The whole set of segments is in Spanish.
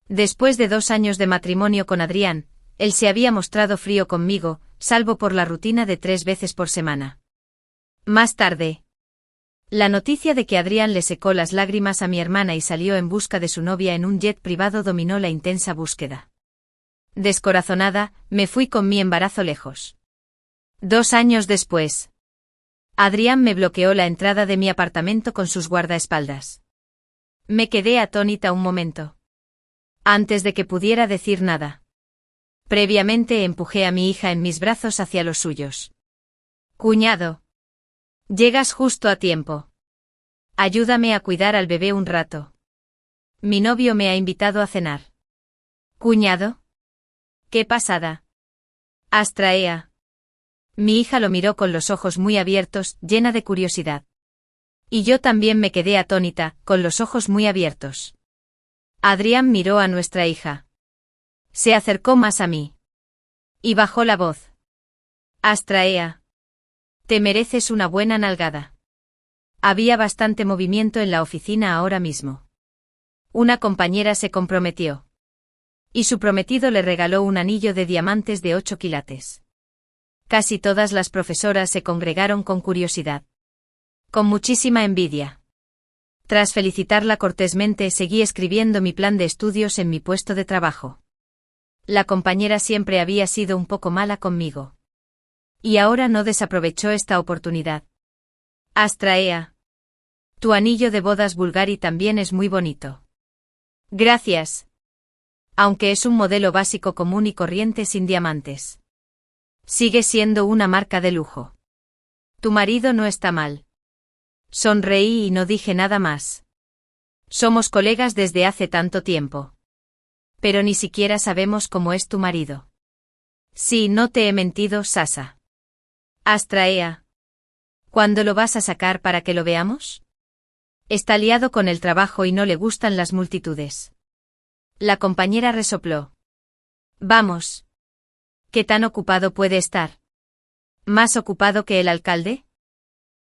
Después de 2 años de matrimonio con Adrián, él se había mostrado frío conmigo, salvo por la rutina de 3 veces por semana. Más tarde, la noticia de que Adrián le secó las lágrimas a mi hermana y salió en busca de su novia en un jet privado dominó la intensa búsqueda. Descorazonada, me fui con mi embarazo lejos. 2 años después, Adrián me bloqueó la entrada de mi apartamento con sus guardaespaldas. Me quedé atónita un momento. Antes de que pudiera decir nada. Previamente empujé a mi hija en mis brazos hacia los suyos. Cuñado. Llegas justo a tiempo. Ayúdame a cuidar al bebé un rato. Mi novio me ha invitado a cenar. ¿Cuñado? ¡Qué pasada! Astraea. Mi hija lo miró con los ojos muy abiertos, llena de curiosidad. Y yo también me quedé atónita, con los ojos muy abiertos. Adrián miró a nuestra hija. Se acercó más a mí. Y bajó la voz. Astraea. Te mereces una buena nalgada. Había bastante movimiento en la oficina ahora mismo. Una compañera se comprometió. Y su prometido le regaló un anillo de diamantes de 8 quilates. Casi todas las profesoras se congregaron con curiosidad. Con muchísima envidia. Tras felicitarla cortésmente, seguí escribiendo mi plan de estudios en mi puesto de trabajo. La compañera siempre había sido un poco mala conmigo. Y ahora no desaprovechó esta oportunidad. Astraea. Tu anillo de bodas Bulgari también es muy bonito. Gracias. Aunque es un modelo básico común y corriente sin diamantes. Sigue siendo una marca de lujo. Tu marido no está mal. Sonreí y no dije nada más. Somos colegas desde hace tanto tiempo. Pero ni siquiera sabemos cómo es tu marido. Sí, no te he mentido, Sasa. Astraea. ¿Cuándo lo vas a sacar para que lo veamos? Está liado con el trabajo y no le gustan las multitudes. La compañera resopló. Vamos. ¿Qué tan ocupado puede estar? ¿Más ocupado que el alcalde?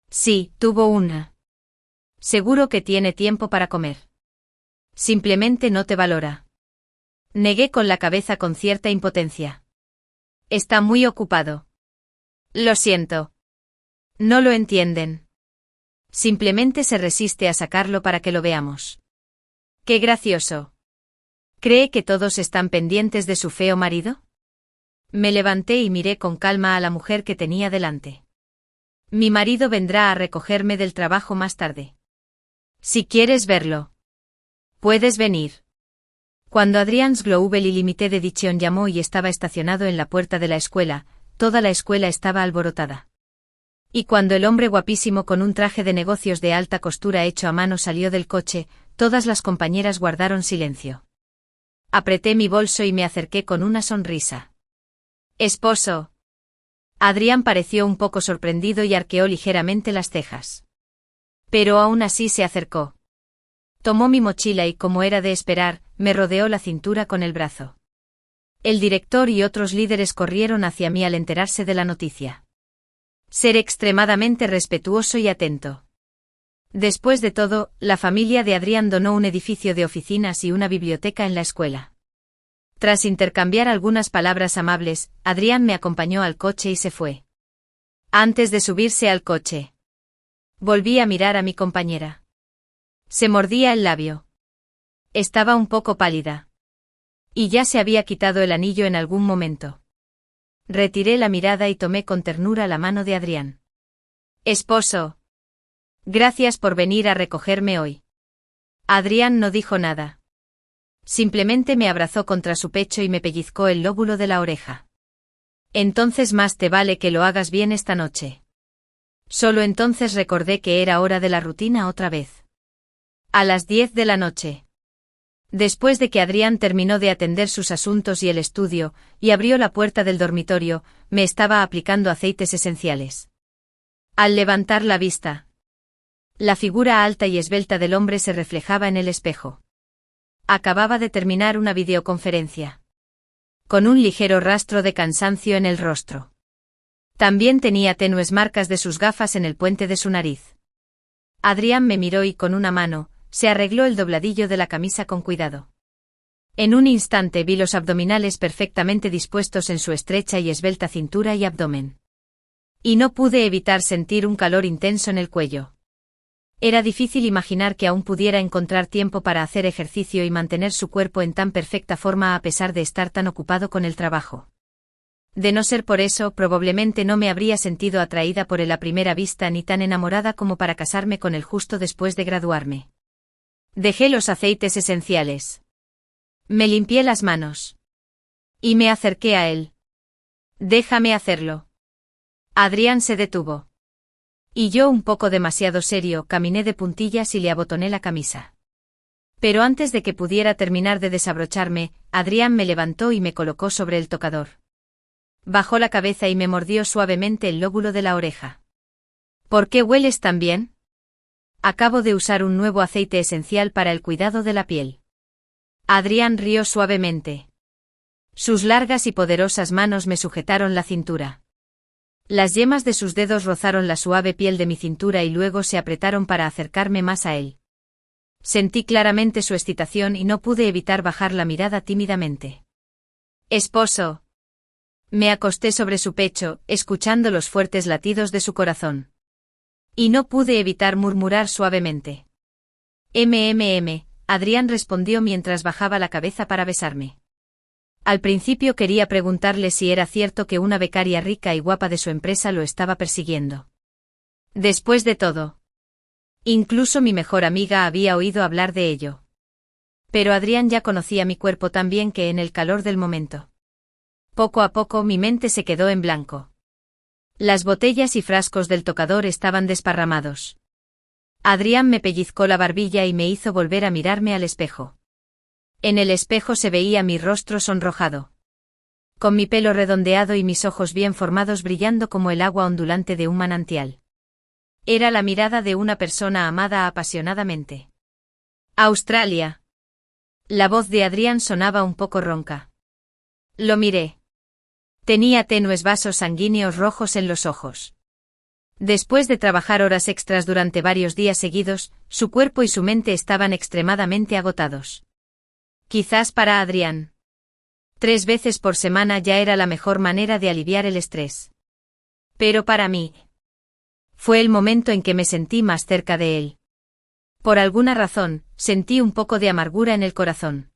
Sí, tuvo una. Seguro que tiene tiempo para comer. Simplemente no te valora. Negué con la cabeza con cierta impotencia. Está muy ocupado. Lo siento. No lo entienden. Simplemente se resiste a sacarlo para que lo veamos. Qué gracioso. ¿Cree que todos están pendientes de su feo marido? Me levanté y miré con calma a la mujer que tenía delante. Mi marido vendrá a recogerme del trabajo más tarde. Si quieres verlo. Puedes venir. Cuando Adrian's Global Limited Edition llamó y estaba estacionado en la puerta de la escuela, toda la escuela estaba alborotada. Y cuando el hombre guapísimo con un traje de negocios de alta costura hecho a mano salió del coche, todas las compañeras guardaron silencio. Apreté mi bolso y me acerqué con una sonrisa. Esposo. Adrián pareció un poco sorprendido y arqueó ligeramente las cejas. Pero aún así se acercó. Tomó mi mochila y, como era de esperar, me rodeó la cintura con el brazo. El director y otros líderes corrieron hacia mí al enterarse de la noticia. Ser extremadamente respetuoso y atento. Después de todo, la familia de Adrián donó un edificio de oficinas y una biblioteca en la escuela. Tras intercambiar algunas palabras amables, Adrián me acompañó al coche y se fue. Antes de subirse al coche, volví a mirar a mi compañera. Se mordía el labio. Estaba un poco pálida. Y ya se había quitado el anillo en algún momento. Retiré la mirada y tomé con ternura la mano de Adrián. Esposo. Gracias por venir a recogerme hoy. Adrián no dijo nada. Simplemente me abrazó contra su pecho y me pellizcó el lóbulo de la oreja. Entonces más te vale que lo hagas bien esta noche. Solo entonces recordé que era hora de la rutina otra vez. A las 10 de la noche. Después de que Adrián terminó de atender sus asuntos y el estudio, y abrió la puerta del dormitorio, me estaba aplicando aceites esenciales. Al levantar la vista, la figura alta y esbelta del hombre se reflejaba en el espejo. Acababa de terminar una videoconferencia. Con un ligero rastro de cansancio en el rostro. También tenía tenues marcas de sus gafas en el puente de su nariz. Adrián me miró y con una mano, se arregló el dobladillo de la camisa con cuidado. En un instante vi los abdominales perfectamente dispuestos en su estrecha y esbelta cintura y abdomen. Y no pude evitar sentir un calor intenso en el cuello. Era difícil imaginar que aún pudiera encontrar tiempo para hacer ejercicio y mantener su cuerpo en tan perfecta forma a pesar de estar tan ocupado con el trabajo. De no ser por eso, probablemente no me habría sentido atraída por él a primera vista ni tan enamorada como para casarme con él justo después de graduarme. Dejé los aceites esenciales. Me limpié las manos. Y me acerqué a él. Déjame hacerlo. Adrián se detuvo. Y yo, un poco demasiado serio, caminé de puntillas y le abotoné la camisa. Pero antes de que pudiera terminar de desabrocharme, Adrián me levantó y me colocó sobre el tocador. Bajó la cabeza y me mordió suavemente el lóbulo de la oreja. ¿Por qué hueles tan bien? Acabo de usar un nuevo aceite esencial para el cuidado de la piel. Adrián rió suavemente. Sus largas y poderosas manos me sujetaron la cintura. Las yemas de sus dedos rozaron la suave piel de mi cintura y luego se apretaron para acercarme más a él. Sentí claramente su excitación y no pude evitar bajar la mirada tímidamente. Esposo. Me acosté sobre su pecho, escuchando los fuertes latidos de su corazón. Y no pude evitar murmurar suavemente. Adrián respondió mientras bajaba la cabeza para besarme. Al principio quería preguntarle si era cierto que una becaria rica y guapa de su empresa lo estaba persiguiendo. Después de todo. Incluso mi mejor amiga había oído hablar de ello. Pero Adrián ya conocía mi cuerpo tan bien que en el calor del momento. Poco a poco mi mente se quedó en blanco. Las botellas y frascos del tocador estaban desparramados. Adrián me pellizcó la barbilla y me hizo volver a mirarme al espejo. En el espejo se veía mi rostro sonrojado. Con mi pelo redondeado y mis ojos bien formados brillando como el agua ondulante de un manantial. Era la mirada de una persona amada apasionadamente. Australia. La voz de Adrián sonaba un poco ronca. Lo miré. Tenía tenues vasos sanguíneos rojos en los ojos. Después de trabajar horas extras durante varios días seguidos, su cuerpo y su mente estaban extremadamente agotados. Quizás para Adrián. 3 veces por semana ya era la mejor manera de aliviar el estrés. Pero para mí. Fue el momento en que me sentí más cerca de él. Por alguna razón, sentí un poco de amargura en el corazón.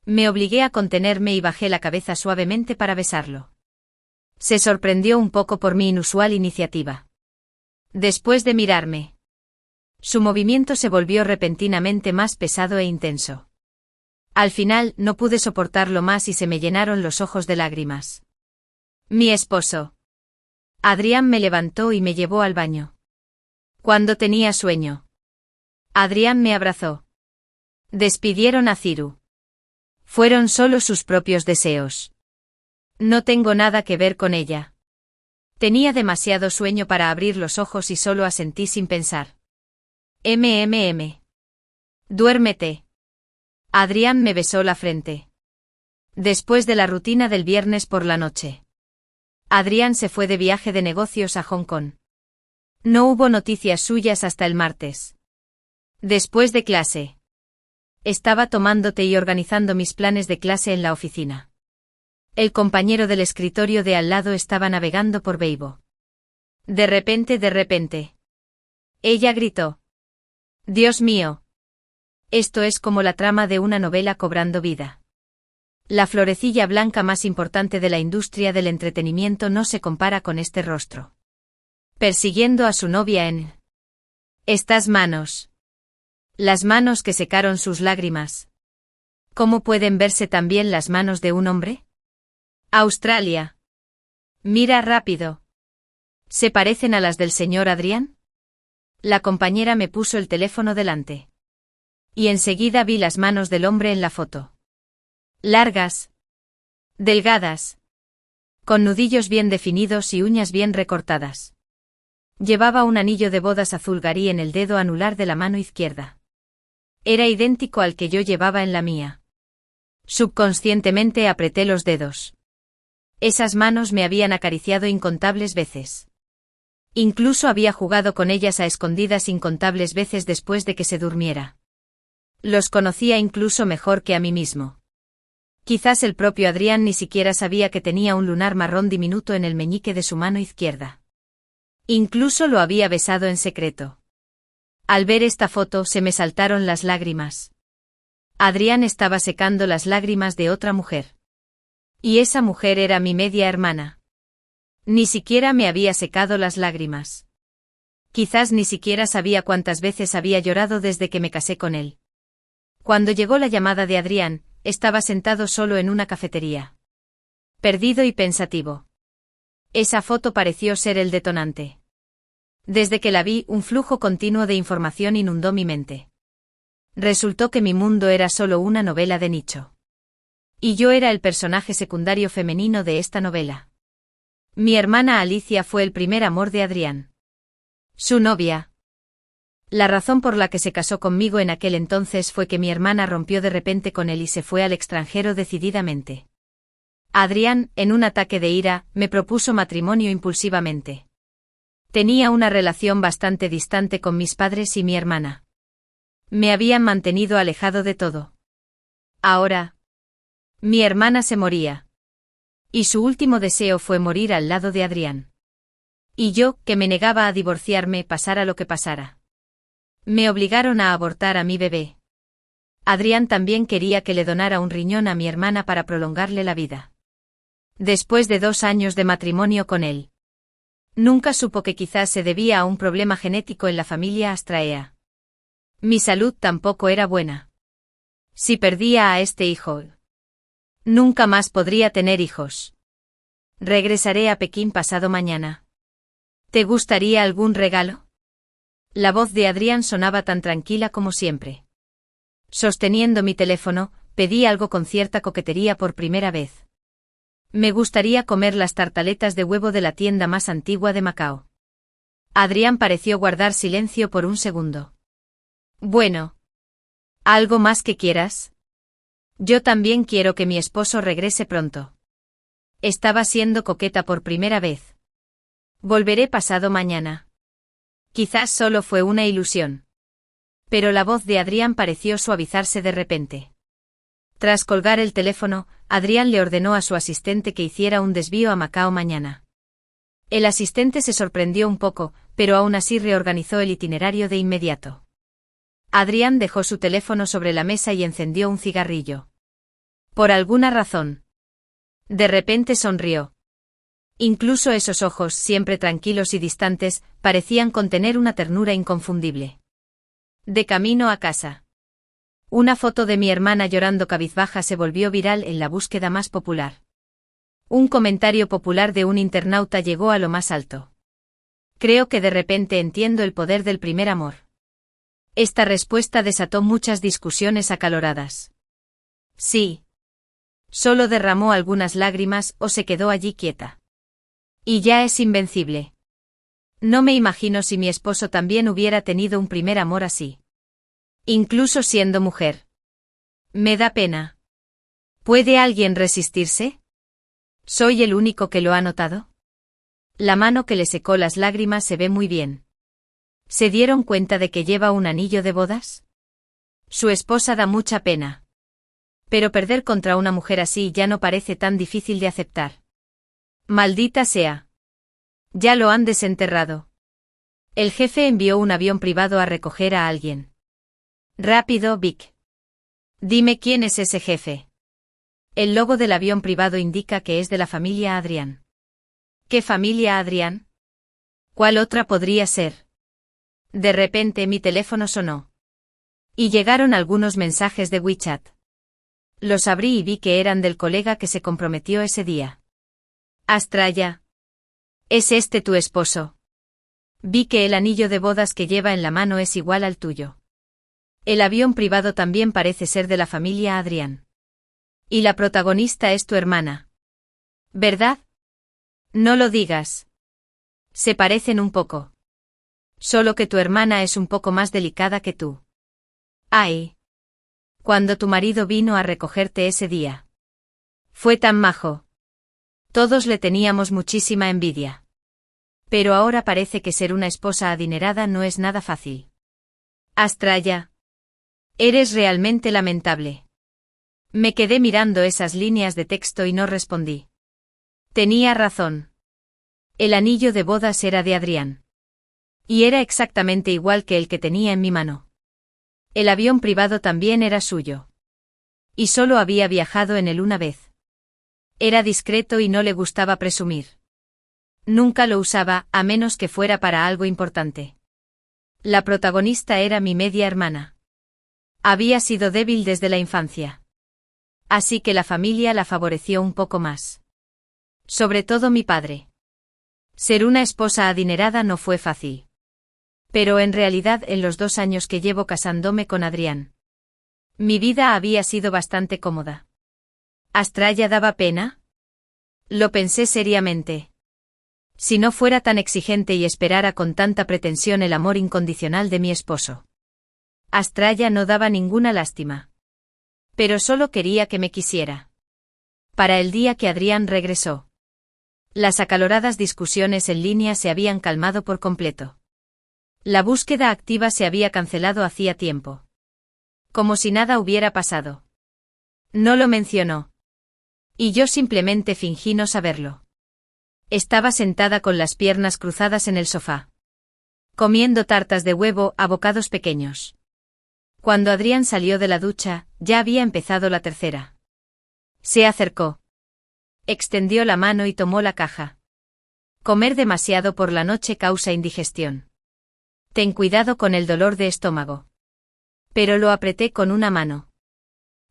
Me obligué a contenerme y bajé la cabeza suavemente para besarlo. Se sorprendió un poco por mi inusual iniciativa. Después de mirarme. Su movimiento se volvió repentinamente más pesado e intenso. Al final, no pude soportarlo más y se me llenaron los ojos de lágrimas. Mi esposo. Adrián me levantó y me llevó al baño. Cuando tenía sueño. Adrián me abrazó. Despidieron a Ciru. Fueron solo sus propios deseos. No tengo nada que ver con ella. Tenía demasiado sueño para abrir los ojos y solo asentí sin pensar. Duérmete. Adrián me besó la frente. Después de la rutina del viernes por la noche. Adrián se fue de viaje de negocios a Hong Kong. No hubo noticias suyas hasta el martes. Después de clase. Estaba tomando té y organizando mis planes de clase en la oficina. El compañero del escritorio de al lado estaba navegando por Weibo. De repente. Ella gritó. Dios mío. Esto es como la trama de una novela cobrando vida. La florecilla blanca más importante de la industria del entretenimiento no se compara con este rostro. Persiguiendo a su novia en... Estas manos. Las manos que secaron sus lágrimas. ¿Cómo pueden verse también las manos de un hombre? Australia. Mira rápido. ¿Se parecen a las del señor Adrián? La compañera me puso el teléfono delante. Y enseguida vi las manos del hombre en la foto. Largas. Delgadas. Con nudillos bien definidos y uñas bien recortadas. Llevaba un anillo de bodas azul garí en el dedo anular de la mano izquierda. Era idéntico al que yo llevaba en la mía. Subconscientemente apreté los dedos. Esas manos me habían acariciado incontables veces. Incluso había jugado con ellas a escondidas incontables veces después de que se durmiera. Los conocía incluso mejor que a mí mismo. Quizás el propio Adrián ni siquiera sabía que tenía un lunar marrón diminuto en el meñique de su mano izquierda. Incluso lo había besado en secreto. Al ver esta foto se me saltaron las lágrimas. Adrián estaba secando las lágrimas de otra mujer. Y esa mujer era mi media hermana. Ni siquiera me había secado las lágrimas. Quizás ni siquiera sabía cuántas veces había llorado desde que me casé con él. Cuando llegó la llamada de Adrián, estaba sentado solo en una cafetería. Perdido y pensativo. Esa foto pareció ser el detonante. Desde que la vi, un flujo continuo de información inundó mi mente. Resultó que mi mundo era solo una novela de nicho. Y yo era el personaje secundario femenino de esta novela. Mi hermana Alicia fue el primer amor de Adrián. Su novia. La razón por la que se casó conmigo en aquel entonces fue que mi hermana rompió de repente con él y se fue al extranjero decididamente. Adrián, en un ataque de ira, me propuso matrimonio impulsivamente. Tenía una relación bastante distante con mis padres y mi hermana. Me habían mantenido alejado de todo. Ahora, mi hermana se moría. Y su último deseo fue morir al lado de Adrián. Y yo, que me negaba a divorciarme pasara lo que pasara. Me obligaron a abortar a mi bebé. Adrián también quería que le donara un riñón a mi hermana para prolongarle la vida. Después de 2 años de matrimonio con él. Nunca supo que quizás se debía a un problema genético en la familia Astraea. Mi salud tampoco era buena. Si perdía a este hijo, nunca más podría tener hijos. Regresaré a Pekín pasado mañana. ¿Te gustaría algún regalo? La voz de Adrián sonaba tan tranquila como siempre. Sosteniendo mi teléfono, pedí algo con cierta coquetería por primera vez. Me gustaría comer las tartaletas de huevo de la tienda más antigua de Macao. Adrián pareció guardar silencio por un segundo. Bueno. ¿Algo más que quieras? Yo también quiero que mi esposo regrese pronto. Estaba siendo coqueta por primera vez. Volveré pasado mañana. Quizás solo fue una ilusión. Pero la voz de Adrián pareció suavizarse de repente. Tras colgar el teléfono, Adrián le ordenó a su asistente que hiciera un desvío a Macao mañana. El asistente se sorprendió un poco, pero aún así reorganizó el itinerario de inmediato. Adrián dejó su teléfono sobre la mesa y encendió un cigarrillo. Por alguna razón. De repente sonrió. Incluso esos ojos, siempre tranquilos y distantes, parecían contener una ternura inconfundible. De camino a casa. Una foto de mi hermana llorando cabizbaja se volvió viral en la búsqueda más popular. Un comentario popular de un internauta llegó a lo más alto. Creo que de repente entiendo el poder del primer amor. Esta respuesta desató muchas discusiones acaloradas. Sí. Solo derramó algunas lágrimas o se quedó allí quieta. Y ya es invencible. No me imagino si mi esposo también hubiera tenido un primer amor así. Incluso siendo mujer. Me da pena. ¿Puede alguien resistirse? ¿Soy el único que lo ha notado? La mano que le secó las lágrimas se ve muy bien. ¿Se dieron cuenta de que lleva un anillo de bodas? Su esposa da mucha pena. Pero perder contra una mujer así ya no parece tan difícil de aceptar. Maldita sea. Ya lo han desenterrado. El jefe envió un avión privado a recoger a alguien. Rápido, Vic. Dime quién es ese jefe. El logo del avión privado indica que es de la familia Adrián. ¿Qué familia Adrián? ¿Cuál otra podría ser? De repente mi teléfono sonó. Y llegaron algunos mensajes de WeChat. Los abrí y vi que eran del colega que se comprometió ese día. Astraya. ¿Es este tu esposo? Vi que el anillo de bodas que lleva en la mano es igual al tuyo. El avión privado también parece ser de la familia Adrián. Y la protagonista es tu hermana. ¿Verdad? No lo digas. Se parecen un poco. Solo que tu hermana es un poco más delicada que tú. Ay. Cuando tu marido vino a recogerte ese día. Fue tan majo. Todos le teníamos muchísima envidia. Pero ahora parece que ser una esposa adinerada no es nada fácil. Astraya. Eres realmente lamentable. Me quedé mirando esas líneas de texto y no respondí. Tenía razón. El anillo de bodas era de Adrián. Y era exactamente igual que el que tenía en mi mano. El avión privado también era suyo. Y solo había viajado en él una vez. Era discreto y no le gustaba presumir. Nunca lo usaba, a menos que fuera para algo importante. La protagonista era mi media hermana. Había sido débil desde la infancia. Así que la familia la favoreció un poco más. Sobre todo mi padre. Ser una esposa adinerada no fue fácil. Pero en realidad en los 2 años que llevo casándome con Adrián, mi vida había sido bastante cómoda. ¿Astraya daba pena? Lo pensé seriamente. Si no fuera tan exigente y esperara con tanta pretensión el amor incondicional de mi esposo. Astraya no daba ninguna lástima. Pero solo quería que me quisiera. Para el día que Adrián regresó. Las acaloradas discusiones en línea se habían calmado por completo. La búsqueda activa se había cancelado hacía tiempo. Como si nada hubiera pasado. No lo mencionó. Y yo simplemente fingí no saberlo. Estaba sentada con las piernas cruzadas en el sofá. Comiendo tartas de huevo a bocados pequeños. Cuando Adrián salió de la ducha, ya había empezado la tercera. Se acercó. Extendió la mano y tomó la caja. Comer demasiado por la noche causa indigestión. Ten cuidado con el dolor de estómago. Pero lo apreté con una mano.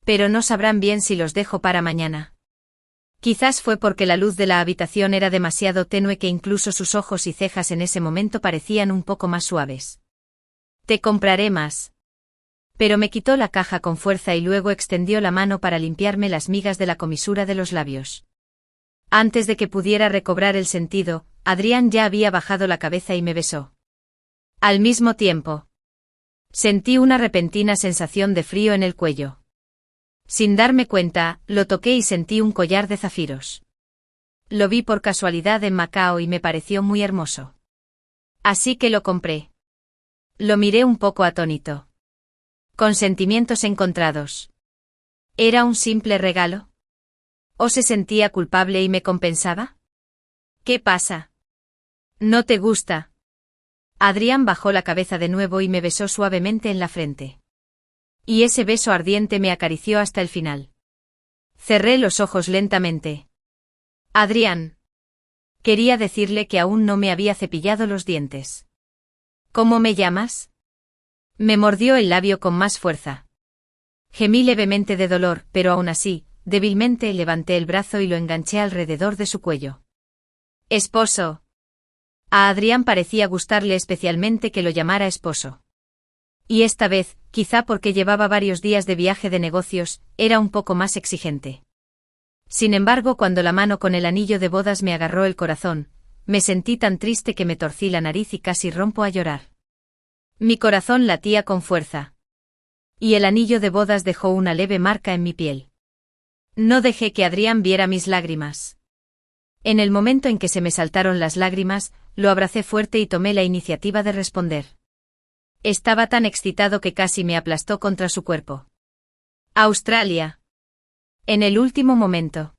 Pero no sabrán bien si los dejo para mañana. Quizás fue porque la luz de la habitación era demasiado tenue que incluso sus ojos y cejas en ese momento parecían un poco más suaves. Te compraré más. Pero me quitó la caja con fuerza y luego extendió la mano para limpiarme las migas de la comisura de los labios. Antes de que pudiera recobrar el sentido, Adrián ya había bajado la cabeza y me besó. Al mismo tiempo, sentí una repentina sensación de frío en el cuello. Sin darme cuenta, lo toqué y sentí un collar de zafiros. Lo vi por casualidad en Macao y me pareció muy hermoso. Así que lo compré. Lo miré un poco atónito. Con sentimientos encontrados. ¿Era un simple regalo? ¿O se sentía culpable y me compensaba? ¿Qué pasa? ¿No te gusta? Adrián bajó la cabeza de nuevo y me besó suavemente en la frente. Y ese beso ardiente me acarició hasta el final. Cerré los ojos lentamente. Adrián. Quería decirle que aún no me había cepillado los dientes. ¿Cómo me llamas? Me mordió el labio con más fuerza. Gemí levemente de dolor, pero aún así, débilmente levanté el brazo y lo enganché alrededor de su cuello. Esposo. A Adrián parecía gustarle especialmente que lo llamara esposo. Y esta vez, quizá porque llevaba varios días de viaje de negocios, era un poco más exigente. Sin embargo, cuando la mano con el anillo de bodas me agarró el corazón, me sentí tan triste que me torcí la nariz y casi rompo a llorar. Mi corazón latía con fuerza. Y el anillo de bodas dejó una leve marca en mi piel. No dejé que Adrián viera mis lágrimas. En el momento en que se me saltaron las lágrimas, lo abracé fuerte y tomé la iniciativa de responder. Estaba tan excitado que casi me aplastó contra su cuerpo. Australia. En el último momento.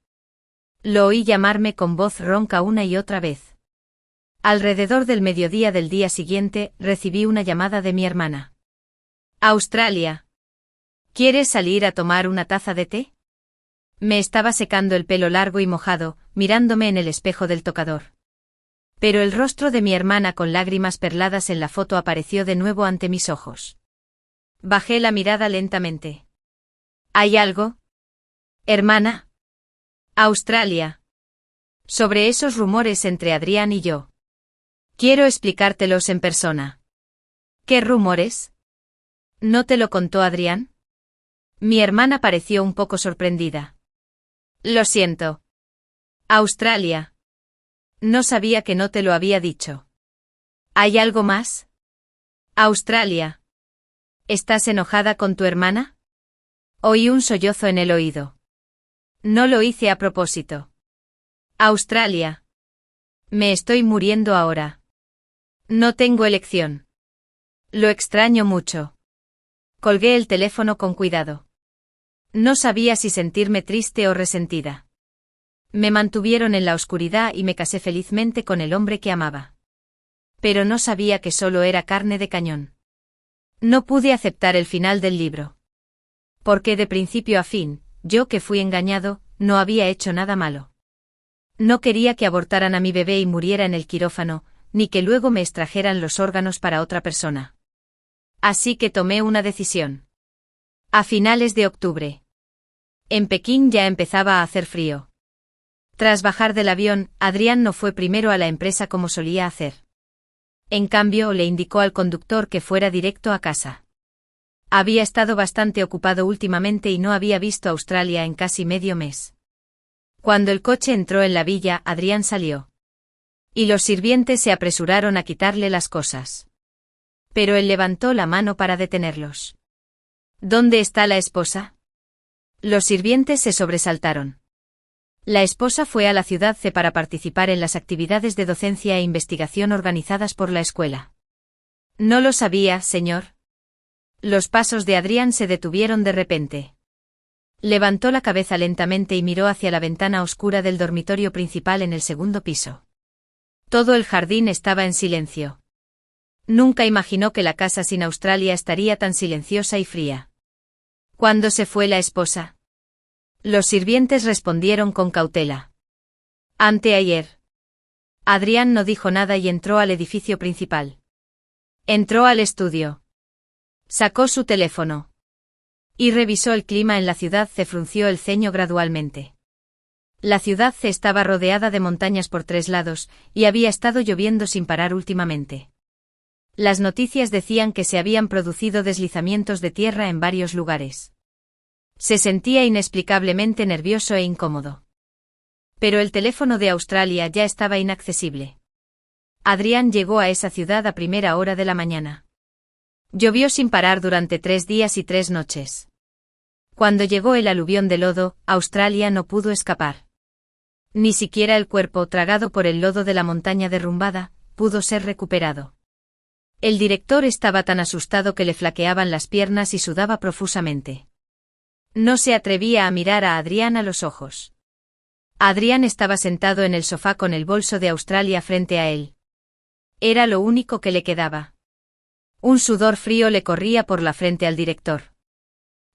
Lo oí llamarme con voz ronca una y otra vez. Alrededor del mediodía del día siguiente, recibí una llamada de mi hermana. Australia. ¿Quieres salir a tomar una taza de té? Me estaba secando el pelo largo y mojado, mirándome en el espejo del tocador. Pero el rostro de mi hermana con lágrimas perladas en la foto apareció de nuevo ante mis ojos. Bajé la mirada lentamente. ¿Hay algo? ¿Hermana? Australia. Sobre esos rumores entre Adrián y yo. Quiero explicártelos en persona. ¿Qué rumores? ¿No te lo contó Adrián? Mi hermana pareció un poco sorprendida. Lo siento. Australia. No sabía que no te lo había dicho. ¿Hay algo más? Australia. ¿Estás enojada con tu hermana? Oí un sollozo en el oído. No lo hice a propósito. Australia. Me estoy muriendo ahora. No tengo elección. Lo extraño mucho. Colgué el teléfono con cuidado. No sabía si sentirme triste o resentida. Me mantuvieron en la oscuridad y me casé felizmente con el hombre que amaba. Pero no sabía que solo era carne de cañón. No pude aceptar el final del libro. Porque de principio a fin, yo que fui engañado, no había hecho nada malo. No quería que abortaran a mi bebé y muriera en el quirófano, ni que luego me extrajeran los órganos para otra persona. Así que tomé una decisión. A finales de octubre. En Pekín ya empezaba a hacer frío. Tras bajar del avión, Adrián no fue primero a la empresa como solía hacer. En cambio, le indicó al conductor que fuera directo a casa. Había estado bastante ocupado últimamente y no había visto Australia en casi medio mes. Cuando el coche entró en la villa, Adrián salió. Y los sirvientes se apresuraron a quitarle las cosas. Pero él levantó la mano para detenerlos. ¿Dónde está la esposa? Los sirvientes se sobresaltaron. La esposa fue a la ciudad C para participar en las actividades de docencia e investigación organizadas por la escuela. No lo sabía, señor. Los pasos de Adrián se detuvieron de repente. Levantó la cabeza lentamente y miró hacia la ventana oscura del dormitorio principal en el segundo piso. Todo el jardín estaba en silencio. Nunca imaginó que la casa sin Australia estaría tan silenciosa y fría. ¿Cuándo se fue la esposa? Los sirvientes respondieron con cautela. Anteayer. Adrián no dijo nada y entró al edificio principal. Entró al estudio. Sacó su teléfono. Y revisó el clima en la ciudad C. Frunció el ceño gradualmente. La ciudad C estaba rodeada de montañas por 3 lados, y había estado lloviendo sin parar últimamente. Las noticias decían que se habían producido deslizamientos de tierra en varios lugares. Se sentía inexplicablemente nervioso e incómodo. Pero el teléfono de Australia ya estaba inaccesible. Adrián llegó a esa ciudad a primera hora de la mañana. Llovió sin parar durante 3 días y 3 noches. Cuando llegó el aluvión de lodo, Australia no pudo escapar. Ni siquiera el cuerpo, tragado por el lodo de la montaña derrumbada, pudo ser recuperado. El director estaba tan asustado que le flaqueaban las piernas y sudaba profusamente. No se atrevía a mirar a Adrián a los ojos. Adrián estaba sentado en el sofá con el bolso de Australia frente a él. Era lo único que le quedaba. Un sudor frío le corría por la frente al director.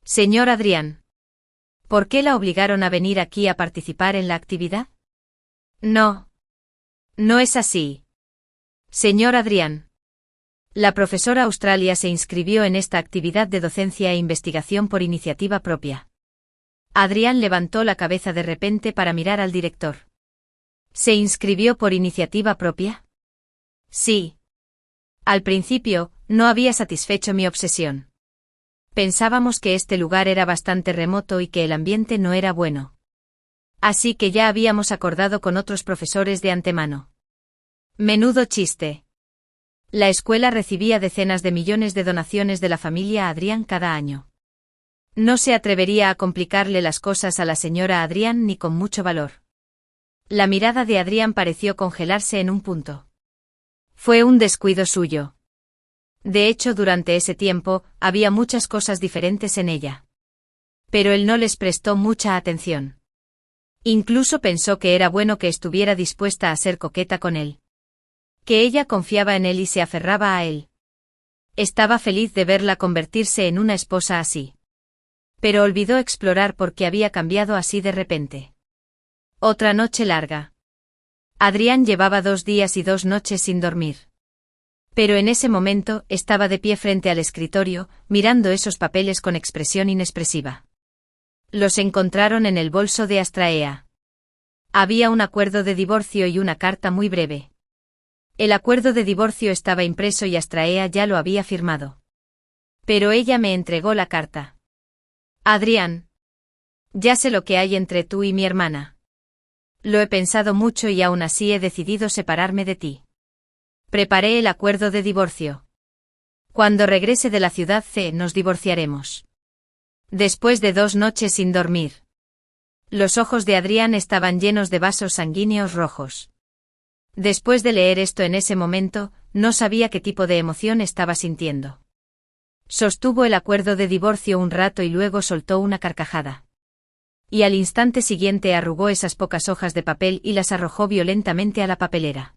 Señor Adrián. ¿Por qué la obligaron a venir aquí a participar en la actividad? No. No es así. Señor Adrián. La profesora Australia se inscribió en esta actividad de docencia e investigación por iniciativa propia. Adrián levantó la cabeza de repente para mirar al director. ¿Se inscribió por iniciativa propia? Sí. Al principio, no había satisfecho mi obsesión. Pensábamos que este lugar era bastante remoto y que el ambiente no era bueno. Así que ya habíamos acordado con otros profesores de antemano. Menudo chiste. La escuela recibía decenas de millones de donaciones de la familia Adrián cada año. No se atrevería a complicarle las cosas a la señora Adrián ni con mucho valor. La mirada de Adrián pareció congelarse en un punto. Fue un descuido suyo. De hecho, durante ese tiempo, había muchas cosas diferentes en ella. Pero él no les prestó mucha atención. Incluso pensó que era bueno que estuviera dispuesta a ser coqueta con él. Que ella confiaba en él y se aferraba a él. Estaba feliz de verla convertirse en una esposa así. Pero olvidó explorar por qué había cambiado así de repente. Otra noche larga. Adrián llevaba 2 días y 2 noches sin dormir. Pero en ese momento, estaba de pie frente al escritorio, mirando esos papeles con expresión inexpresiva. Los encontraron en el bolso de Astraea. Había un acuerdo de divorcio y una carta muy breve. El acuerdo de divorcio estaba impreso y Astraea ya lo había firmado. Pero ella me entregó la carta. Adrián. Ya sé lo que hay entre tú y mi hermana. Lo he pensado mucho y aún así he decidido separarme de ti. Preparé el acuerdo de divorcio. Cuando regrese de la ciudad C nos divorciaremos. Después de 2 noches sin dormir. Los ojos de Adrián estaban llenos de vasos sanguíneos rojos. Después de leer esto en ese momento, no sabía qué tipo de emoción estaba sintiendo. Sostuvo el acuerdo de divorcio un rato y luego soltó una carcajada. Y al instante siguiente arrugó esas pocas hojas de papel y las arrojó violentamente a la papelera.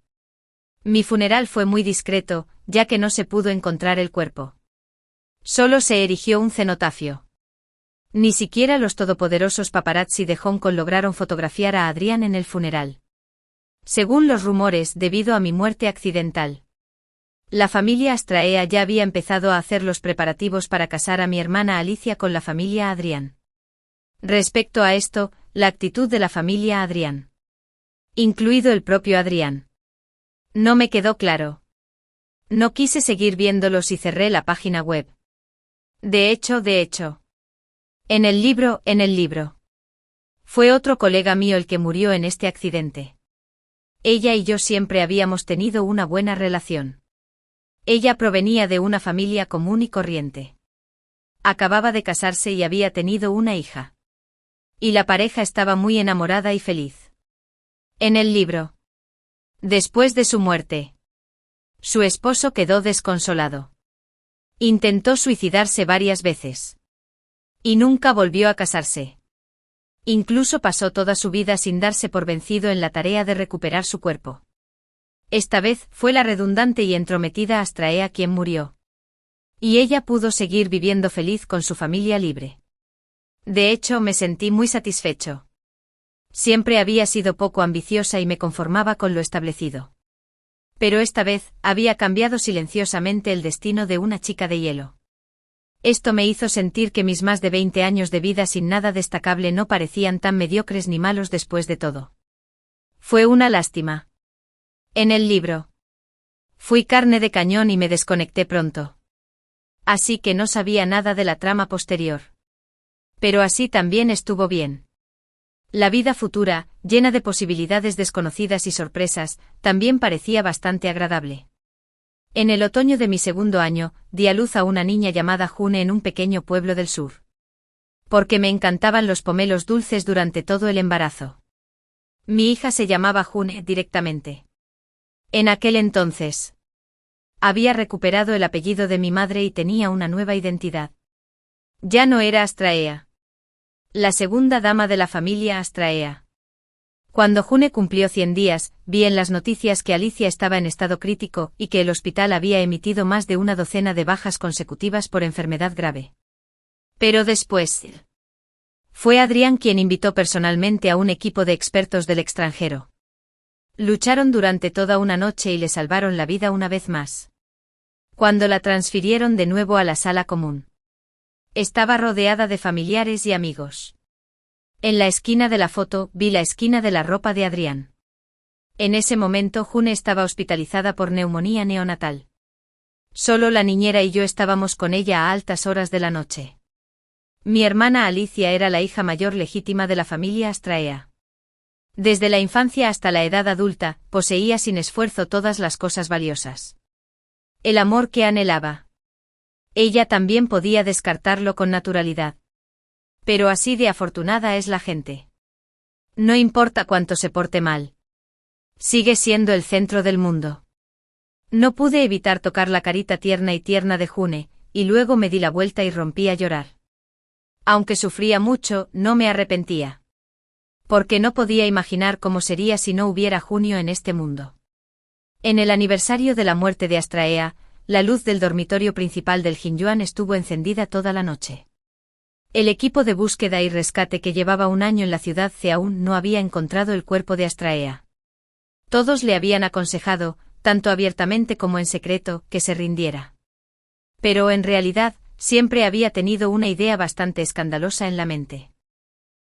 Mi funeral fue muy discreto, ya que no se pudo encontrar el cuerpo. Solo se erigió un cenotafio. Ni siquiera los todopoderosos paparazzi de Hong Kong lograron fotografiar a Adrián en el funeral. Según los rumores, debido a mi muerte accidental. La familia Astraea ya había empezado a hacer los preparativos para casar a mi hermana Alicia con la familia Adrián. Respecto a esto, la actitud de la familia Adrián, incluido el propio Adrián, no me quedó claro. No quise seguir viéndolos y cerré la página web. De hecho. En el libro. Fue otro colega mío el que murió en este accidente. Ella y yo siempre habíamos tenido una buena relación. Ella provenía de una familia común y corriente. Acababa de casarse y había tenido una hija. Y la pareja estaba muy enamorada y feliz. En el libro. Después de su muerte, su esposo quedó desconsolado. Intentó suicidarse varias veces. Y nunca volvió a casarse. Incluso pasó toda su vida sin darse por vencido en la tarea de recuperar su cuerpo. Esta vez fue la redundante y entrometida Astraea quien murió. Y ella pudo seguir viviendo feliz con su familia libre. De hecho, me sentí muy satisfecho. Siempre había sido poco ambiciosa y me conformaba con lo establecido. Pero esta vez, había cambiado silenciosamente el destino de una chica de hielo. Esto me hizo sentir que mis más de 20 años de vida sin nada destacable no parecían tan mediocres ni malos después de todo. Fue una lástima. En el libro. Fui carne de cañón y me desconecté pronto. Así que no sabía nada de la trama posterior. Pero así también estuvo bien. La vida futura, llena de posibilidades desconocidas y sorpresas, también parecía bastante agradable. En el otoño de mi segundo año, di a luz a una niña llamada June en un pequeño pueblo del sur. Porque me encantaban los pomelos dulces durante todo el embarazo. Mi hija se llamaba June directamente. En aquel entonces, había recuperado el apellido de mi madre y tenía una nueva identidad. Ya no era Astraea, la segunda dama de la familia Astraea. Cuando June cumplió 100 días, vi en las noticias que Alicia estaba en estado crítico y que el hospital había emitido más de una docena de bajas consecutivas por enfermedad grave. Pero después, fue Adrián quien invitó personalmente a un equipo de expertos del extranjero. Lucharon durante toda una noche y le salvaron la vida una vez más. Cuando la transfirieron de nuevo a la sala común, estaba rodeada de familiares y amigos. En la esquina de la foto, vi la esquina de la ropa de Adrián. En ese momento June estaba hospitalizada por neumonía neonatal. Solo la niñera y yo estábamos con ella a altas horas de la noche. Mi hermana Alicia era la hija mayor legítima de la familia Astraea. Desde la infancia hasta la edad adulta, poseía sin esfuerzo todas las cosas valiosas. El amor que anhelaba. Ella también podía descartarlo con naturalidad. Pero así de afortunada es la gente. No importa cuánto se porte mal. Sigue siendo el centro del mundo. No pude evitar tocar la carita tierna de June, y luego me di la vuelta y rompí a llorar. Aunque sufría mucho, no me arrepentía. Porque no podía imaginar cómo sería si no hubiera Junio en este mundo. En el aniversario de la muerte de Astraea, la luz del dormitorio principal del Jinyuan estuvo encendida toda la noche. El equipo de búsqueda y rescate que llevaba un año en la ciudad aún no había encontrado el cuerpo de Astraea. Todos le habían aconsejado, tanto abiertamente como en secreto, que se rindiera. Pero en realidad, siempre había tenido una idea bastante escandalosa en la mente.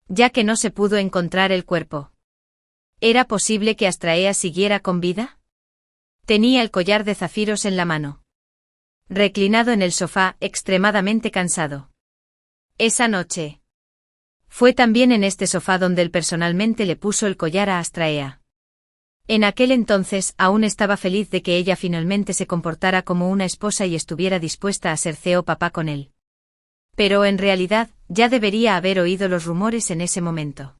Ya que no se pudo encontrar el cuerpo. ¿Era posible que Astraea siguiera con vida? Tenía el collar de zafiros en la mano. Reclinado en el sofá, extremadamente cansado. Esa noche. Fue también en este sofá donde él personalmente le puso el collar a Astraea. En aquel entonces aún estaba feliz de que ella finalmente se comportara como una esposa y estuviera dispuesta a ser CEO papá con él. Pero en realidad, ya debería haber oído los rumores en ese momento.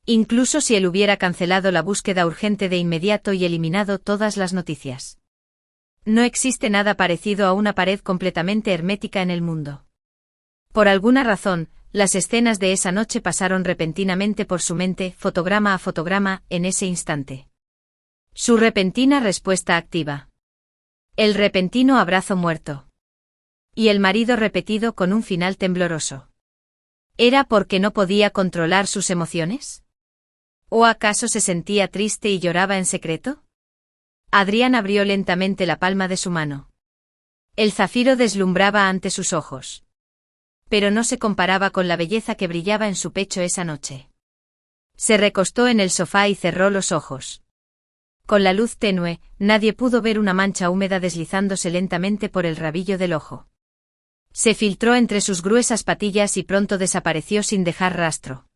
Incluso si él hubiera cancelado la búsqueda urgente de inmediato y eliminado todas las noticias. No existe nada parecido a una pared completamente hermética en el mundo. Por alguna razón, las escenas de esa noche pasaron repentinamente por su mente, fotograma a fotograma, en ese instante. Su repentina respuesta activa. El repentino abrazo muerto. Y el marido repetido con un final tembloroso. ¿Era porque no podía controlar sus emociones? ¿O acaso se sentía triste y lloraba en secreto? Adrián abrió lentamente la palma de su mano. El zafiro deslumbraba ante sus ojos. Pero no se comparaba con la belleza que brillaba en su pecho esa noche. Se recostó en el sofá y cerró los ojos. Con la luz tenue, nadie pudo ver una mancha húmeda deslizándose lentamente por el rabillo del ojo. Se filtró entre sus gruesas patillas y pronto desapareció sin dejar rastro.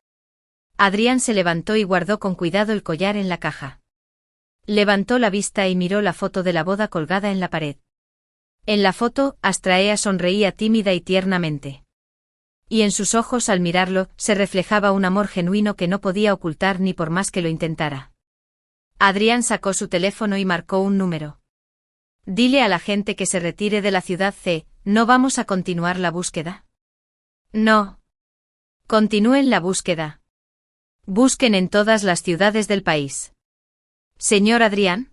Adrián se levantó y guardó con cuidado el collar en la caja. Levantó la vista y miró la foto de la boda colgada en la pared. En la foto, Astraea sonreía tímida y tiernamente. Y en sus ojos al mirarlo, se reflejaba un amor genuino que no podía ocultar ni por más que lo intentara. Adrián sacó su teléfono y marcó un número. Dile a la gente que se retire de la ciudad C, ¿no vamos a continuar la búsqueda? No. Continúen la búsqueda. Busquen en todas las ciudades del país. Señor Adrián.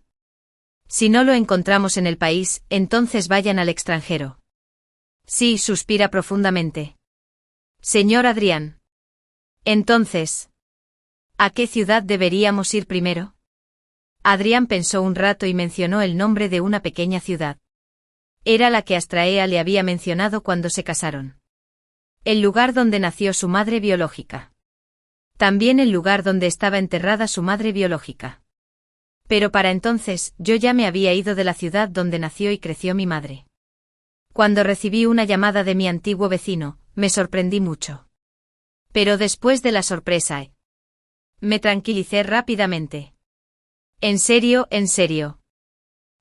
Si no lo encontramos en el país, entonces vayan al extranjero. Sí, suspira profundamente. Señor Adrián. Entonces, ¿a qué ciudad deberíamos ir primero? Adrián pensó un rato y mencionó el nombre de una pequeña ciudad. Era la que Astraea le había mencionado cuando se casaron. El lugar donde nació su madre biológica. También el lugar donde estaba enterrada su madre biológica. Pero para entonces, yo ya me había ido de la ciudad donde nació y creció mi madre. Cuando recibí una llamada de mi antiguo vecino, me sorprendí mucho. Pero después de la sorpresa, me tranquilicé rápidamente. En serio, en serio.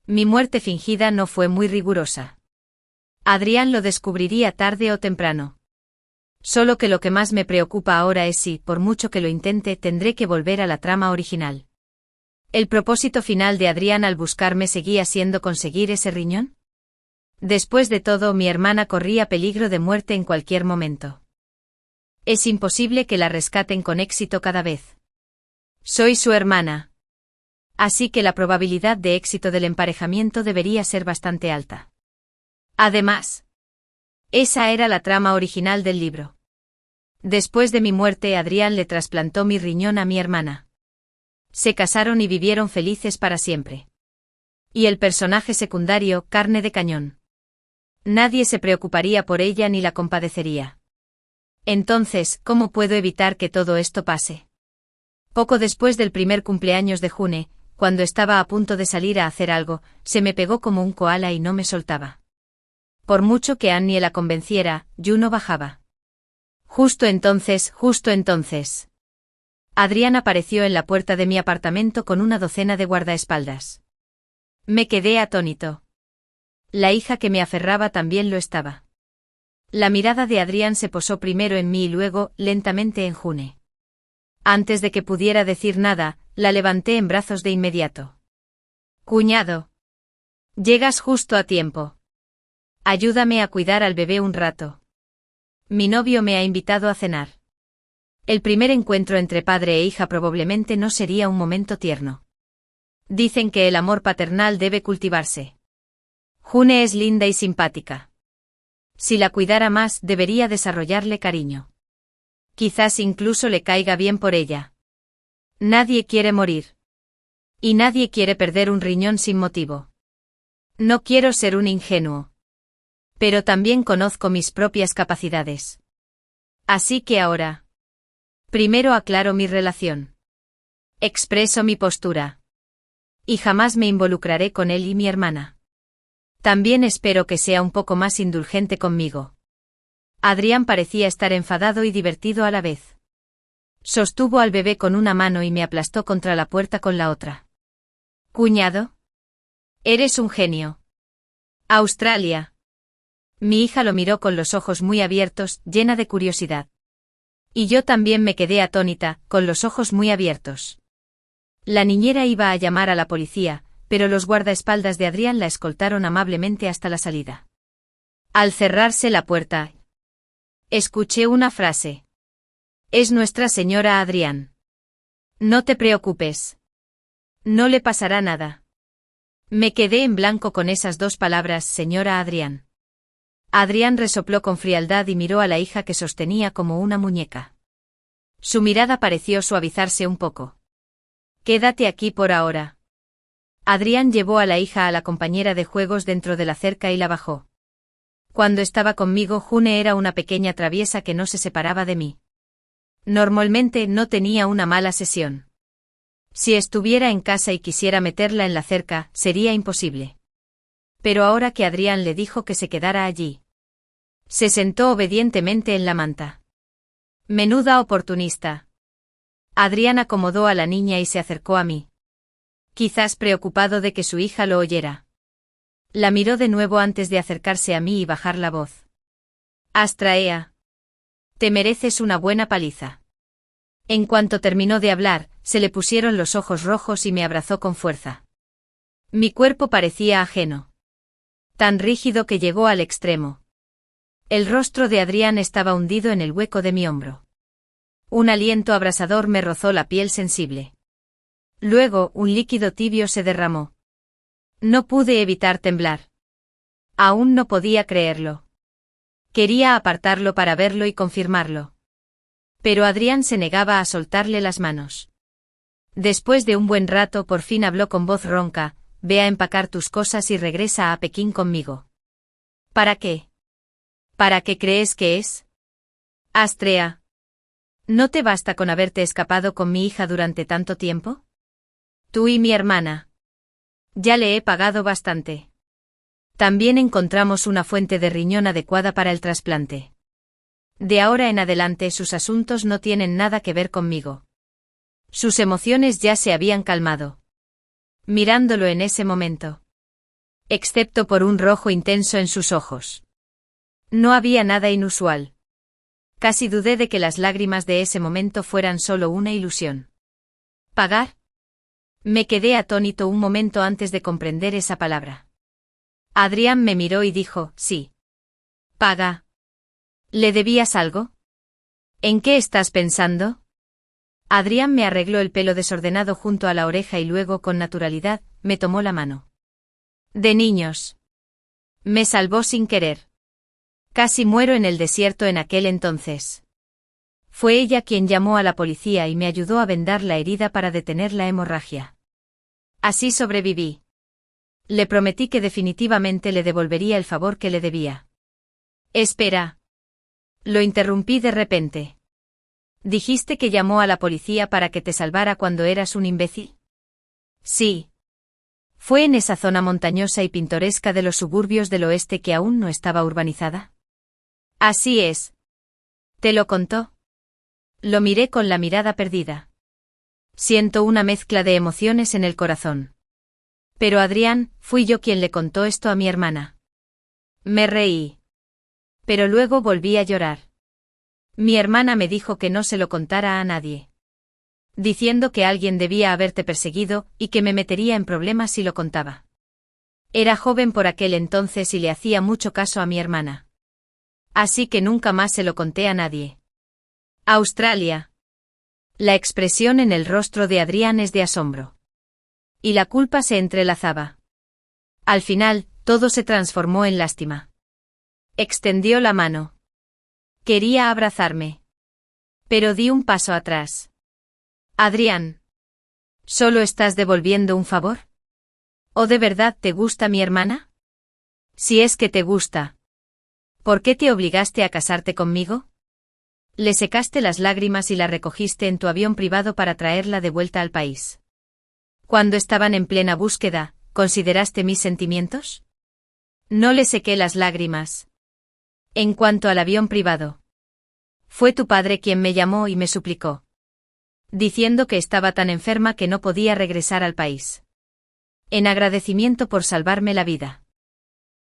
Mi muerte fingida no fue muy rigurosa. Adrián lo descubriría tarde o temprano. Solo que lo que más me preocupa ahora es si, por mucho que lo intente, tendré que volver a la trama original. ¿El propósito final de Adrián al buscarme seguía siendo conseguir ese riñón? Después de todo, mi hermana corría peligro de muerte en cualquier momento. Es imposible que la rescaten con éxito cada vez. Soy su hermana. Así que la probabilidad de éxito del emparejamiento debería ser bastante alta. Además, esa era la trama original del libro. Después de mi muerte, Adrián le trasplantó mi riñón a mi hermana. Se casaron y vivieron felices para siempre. Y el personaje secundario, carne de cañón. Nadie se preocuparía por ella ni la compadecería. Entonces, ¿cómo puedo evitar que todo esto pase? Poco después del primer cumpleaños de June, cuando estaba a punto de salir a hacer algo, se me pegó como un koala y no me soltaba. Por mucho que Annie la convenciera, Yu no bajaba. Justo entonces. Adrián apareció en la puerta de mi apartamento con una docena de guardaespaldas. Me quedé atónito. La hija que me aferraba también lo estaba. La mirada de Adrián se posó primero en mí y luego, lentamente, en June. Antes de que pudiera decir nada, la levanté en brazos de inmediato. Cuñado. Llegas justo a tiempo. Ayúdame a cuidar al bebé un rato. Mi novio me ha invitado a cenar. El primer encuentro entre padre e hija probablemente no sería un momento tierno. Dicen que el amor paternal debe cultivarse. June es linda y simpática. Si la cuidara más, debería desarrollarle cariño. Quizás incluso le caiga bien por ella. Nadie quiere morir. Y nadie quiere perder un riñón sin motivo. No quiero ser un ingenuo. Pero también conozco mis propias capacidades. Así que ahora. Primero aclaro mi relación. Expreso mi postura. Y jamás me involucraré con él y mi hermana. También espero que sea un poco más indulgente conmigo. Adrián parecía estar enfadado y divertido a la vez. Sostuvo al bebé con una mano y me aplastó contra la puerta con la otra. Cuñado. Eres un genio. Australia. Mi hija lo miró con los ojos muy abiertos, llena de curiosidad. Y yo también me quedé atónita, con los ojos muy abiertos. La niñera iba a llamar a la policía, pero los guardaespaldas de Adrián la escoltaron amablemente hasta la salida. Al cerrarse la puerta, escuché una frase. Es Nuestra Señora Adrián. No te preocupes. No le pasará nada. Me quedé en blanco con esas dos palabras, señora Adrián. Adrián resopló con frialdad y miró a la hija que sostenía como una muñeca. Su mirada pareció suavizarse un poco. Quédate aquí por ahora. Adrián llevó a la hija a la compañera de juegos dentro de la cerca y la bajó. Cuando estaba conmigo, June era una pequeña traviesa que no se separaba de mí. Normalmente no tenía una mala sesión. Si estuviera en casa y quisiera meterla en la cerca, sería imposible. Pero ahora que Adrián le dijo que se quedara allí, se sentó obedientemente en la manta. Menuda oportunista. Adrián acomodó a la niña y se acercó a mí. Quizás preocupado de que su hija lo oyera. La miró de nuevo antes de acercarse a mí y bajar la voz. Astraea. Te mereces una buena paliza. En cuanto terminó de hablar, se le pusieron los ojos rojos y me abrazó con fuerza. Mi cuerpo parecía ajeno. Tan rígido que llegó al extremo. El rostro de Adrián estaba hundido en el hueco de mi hombro. Un aliento abrasador me rozó la piel sensible. Luego, un líquido tibio se derramó. No pude evitar temblar. Aún no podía creerlo. Quería apartarlo para verlo y confirmarlo. Pero Adrián se negaba a soltarle las manos. Después de un buen rato, por fin habló con voz ronca: ve a empacar tus cosas y regresa a Pekín conmigo. ¿Para qué? ¿Para qué crees que es? Astrea. ¿No te basta con haberte escapado con mi hija durante tanto tiempo? Tú y mi hermana. Ya le he pagado bastante. También encontramos una fuente de riñón adecuada para el trasplante. De ahora en adelante sus asuntos no tienen nada que ver conmigo. Sus emociones ya se habían calmado. Mirándolo en ese momento. Excepto por un rojo intenso en sus ojos. No había nada inusual. Casi dudé de que las lágrimas de ese momento fueran solo una ilusión. ¿Pagar? Me quedé atónito un momento antes de comprender esa palabra. Adrián me miró y dijo: sí. Paga. ¿Le debías algo? ¿En qué estás pensando? Adrián me arregló el pelo desordenado junto a la oreja y luego, con naturalidad, me tomó la mano. De niños. Me salvó sin querer. Casi muero en el desierto en aquel entonces. Fue ella quien llamó a la policía y me ayudó a vendar la herida para detener la hemorragia. Así sobreviví. Le prometí que definitivamente le devolvería el favor que le debía. Espera. Lo interrumpí de repente. ¿Dijiste que llamó a la policía para que te salvara cuando eras un imbécil? Sí. Fue en esa zona montañosa y pintoresca de los suburbios del oeste que aún no estaba urbanizada. Así es. ¿Te lo contó? Lo miré con la mirada perdida. Siento una mezcla de emociones en el corazón. Pero Adrián, fui yo quien le contó esto a mi hermana. Me reí. Pero luego volví a llorar. Mi hermana me dijo que no se lo contara a nadie. Diciendo que alguien debía haberte perseguido y que me metería en problemas si lo contaba. Era joven por aquel entonces y le hacía mucho caso a mi hermana. Así que nunca más se lo conté a nadie. Australia. La expresión en el rostro de Adrián es de asombro. Y la culpa se entrelazaba. Al final, todo se transformó en lástima. Extendió la mano. Quería abrazarme. Pero di un paso atrás. Adrián. ¿Solo estás devolviendo un favor? ¿O de verdad te gusta mi hermana? Si es que te gusta. ¿Por qué te obligaste a casarte conmigo? Le secaste las lágrimas y la recogiste en tu avión privado para traerla de vuelta al país. Cuando estaban en plena búsqueda, ¿consideraste mis sentimientos? No le sequé las lágrimas. En cuanto al avión privado. Fue tu padre quien me llamó y me suplicó. Diciendo que estaba tan enferma que no podía regresar al país. En agradecimiento por salvarme la vida.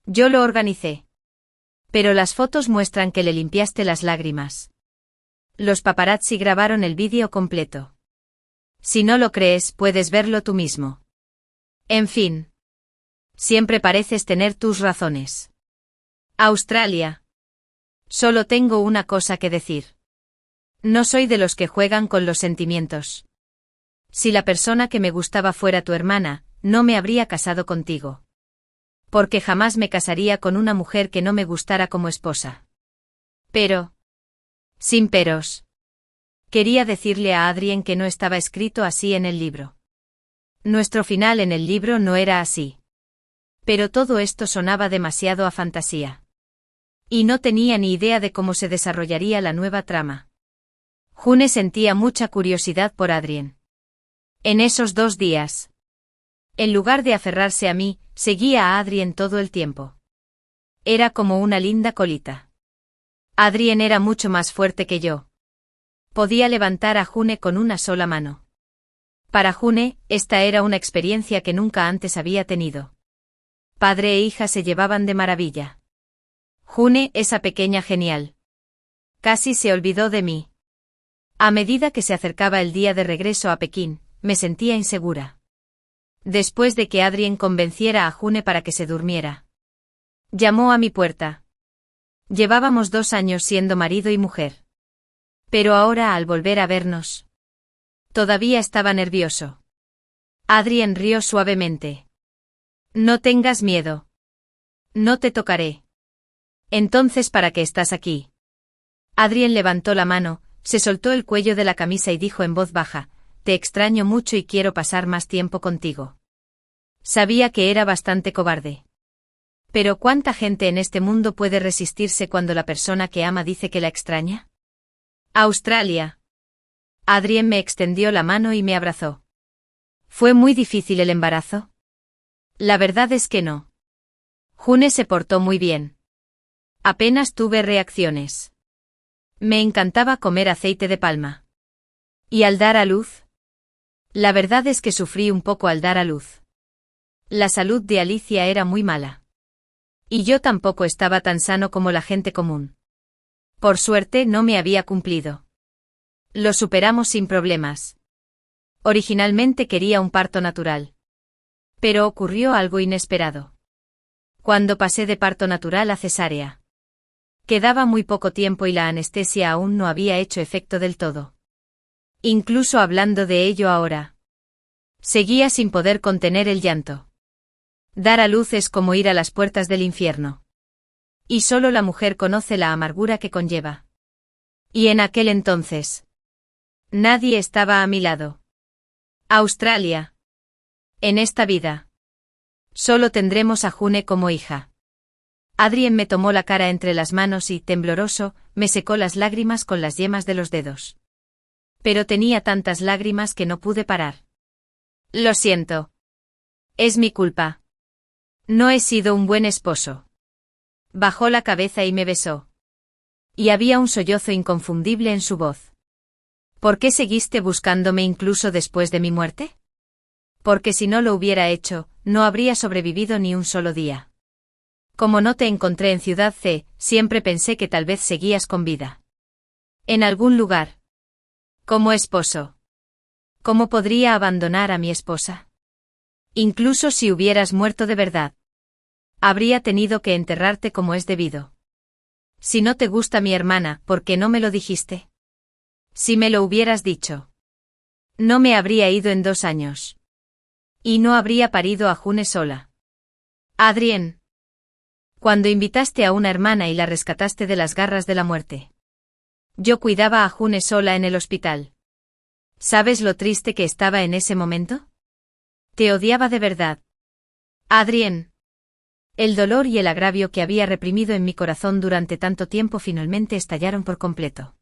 Yo lo organicé. Pero las fotos muestran que le limpiaste las lágrimas. Los paparazzi grabaron el vídeo completo. Si no lo crees, puedes verlo tú mismo. En fin. Siempre pareces tener tus razones. Australia. Solo tengo una cosa que decir. No soy de los que juegan con los sentimientos. Si la persona que me gustaba fuera tu hermana, no me habría casado contigo. Porque jamás me casaría con una mujer que no me gustara como esposa. Pero. Sin peros. Quería decirle a Adrien que no estaba escrito así en el libro. Nuestro final en el libro no era así. Pero todo esto sonaba demasiado a fantasía. Y no tenía ni idea de cómo se desarrollaría la nueva trama. June sentía mucha curiosidad por Adrien. En esos 2 días. En lugar de aferrarse a mí, seguía a Adrien todo el tiempo. Era como una linda colita. Adrien era mucho más fuerte que yo. Podía levantar a June con una sola mano. Para June, esta era una experiencia que nunca antes había tenido. Padre e hija se llevaban de maravilla. June, esa pequeña genial. Casi se olvidó de mí. A medida que se acercaba el día de regreso a Pekín, me sentía insegura. Después de que Adrien convenciera a June para que se durmiera. Llamó a mi puerta. Llevábamos 2 años siendo marido y mujer. Pero ahora al volver a vernos. Todavía estaba nervioso. Adrien rió suavemente. No tengas miedo. No te tocaré. Entonces, ¿para qué estás aquí? Adrien levantó la mano, se soltó el cuello de la camisa y dijo en voz baja, te extraño mucho y quiero pasar más tiempo contigo. Sabía que era bastante cobarde. Pero ¿cuánta gente en este mundo puede resistirse cuando la persona que ama dice que la extraña? Australia. Adrien me extendió la mano y me abrazó. ¿Fue muy difícil el embarazo? La verdad es que no. June se portó muy bien. Apenas tuve reacciones. Me encantaba comer aceite de palma. ¿Y al dar a luz? La verdad es que sufrí un poco al dar a luz. La salud de Alicia era muy mala. Y yo tampoco estaba tan sano como la gente común. Por suerte no me había cumplido. Lo superamos sin problemas. Originalmente quería un parto natural. Pero ocurrió algo inesperado. Cuando pasé de parto natural a cesárea. Quedaba muy poco tiempo y la anestesia aún no había hecho efecto del todo. Incluso hablando de ello ahora. Seguía sin poder contener el llanto. Dar a luz es como ir a las puertas del infierno. Y solo la mujer conoce la amargura que conlleva. Y en aquel entonces. Nadie estaba a mi lado. Australia. En esta vida. Solo tendremos a June como hija. Adrien me tomó la cara entre las manos y, tembloroso, me secó las lágrimas con las yemas de los dedos. Pero tenía tantas lágrimas que no pude parar. Lo siento. Es mi culpa. No he sido un buen esposo. Bajó la cabeza y me besó. Y había un sollozo inconfundible en su voz. ¿Por qué seguiste buscándome incluso después de mi muerte? Porque si no lo hubiera hecho, no habría sobrevivido ni un solo día. Como no te encontré en Ciudad C, siempre pensé que tal vez seguías con vida. En algún lugar. Como esposo. ¿Cómo podría abandonar a mi esposa? Incluso si hubieras muerto de verdad. Habría tenido que enterrarte como es debido. Si no te gusta mi hermana, ¿por qué no me lo dijiste? Si me lo hubieras dicho. No me habría ido en 2 años. Y no habría parido a June sola. Adrien. Cuando invitaste a una hermana y la rescataste de las garras de la muerte. Yo cuidaba a June sola en el hospital. ¿Sabes lo triste que estaba en ese momento? Te odiaba de verdad. Adrien. El dolor y el agravio que había reprimido en mi corazón durante tanto tiempo finalmente estallaron por completo.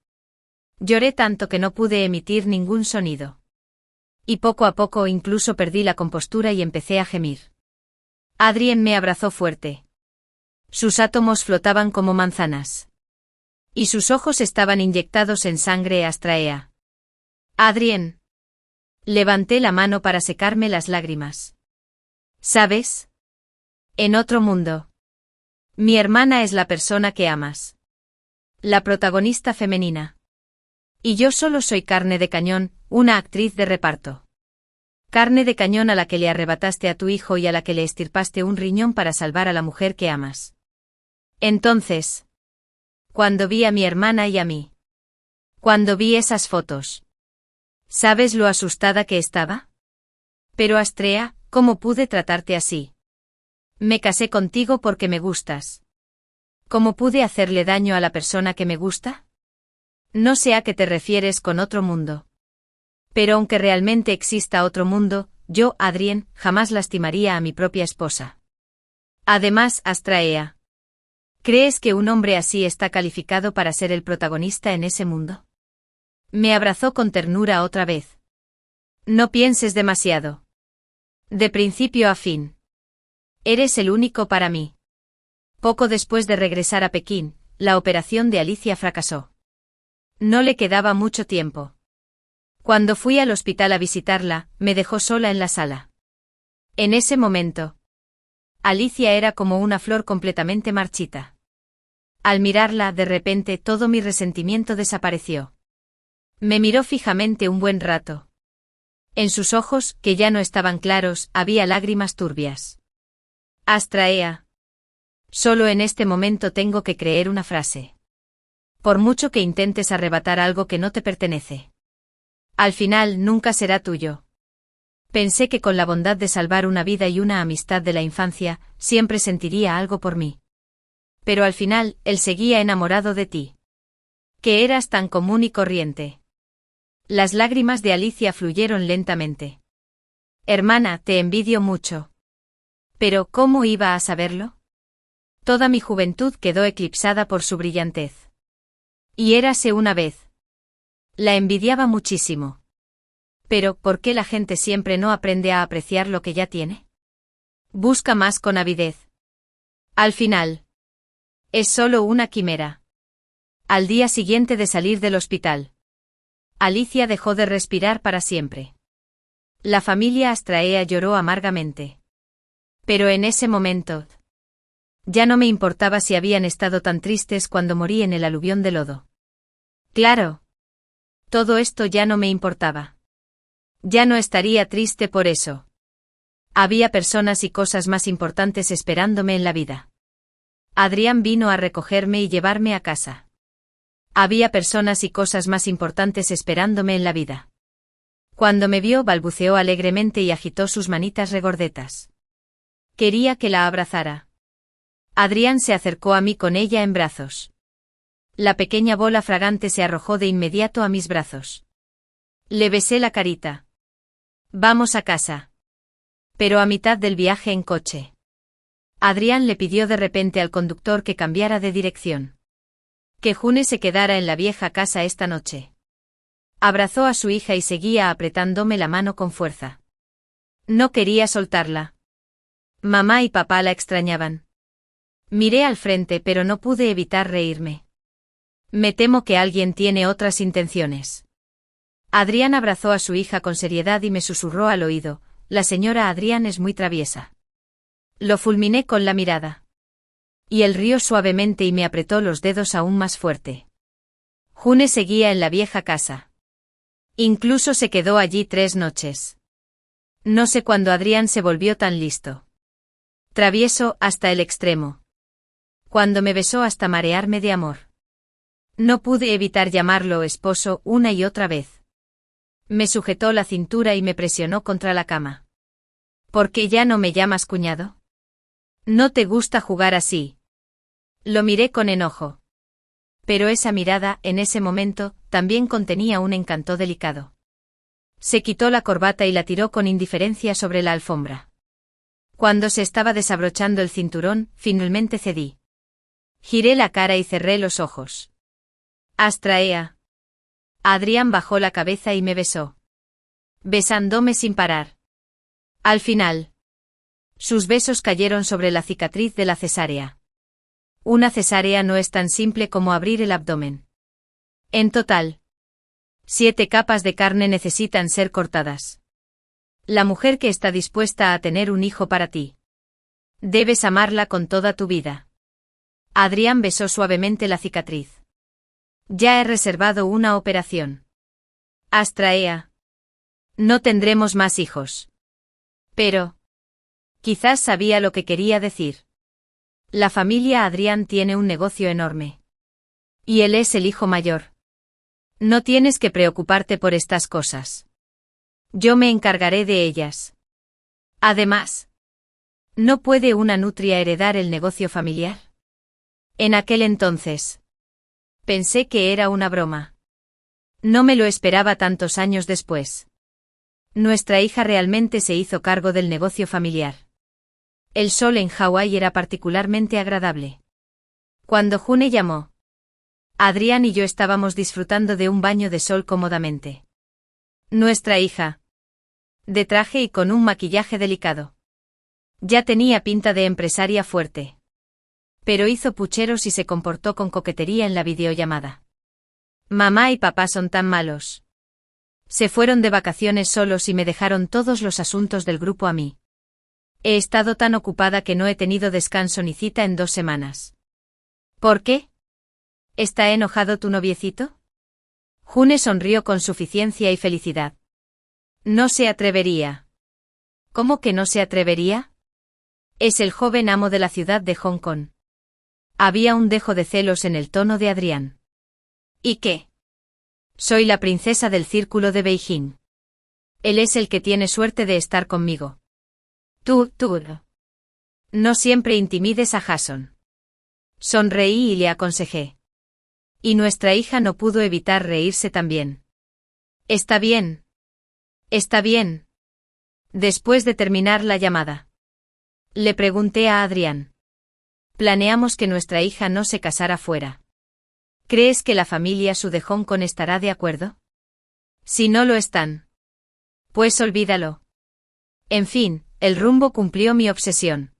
Lloré tanto que no pude emitir ningún sonido. Y poco a poco incluso perdí la compostura y empecé a gemir. Adrien me abrazó fuerte. Sus átomos flotaban como manzanas. Y sus ojos estaban inyectados en sangre astraea. Adrien. Levanté la mano para secarme las lágrimas. ¿Sabes? En otro mundo. Mi hermana es la persona que amas. La protagonista femenina. Y yo solo soy carne de cañón, una actriz de reparto. Carne de cañón a la que le arrebataste a tu hijo y a la que le extirpaste un riñón para salvar a la mujer que amas. Entonces, cuando vi a mi hermana y a mí. Cuando vi esas fotos. ¿Sabes lo asustada que estaba? Pero Astrea, ¿cómo pude tratarte así? Me casé contigo porque me gustas. ¿Cómo pude hacerle daño a la persona que me gusta? No sé a qué te refieres con otro mundo. Pero aunque realmente exista otro mundo, yo, Adrien, jamás lastimaría a mi propia esposa. Además, Astraea. ¿Crees que un hombre así está calificado para ser el protagonista en ese mundo? Me abrazó con ternura otra vez. No pienses demasiado. De principio a fin. Eres el único para mí. Poco después de regresar a Pekín, la operación de Alicia fracasó. No le quedaba mucho tiempo. Cuando fui al hospital a visitarla, me dejó sola en la sala. En ese momento, Alicia era como una flor completamente marchita. Al mirarla, de repente, todo mi resentimiento desapareció. Me miró fijamente un buen rato. En sus ojos, que ya no estaban claros, había lágrimas turbias. Astraea. Solo en este momento tengo que creer una frase. Por mucho que intentes arrebatar algo que no te pertenece. Al final nunca será tuyo. Pensé que con la bondad de salvar una vida y una amistad de la infancia, siempre sentiría algo por mí. Pero al final, él seguía enamorado de ti. Que eras tan común y corriente. Las lágrimas de Alicia fluyeron lentamente. Hermana, te envidio mucho. Pero, ¿cómo iba a saberlo? Toda mi juventud quedó eclipsada por su brillantez. Y érase una vez. La envidiaba muchísimo. Pero, ¿por qué la gente siempre no aprende a apreciar lo que ya tiene? Busca más con avidez. Al final. Es solo una quimera. Al día siguiente de salir del hospital. Alicia dejó de respirar para siempre. La familia Astraea lloró amargamente. Pero en ese momento. Ya no me importaba si habían estado tan tristes cuando morí en el aluvión de lodo. Claro. Todo esto ya no me importaba. Ya no estaría triste por eso. Había personas y cosas más importantes esperándome en la vida. Adrián vino a recogerme y llevarme a casa. Había personas y cosas más importantes esperándome en la vida. Cuando me vio, balbuceó alegremente y agitó sus manitas regordetas. Quería que la abrazara. Adrián se acercó a mí con ella en brazos. La pequeña bola fragante se arrojó de inmediato a mis brazos. Le besé la carita. Vamos a casa. Pero a mitad del viaje en coche. Adrián le pidió de repente al conductor que cambiara de dirección. Que June se quedara en la vieja casa esta noche. Abrazó a su hija y seguía apretándome la mano con fuerza. No quería soltarla. Mamá y papá la extrañaban. Miré al frente pero no pude evitar reírme. Me temo que alguien tiene otras intenciones. Adrián abrazó a su hija con seriedad y me susurró al oído, la señora Adrián es muy traviesa. Lo fulminé con la mirada. Y él rió suavemente y me apretó los dedos aún más fuerte. June seguía en la vieja casa. Incluso se quedó allí 3 noches. No sé cuándo Adrián se volvió tan listo. Travieso hasta el extremo. Cuando me besó hasta marearme de amor. No pude evitar llamarlo esposo una y otra vez. Me sujetó la cintura y me presionó contra la cama. ¿Por qué ya no me llamas cuñado? ¿No te gusta jugar así? Lo miré con enojo. Pero esa mirada, en ese momento, también contenía un encanto delicado. Se quitó la corbata y la tiró con indiferencia sobre la alfombra. Cuando se estaba desabrochando el cinturón, finalmente cedí. Giré la cara y cerré los ojos. Astraea. Adrián bajó la cabeza y me besó. Besándome sin parar. Al final. Sus besos cayeron sobre la cicatriz de la cesárea. Una cesárea no es tan simple como abrir el abdomen. En total, 7 capas de carne necesitan ser cortadas. La mujer que está dispuesta a tener un hijo para ti. Debes amarla con toda tu vida. Adrián besó suavemente la cicatriz. Ya he reservado una operación. Astraea. No tendremos más hijos. Pero... quizás sabía lo que quería decir. La familia Adrián tiene un negocio enorme. Y él es el hijo mayor. No tienes que preocuparte por estas cosas. Yo me encargaré de ellas. Además, ¿no puede una nutria heredar el negocio familiar? En aquel entonces, pensé que era una broma. No me lo esperaba tantos años después. Nuestra hija realmente se hizo cargo del negocio familiar. El sol en Hawái era particularmente agradable. Cuando June llamó, Adrián y yo estábamos disfrutando de un baño de sol cómodamente. Nuestra hija, de traje y con un maquillaje delicado. Ya tenía pinta de empresaria fuerte. Pero hizo pucheros y se comportó con coquetería en la videollamada. Mamá y papá son tan malos. Se fueron de vacaciones solos y me dejaron todos los asuntos del grupo a mí. He estado tan ocupada que no he tenido descanso ni cita en 2 semanas. ¿Por qué? ¿Está enojado tu noviecito? June sonrió con suficiencia y felicidad. No se atrevería. ¿Cómo que no se atrevería? Es el joven amo de la ciudad de Hong Kong. Había un dejo de celos en el tono de Adrián. ¿Y qué? Soy la princesa del círculo de Beijing. Él es el que tiene suerte de estar conmigo. Tú. No siempre intimides a Jason. Sonreí y le aconsejé. Y nuestra hija no pudo evitar reírse también. Está bien. Está bien. Después de terminar la llamada, le pregunté a Adrián. Planeamos que nuestra hija no se casara fuera. ¿Crees que la familia Su de Hong Kong estará de acuerdo? Si no lo están, pues olvídalo. En fin, el rumbo cumplió mi obsesión.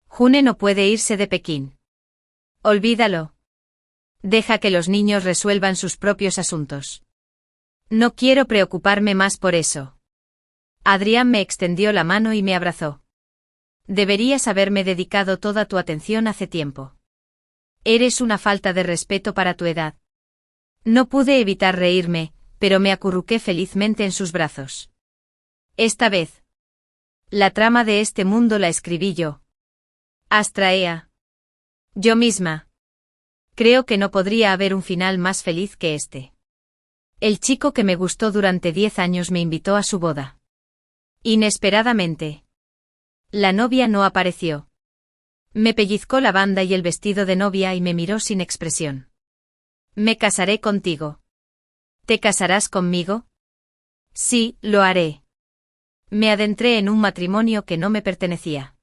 June no puede irse de Pekín. Olvídalo. Deja que los niños resuelvan sus propios asuntos. No quiero preocuparme más por eso. Adrián me extendió la mano y me abrazó. Deberías haberme dedicado toda tu atención hace tiempo. Eres una falta de respeto para tu edad. No pude evitar reírme, pero me acurruqué felizmente en sus brazos. Esta vez, la trama de este mundo la escribí yo. Astraea. Yo misma. Creo que no podría haber un final más feliz que este. El chico que me gustó durante 10 años me invitó a su boda. Inesperadamente, la novia no apareció. Me pellizcó la banda y el vestido de novia y me miró sin expresión. Me casaré contigo. ¿Te casarás conmigo? Sí, lo haré. Me adentré en un matrimonio que no me pertenecía.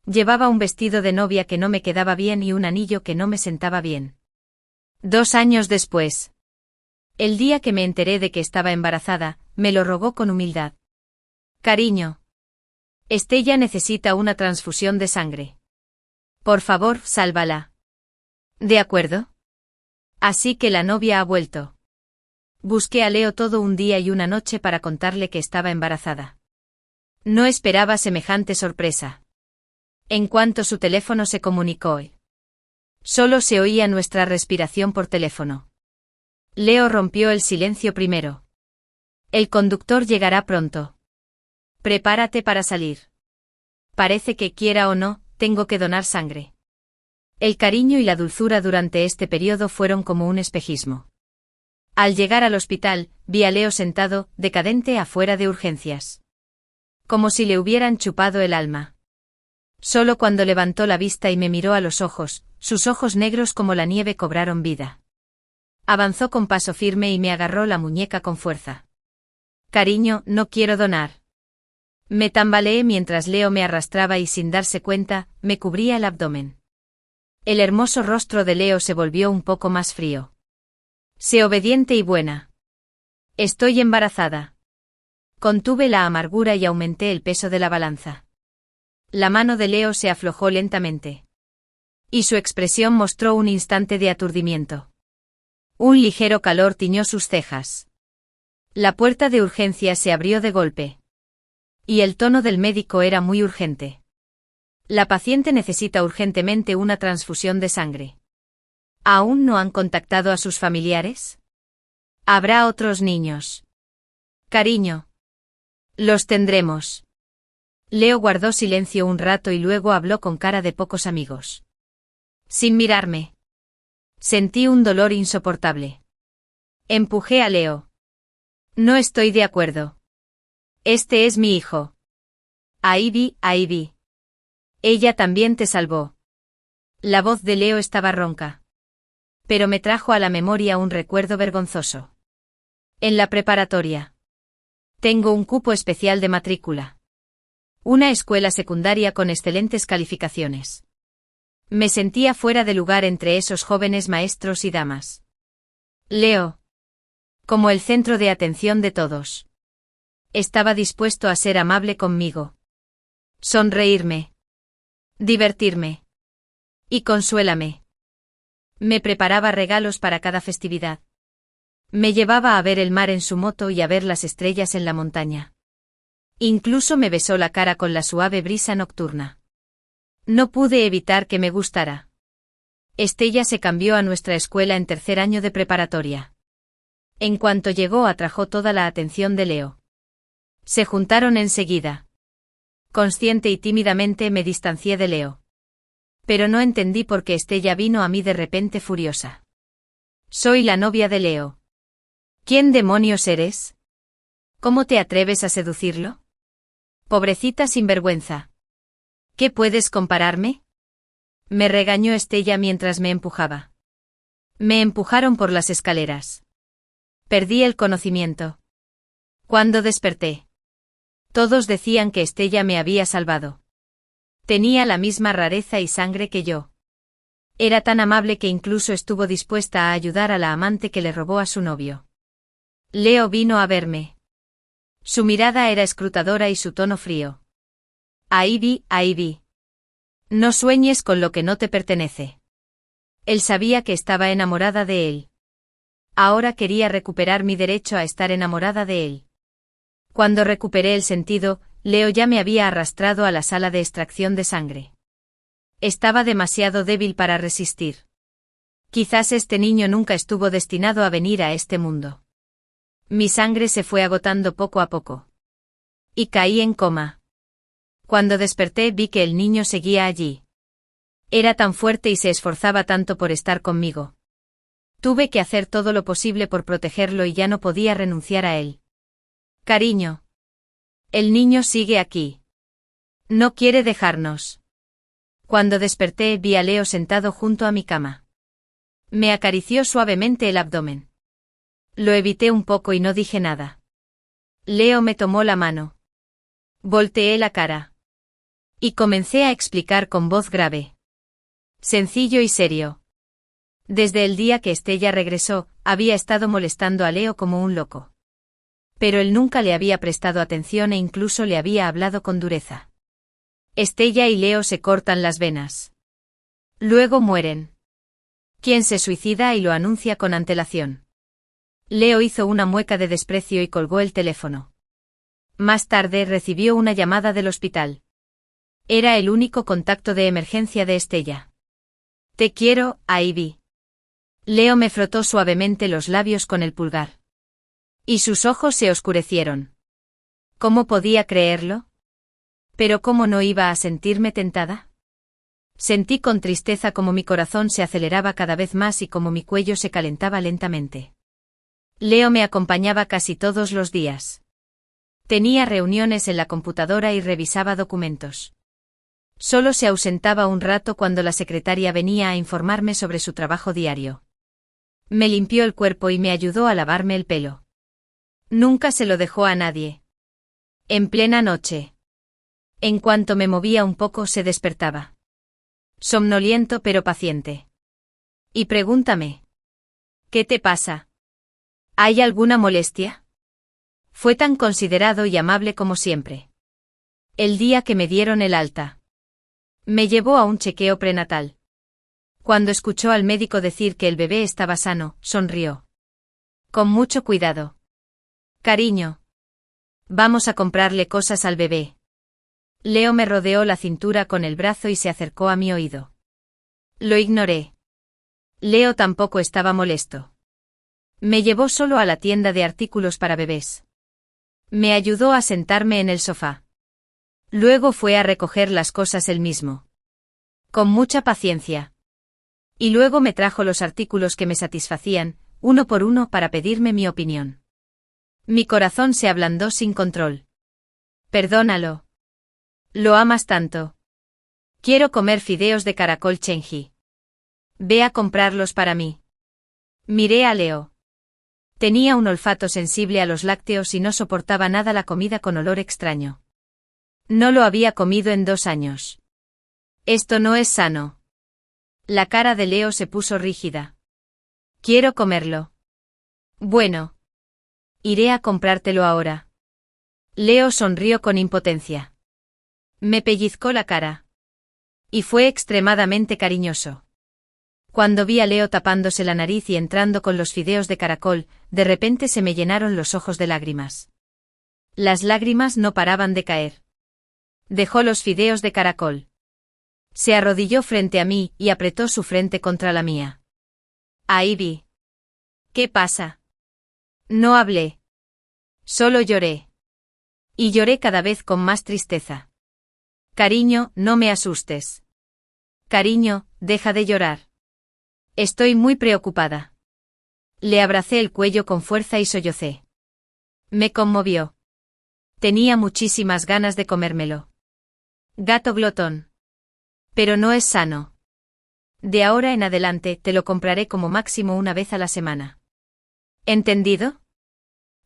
Llevaba un vestido de novia que no me quedaba bien y un anillo que no me sentaba bien. 2 años después, el día que me enteré de que estaba embarazada, me lo rogó con humildad. Cariño. Estella necesita una transfusión de sangre. Por favor, sálvala. ¿De acuerdo? Así que la novia ha vuelto. Busqué a Leo todo un día y una noche para contarle que estaba embarazada. No esperaba semejante sorpresa. En cuanto su teléfono se comunicó, solo se oía nuestra respiración por teléfono. Leo rompió el silencio primero. El conductor llegará pronto. Prepárate para salir. Parece que quiera o no, tengo que donar sangre. El cariño y la dulzura durante este periodo fueron como un espejismo. Al llegar al hospital, vi a Leo sentado, decadente afuera de urgencias. Como si le hubieran chupado el alma. Solo cuando levantó la vista y me miró a los ojos, sus ojos negros como la nieve cobraron vida. Avanzó con paso firme y me agarró la muñeca con fuerza. Cariño, no quiero donar. Me tambaleé mientras Leo me arrastraba y sin darse cuenta, me cubría el abdomen. El hermoso rostro de Leo se volvió un poco más frío. Sé obediente y buena. Estoy embarazada. Contuve la amargura y aumenté el peso de la balanza. La mano de Leo se aflojó lentamente. Y su expresión mostró un instante de aturdimiento. Un ligero calor tiñó sus cejas. La puerta de urgencia se abrió de golpe. Y el tono del médico era muy urgente. La paciente necesita urgentemente una transfusión de sangre. ¿Aún no han contactado a sus familiares? Habrá otros niños. Cariño, Los tendremos. Leo guardó silencio un rato y luego habló con cara de pocos amigos. Sin mirarme. Sentí un dolor insoportable. Empujé a Leo. No estoy de acuerdo. Este es mi hijo. Ivy, Ivy. Ella también te salvó. La voz de Leo estaba ronca. Pero me trajo a la memoria un recuerdo vergonzoso. En la preparatoria. Tengo un cupo especial de matrícula. Una escuela secundaria con excelentes calificaciones. Me sentía fuera de lugar entre esos jóvenes maestros y damas. Leo. Como el centro de atención de todos. Estaba dispuesto a ser amable conmigo. Sonreírme. Divertirme. Y consuélame. Me preparaba regalos para cada festividad. Me llevaba a ver el mar en su moto y a ver las estrellas en la montaña. Incluso me besó la cara con la suave brisa nocturna. No pude evitar que me gustara. Estella se cambió a nuestra escuela en tercer año de preparatoria. En cuanto llegó atrajo toda la atención de Leo. Se juntaron enseguida. Consciente y tímidamente me distancié de Leo. Pero no entendí por qué Estella vino a mí de repente furiosa. Soy la novia de Leo. ¿Quién demonios eres? ¿Cómo te atreves a seducirlo? Pobrecita sinvergüenza. ¿Qué puedes compararme? Me regañó Estella mientras me empujaba. Me empujaron por las escaleras. Perdí el conocimiento. Cuando desperté. Todos decían que Estella me había salvado. Tenía la misma rareza y sangre que yo. Era tan amable que incluso estuvo dispuesta a ayudar a la amante que le robó a su novio. Leo vino a verme. Su mirada era escrutadora y su tono frío. Ivy, Ivy. No sueñes con lo que no te pertenece. Él sabía que estaba enamorada de él. Ahora quería recuperar mi derecho a estar enamorada de él. Cuando recuperé el sentido, Leo ya me había arrastrado a la sala de extracción de sangre. Estaba demasiado débil para resistir. Quizás este niño nunca estuvo destinado a venir a este mundo. Mi sangre se fue agotando poco a poco. Y caí en coma. Cuando desperté vi que el niño seguía allí. Era tan fuerte y se esforzaba tanto por estar conmigo. Tuve que hacer todo lo posible por protegerlo y ya no podía renunciar a él. Cariño. El niño sigue aquí. No quiere dejarnos. Cuando desperté vi a Leo sentado junto a mi cama. Me acarició suavemente el abdomen. Lo evité un poco y no dije nada. Leo me tomó la mano. Volteé la cara. Y comencé a explicar con voz grave. Sencillo y serio. Desde el día que Estella regresó, había estado molestando a Leo como un loco. Pero él nunca le había prestado atención e incluso le había hablado con dureza. Estella y Leo se cortan las venas. Luego mueren. ¿Quién se suicida y lo anuncia con antelación? Leo hizo una mueca de desprecio y colgó el teléfono. Más tarde recibió una llamada del hospital. Era el único contacto de emergencia de Estella. Te quiero, Ivy. Leo me frotó suavemente los labios con el pulgar. Y sus ojos se oscurecieron. ¿Cómo podía creerlo? ¿Pero cómo no iba a sentirme tentada? Sentí con tristeza como mi corazón se aceleraba cada vez más y como mi cuello se calentaba lentamente. Leo me acompañaba casi todos los días. Tenía reuniones en la computadora y revisaba documentos. Solo se ausentaba un rato cuando la secretaria venía a informarme sobre su trabajo diario. Me limpió el cuerpo y me ayudó a lavarme el pelo. Nunca se lo dejó a nadie. En plena noche. En cuanto me movía un poco se despertaba. Somnoliento pero paciente. Y pregúntame. ¿Qué te pasa? ¿Hay alguna molestia? Fue tan considerado y amable como siempre. El día que me dieron el alta. Me llevó a un chequeo prenatal. Cuando escuchó al médico decir que el bebé estaba sano, sonrió. Con mucho cuidado. Cariño. Vamos a comprarle cosas al bebé. Leo me rodeó la cintura con el brazo y se acercó a mi oído. Lo ignoré. Leo tampoco estaba molesto. Me llevó solo a la tienda de artículos para bebés. Me ayudó a sentarme en el sofá. Luego fue a recoger las cosas él mismo. Con mucha paciencia. Y luego me trajo los artículos que me satisfacían, uno por uno para pedirme mi opinión. Mi corazón se ablandó sin control. Perdónalo. Lo amas tanto. Quiero comer fideos de caracol Chenji. Ve a comprarlos para mí. Miré a Leo. Tenía un olfato sensible a los lácteos y no soportaba nada la comida con olor extraño. No lo había comido en 2 años. Esto no es sano. La cara de Leo se puso rígida. Quiero comerlo. Bueno. Iré a comprártelo ahora. Leo sonrió con impotencia. Me pellizcó la cara. Y fue extremadamente cariñoso. Cuando vi a Leo tapándose la nariz y entrando con los fideos de caracol, de repente se me llenaron los ojos de lágrimas. Las lágrimas no paraban de caer. Dejó los fideos de caracol. Se arrodilló frente a mí y apretó su frente contra la mía. Ahí vi. ¿Qué pasa? No hablé. Solo lloré. Y lloré cada vez con más tristeza. Cariño, no me asustes. Cariño, deja de llorar. Estoy muy preocupada. Le abracé el cuello con fuerza y sollocé. Me conmovió. Tenía muchísimas ganas de comérmelo. Gato glotón. Pero no es sano. De ahora en adelante te lo compraré como máximo una vez a la semana. ¿Entendido?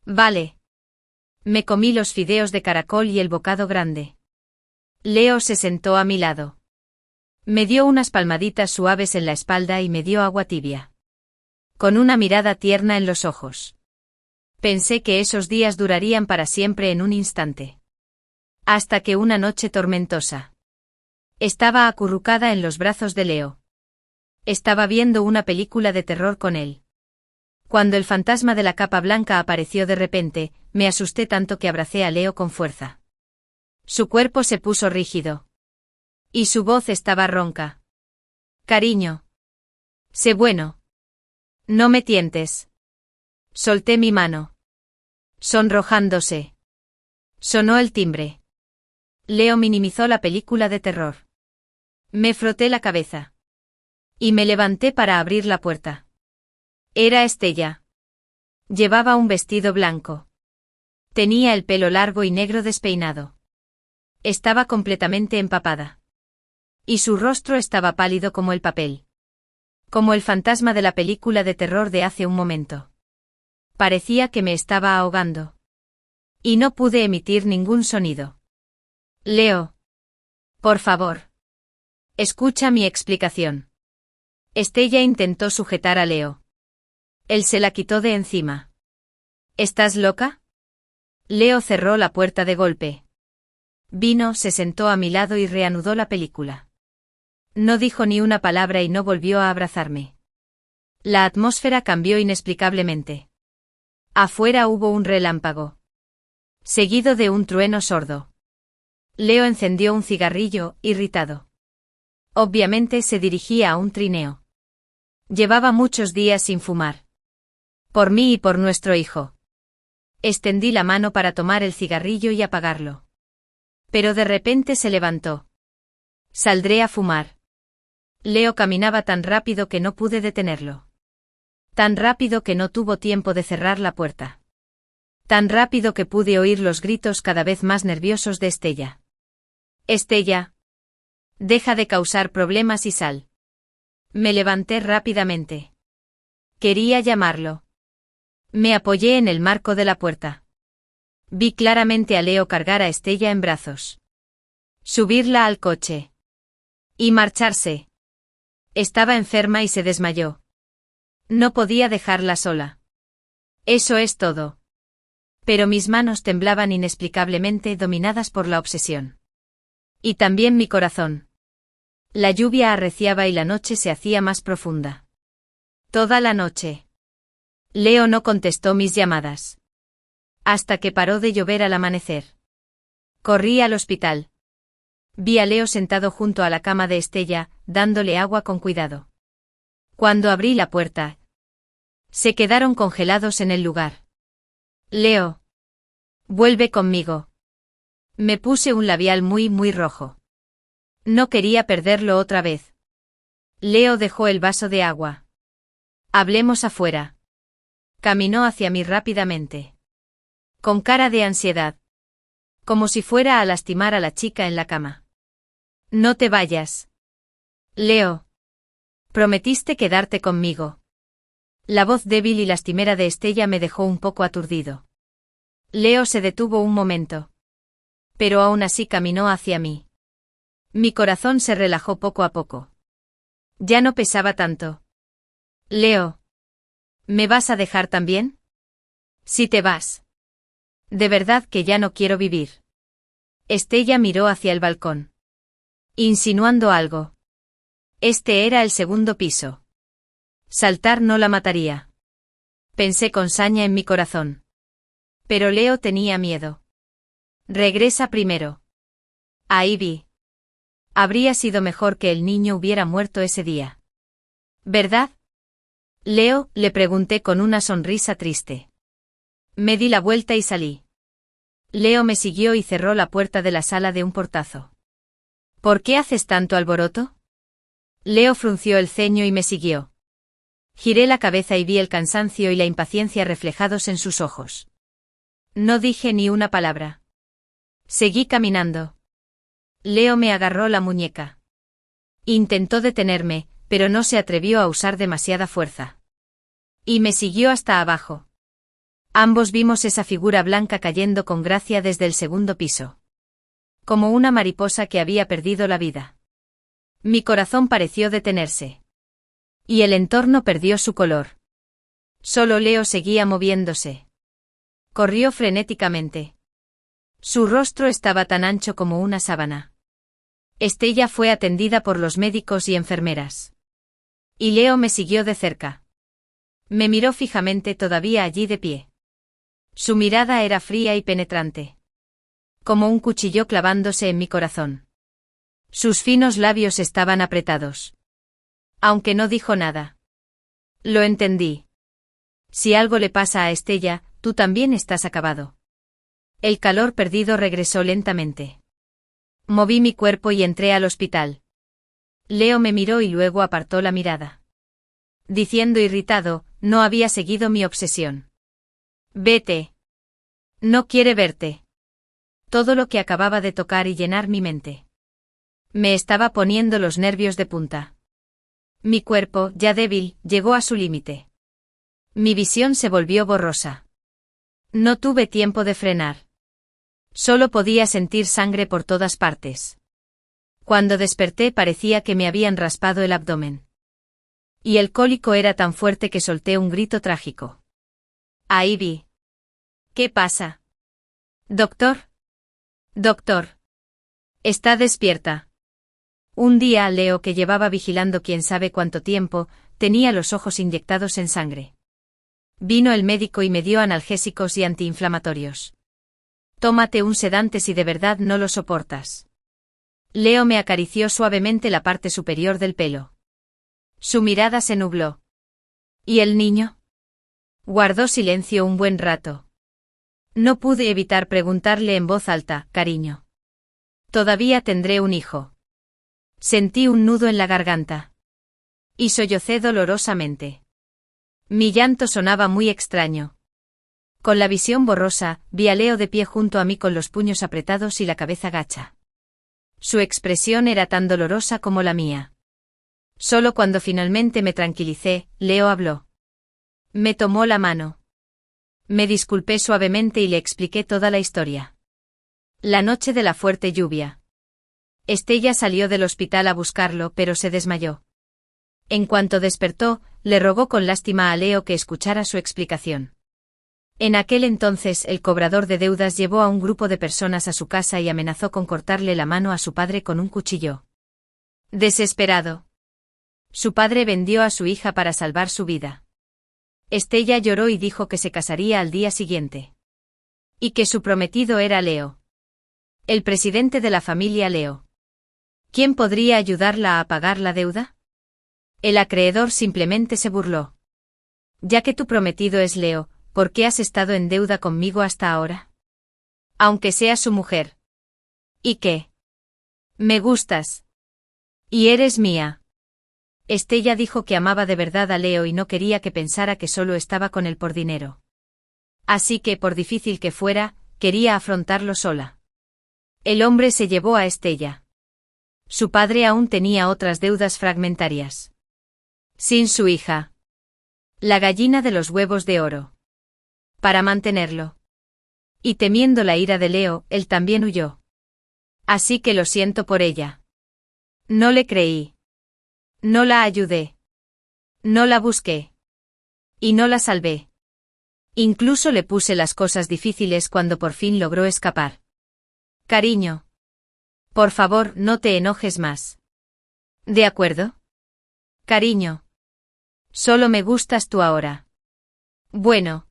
Vale. Me comí los fideos de caracol y el bocado grande. Leo se sentó a mi lado. Me dio unas palmaditas suaves en la espalda y me dio agua tibia. Con una mirada tierna en los ojos. Pensé que esos días durarían para siempre en un instante. Hasta que una noche tormentosa. Estaba acurrucada en los brazos de Leo. Estaba viendo una película de terror con él. Cuando el fantasma de la capa blanca apareció de repente, me asusté tanto que abracé a Leo con fuerza. Su cuerpo se puso rígido. Y su voz estaba ronca. Cariño. Sé bueno. No me tientes. Solté mi mano. Sonrojándose. Sonó el timbre. Leo minimizó la película de terror. Me froté la cabeza. Y me levanté para abrir la puerta. Era Estella. Llevaba un vestido blanco. Tenía el pelo largo y negro despeinado. Estaba completamente empapada. Y su rostro estaba pálido como el papel. Como el fantasma de la película de terror de hace un momento. Parecía que me estaba ahogando. Y no pude emitir ningún sonido. Leo. Por favor. Escucha mi explicación. Estella intentó sujetar a Leo. Él se la quitó de encima. ¿Estás loca? Leo cerró la puerta de golpe. Vino, se sentó a mi lado y reanudó la película. No dijo ni una palabra y no volvió a abrazarme. La atmósfera cambió inexplicablemente. Afuera hubo un relámpago. Seguido de un trueno sordo. Leo encendió un cigarrillo, irritado. Obviamente se dirigía a un trineo. Llevaba muchos días sin fumar. Por mí y por nuestro hijo. Extendí la mano para tomar el cigarrillo y apagarlo. Pero de repente se levantó. Saldré a fumar. Leo caminaba tan rápido que no pude detenerlo. Tan rápido que no tuvo tiempo de cerrar la puerta. Tan rápido que pude oír los gritos cada vez más nerviosos de Estella. Estella. Deja de causar problemas y sal. Me levanté rápidamente. Quería llamarlo. Me apoyé en el marco de la puerta. Vi claramente a Leo cargar a Estella en brazos. Subirla al coche. Y marcharse. Estaba enferma y se desmayó. No podía dejarla sola. Eso es todo. Pero mis manos temblaban inexplicablemente, dominadas por la obsesión. Y también mi corazón. La lluvia arreciaba y la noche se hacía más profunda. Toda la noche. Leo no contestó mis llamadas. Hasta que paró de llover al amanecer. Corrí al hospital. Vi a Leo sentado junto a la cama de Estella, dándole agua con cuidado. Cuando abrí la puerta, se quedaron congelados en el lugar. Leo. Vuelve conmigo. Me puse un labial muy rojo. No quería perderlo otra vez. Leo dejó el vaso de agua. Hablemos afuera. Caminó hacia mí rápidamente. Con cara de ansiedad. Como si fuera a lastimar a la chica en la cama. No te vayas. Leo. Prometiste quedarte conmigo. La voz débil y lastimera de Estella me dejó un poco aturdido. Leo se detuvo un momento. Pero aún así caminó hacia mí. Mi corazón se relajó poco a poco. Ya no pesaba tanto. Leo. ¿Me vas a dejar también? Si te vas. De verdad que ya no quiero vivir. Estella miró hacia el balcón. Insinuando algo. Este era el segundo piso. Saltar no la mataría. Pensé con saña en mi corazón. Pero Leo tenía miedo. Regresa primero. Ahí vi. Habría sido mejor que el niño hubiera muerto ese día. ¿Verdad? Leo, le pregunté con una sonrisa triste. Me di la vuelta y salí. Leo me siguió y cerró la puerta de la sala de un portazo. ¿Por qué haces tanto alboroto? Leo frunció el ceño y me siguió. Giré la cabeza y vi el cansancio y la impaciencia reflejados en sus ojos. No dije ni una palabra. Seguí caminando. Leo me agarró la muñeca. Intentó detenerme, pero no se atrevió a usar demasiada fuerza. Y me siguió hasta abajo. Ambos vimos esa figura blanca cayendo con gracia desde el segundo piso. Como una mariposa que había perdido la vida. Mi corazón pareció detenerse. Y el entorno perdió su color. Solo Leo seguía moviéndose. Corrió frenéticamente. Su rostro estaba tan ancho como una sábana. Estella fue atendida por los médicos y enfermeras. Y Leo me siguió de cerca. Me miró fijamente todavía allí de pie. Su mirada era fría y penetrante. Como un cuchillo clavándose en mi corazón. Sus finos labios estaban apretados. Aunque no dijo nada. Lo entendí. Si algo le pasa a Estella, tú también estás acabado. El calor perdido regresó lentamente. Moví mi cuerpo y entré al hospital. Leo me miró y luego apartó la mirada. Diciendo irritado, no había seguido mi obsesión. Vete. No quiere verte. Todo lo que acababa de tocar y llenar mi mente. Me estaba poniendo los nervios de punta. Mi cuerpo, ya débil, llegó a su límite. Mi visión se volvió borrosa. No tuve tiempo de frenar. Solo podía sentir sangre por todas partes. Cuando desperté parecía que me habían raspado el abdomen. Y el cólico era tan fuerte que solté un grito trágico. Ahí vi. ¿Qué pasa? Doctor. Doctor. Está despierta. Un día Leo, que llevaba vigilando quién sabe cuánto tiempo, tenía los ojos inyectados en sangre. Vino el médico y me dio analgésicos y antiinflamatorios. Tómate un sedante si de verdad no lo soportas. Leo me acarició suavemente la parte superior del pelo. Su mirada se nubló. ¿Y el niño? Guardó silencio un buen rato. No pude evitar preguntarle en voz alta, cariño. Todavía tendré un hijo. Sentí un nudo en la garganta. Y sollocé dolorosamente. Mi llanto sonaba muy extraño. Con la visión borrosa, vi a Leo de pie junto a mí con los puños apretados y la cabeza gacha. Su expresión era tan dolorosa como la mía. Solo cuando finalmente me tranquilicé, Leo habló. Me tomó la mano. Me disculpé suavemente y le expliqué toda la historia. La noche de la fuerte lluvia. Estella salió del hospital a buscarlo, pero se desmayó. En cuanto despertó, le rogó con lástima a Leo que escuchara su explicación. En aquel entonces el cobrador de deudas llevó a un grupo de personas a su casa y amenazó con cortarle la mano a su padre con un cuchillo. Desesperado. Su padre vendió a su hija para salvar su vida. Estella lloró y dijo que se casaría al día siguiente. Y que su prometido era Leo. El presidente de la familia Leo. ¿Quién podría ayudarla a pagar la deuda? El acreedor simplemente se burló. Ya que tu prometido es Leo, ¿por qué has estado en deuda conmigo hasta ahora? Aunque sea su mujer. ¿Y qué? Me gustas. Y eres mía. Estella dijo que amaba de verdad a Leo y no quería que pensara que solo estaba con él por dinero. Así que, por difícil que fuera, quería afrontarlo sola. El hombre se llevó a Estella. Su padre aún tenía otras deudas fragmentarias. Sin su hija. La gallina de los huevos de oro. Para mantenerlo. Y temiendo la ira de Leo, él también huyó. Así que lo siento por ella. No le creí. No la ayudé. No la busqué. Y no la salvé. Incluso le puse las cosas difíciles cuando por fin logró escapar. Cariño. Por favor, no te enojes más. ¿De acuerdo? Cariño. Solo me gustas tú ahora. Bueno.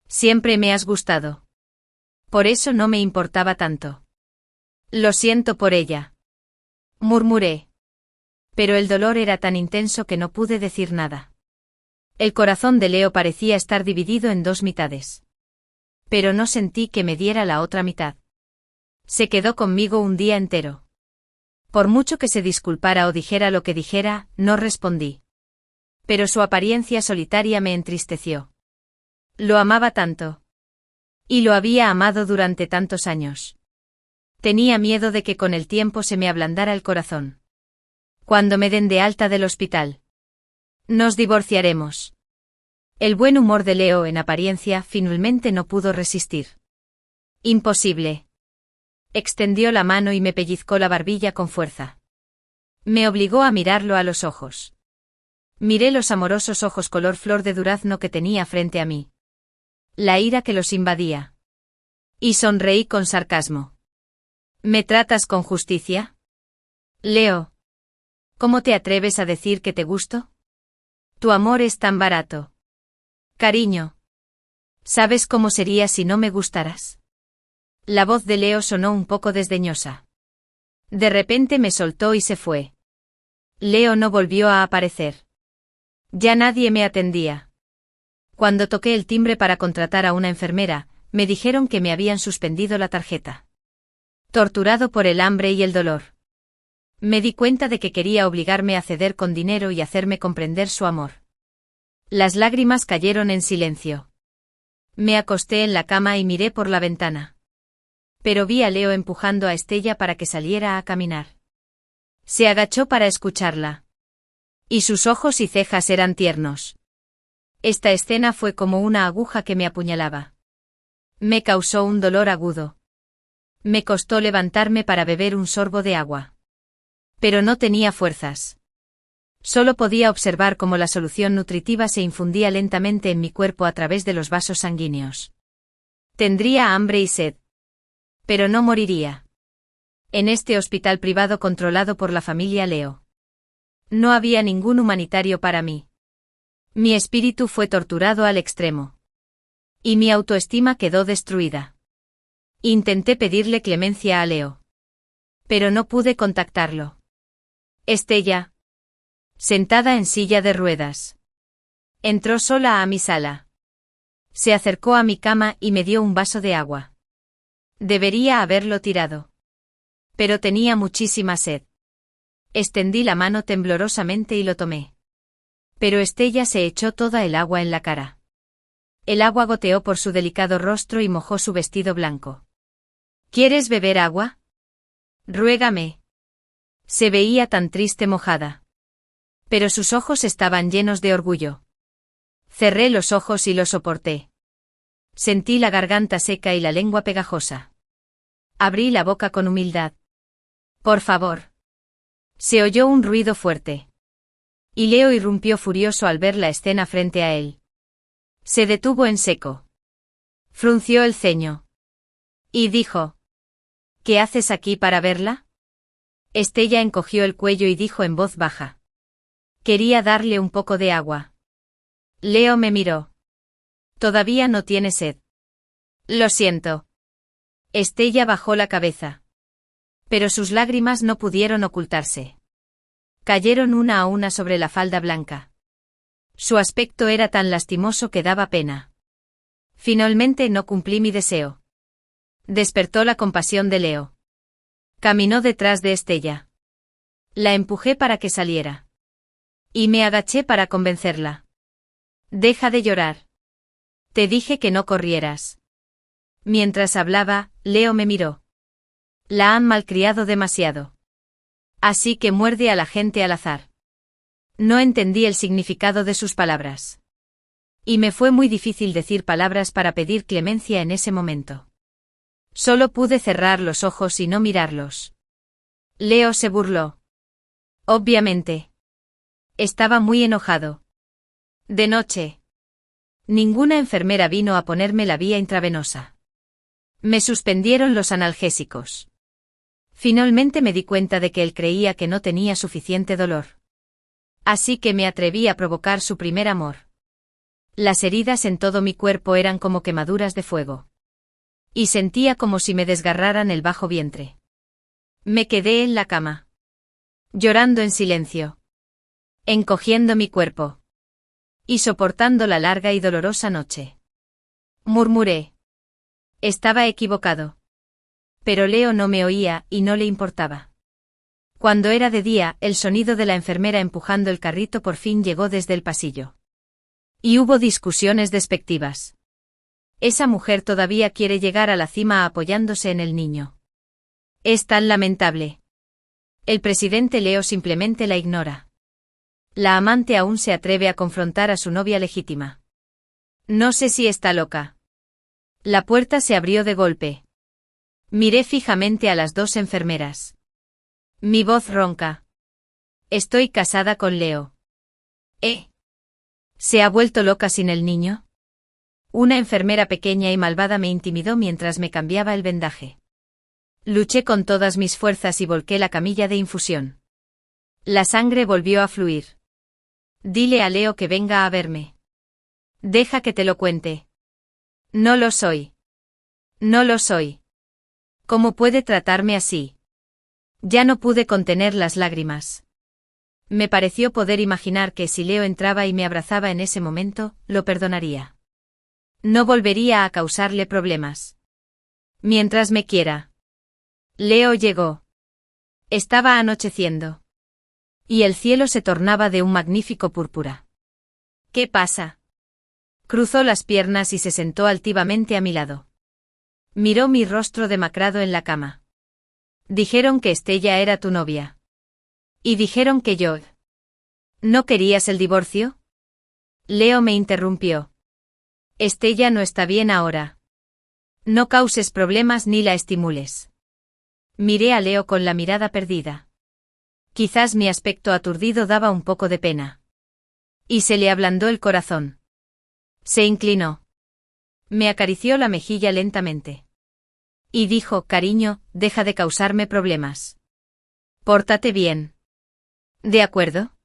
Siempre me has gustado. Por eso no me importaba tanto. Lo siento por ella. Murmuré. Pero el dolor era tan intenso que no pude decir nada. El corazón de Leo parecía estar dividido en dos mitades. Pero no sentí que me diera la otra mitad. Se quedó conmigo un día entero. Por mucho que se disculpara o dijera lo que dijera, no respondí. Pero su apariencia solitaria me entristeció. Lo amaba tanto. Y lo había amado durante tantos años. Tenía miedo de que con el tiempo se me ablandara el corazón. Cuando me den de alta del hospital. Nos divorciaremos. El buen humor de Leo en apariencia finalmente no pudo resistir. Imposible. Extendió la mano y me pellizcó la barbilla con fuerza. Me obligó a mirarlo a los ojos. Miré los amorosos ojos color flor de durazno que tenía frente a mí. La ira que los invadía. Y sonreí con sarcasmo. ¿Me tratas con justicia? Leo. ¿Cómo te atreves a decir que te gusto? Tu amor es tan barato. Cariño. ¿Sabes cómo sería si no me gustaras? La voz de Leo sonó un poco desdeñosa. De repente me soltó y se fue. Leo no volvió a aparecer. Ya nadie me atendía. Cuando toqué el timbre para contratar a una enfermera, me dijeron que me habían suspendido la tarjeta. Torturado por el hambre y el dolor. Me di cuenta de que quería obligarme a ceder con dinero y hacerme comprender su amor. Las lágrimas cayeron en silencio. Me acosté en la cama y miré por la ventana. Pero vi a Leo empujando a Estella para que saliera a caminar. Se agachó para escucharla. Y sus ojos y cejas eran tiernos. Esta escena fue como una aguja que me apuñalaba. Me causó un dolor agudo. Me costó levantarme para beber un sorbo de agua. Pero no tenía fuerzas. Solo podía observar cómo la solución nutritiva se infundía lentamente en mi cuerpo a través de los vasos sanguíneos. Tendría hambre y sed. Pero no moriría. En este hospital privado controlado por la familia Leo. No había ningún humanitario para mí. Mi espíritu fue torturado al extremo. Y mi autoestima quedó destruida. Intenté pedirle clemencia a Leo. Pero no pude contactarlo. Estella. Sentada en silla de ruedas. Entró sola a mi sala. Se acercó a mi cama y me dio un vaso de agua. Debería haberlo tirado. Pero tenía muchísima sed. Extendí la mano temblorosamente y lo tomé. Pero Estella se echó toda el agua en la cara. El agua goteó por su delicado rostro y mojó su vestido blanco. ¿Quieres beber agua? Ruégame. Se veía tan triste mojada. Pero sus ojos estaban llenos de orgullo. Cerré los ojos y lo soporté. Sentí la garganta seca y la lengua pegajosa. Abrí la boca con humildad. Por favor. Se oyó un ruido fuerte. Y Leo irrumpió furioso al ver la escena frente a él. Se detuvo en seco. Frunció el ceño. Y dijo: ¿Qué haces aquí para verla? Estella encogió el cuello y dijo en voz baja: Quería darle un poco de agua. Leo me miró. ¿Todavía no tiene sed? Lo siento. Estella bajó la cabeza. Pero sus lágrimas no pudieron ocultarse. Cayeron una a una sobre la falda blanca. Su aspecto era tan lastimoso que daba pena. Finalmente no cumplí mi deseo. Despertó la compasión de Leo. Caminó detrás de Estella. La empujé para que saliera. Y me agaché para convencerla. Deja de llorar. Te dije que no corrieras. Mientras hablaba, Leo me miró. La han malcriado demasiado. Así que muerde a la gente al azar. No entendí el significado de sus palabras. Y me fue muy difícil decir palabras para pedir clemencia en ese momento. Solo pude cerrar los ojos y no mirarlos. Leo se burló. Obviamente. Estaba muy enojado. De noche. Ninguna enfermera vino a ponerme la vía intravenosa. Me suspendieron los analgésicos. Finalmente me di cuenta de que él creía que no tenía suficiente dolor. Así que me atreví a provocar su primer amor. Las heridas en todo mi cuerpo eran como quemaduras de fuego. Y sentía como si me desgarraran el bajo vientre. Me quedé en la cama. Llorando en silencio. Encogiendo mi cuerpo. Y soportando la larga y dolorosa noche. Murmuré. Estaba equivocado. Pero Leo no me oía y no le importaba. Cuando era de día, el sonido de la enfermera empujando el carrito por fin llegó desde el pasillo. Y hubo discusiones despectivas. Esa mujer todavía quiere llegar a la cima apoyándose en el niño. Es tan lamentable. El presidente Leo simplemente la ignora. La amante aún se atreve a confrontar a su novia legítima. No sé si está loca. La puerta se abrió de golpe. Miré fijamente a las dos enfermeras. Mi voz ronca. Estoy casada con Leo. ¿Se ha vuelto loca sin el niño? Una enfermera pequeña y malvada me intimidó mientras me cambiaba el vendaje. Luché con todas mis fuerzas y volqué la camilla de infusión. La sangre volvió a fluir. Dile a Leo que venga a verme. Deja que te lo cuente. No lo soy. No lo soy. ¿Cómo puede tratarme así? Ya no pude contener las lágrimas. Me pareció poder imaginar que si Leo entraba y me abrazaba en ese momento, lo perdonaría. No volvería a causarle problemas. Mientras me quiera. Leo llegó. Estaba anocheciendo. Y el cielo se tornaba de un magnífico púrpura. ¿Qué pasa? Cruzó las piernas y se sentó altivamente a mi lado. Miró mi rostro demacrado en la cama. Dijeron que Estella era tu novia. Y dijeron que yo. ¿No querías el divorcio? Leo me interrumpió. Estella no está bien ahora. No causes problemas ni la estimules. Miré a Leo con la mirada perdida. Quizás mi aspecto aturdido daba un poco de pena. Y se le ablandó el corazón. Se inclinó. Me acarició la mejilla lentamente. Y dijo, cariño, deja de causarme problemas. Pórtate bien. ¿De acuerdo?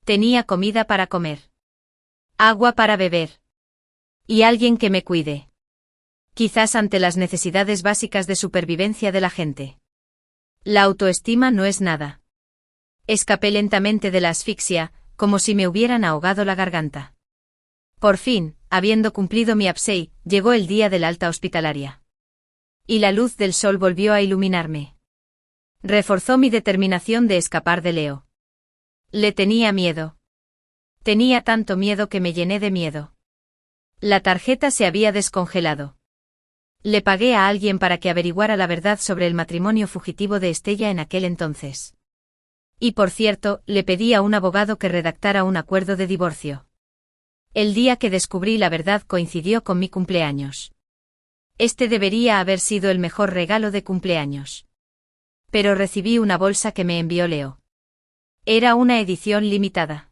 Tenía comida para comer. Agua para beber. Y alguien que me cuide. Quizás ante las necesidades básicas de supervivencia de la gente. La autoestima no es nada. Escapé lentamente de la asfixia, como si me hubieran ahogado la garganta. Por fin, habiendo cumplido mi absei, llegó el día del alta hospitalaria. Y la luz del sol volvió a iluminarme. Reforzó mi determinación de escapar de Leo. Le tenía miedo. Tenía tanto miedo que me llené de miedo. La tarjeta se había descongelado. Le pagué a alguien para que averiguara la verdad sobre el matrimonio fugitivo de Estella en aquel entonces. Y por cierto, le pedí a un abogado que redactara un acuerdo de divorcio. El día que descubrí la verdad coincidió con mi cumpleaños. Este debería haber sido el mejor regalo de cumpleaños. Pero recibí una bolsa que me envió Leo. Era una edición limitada.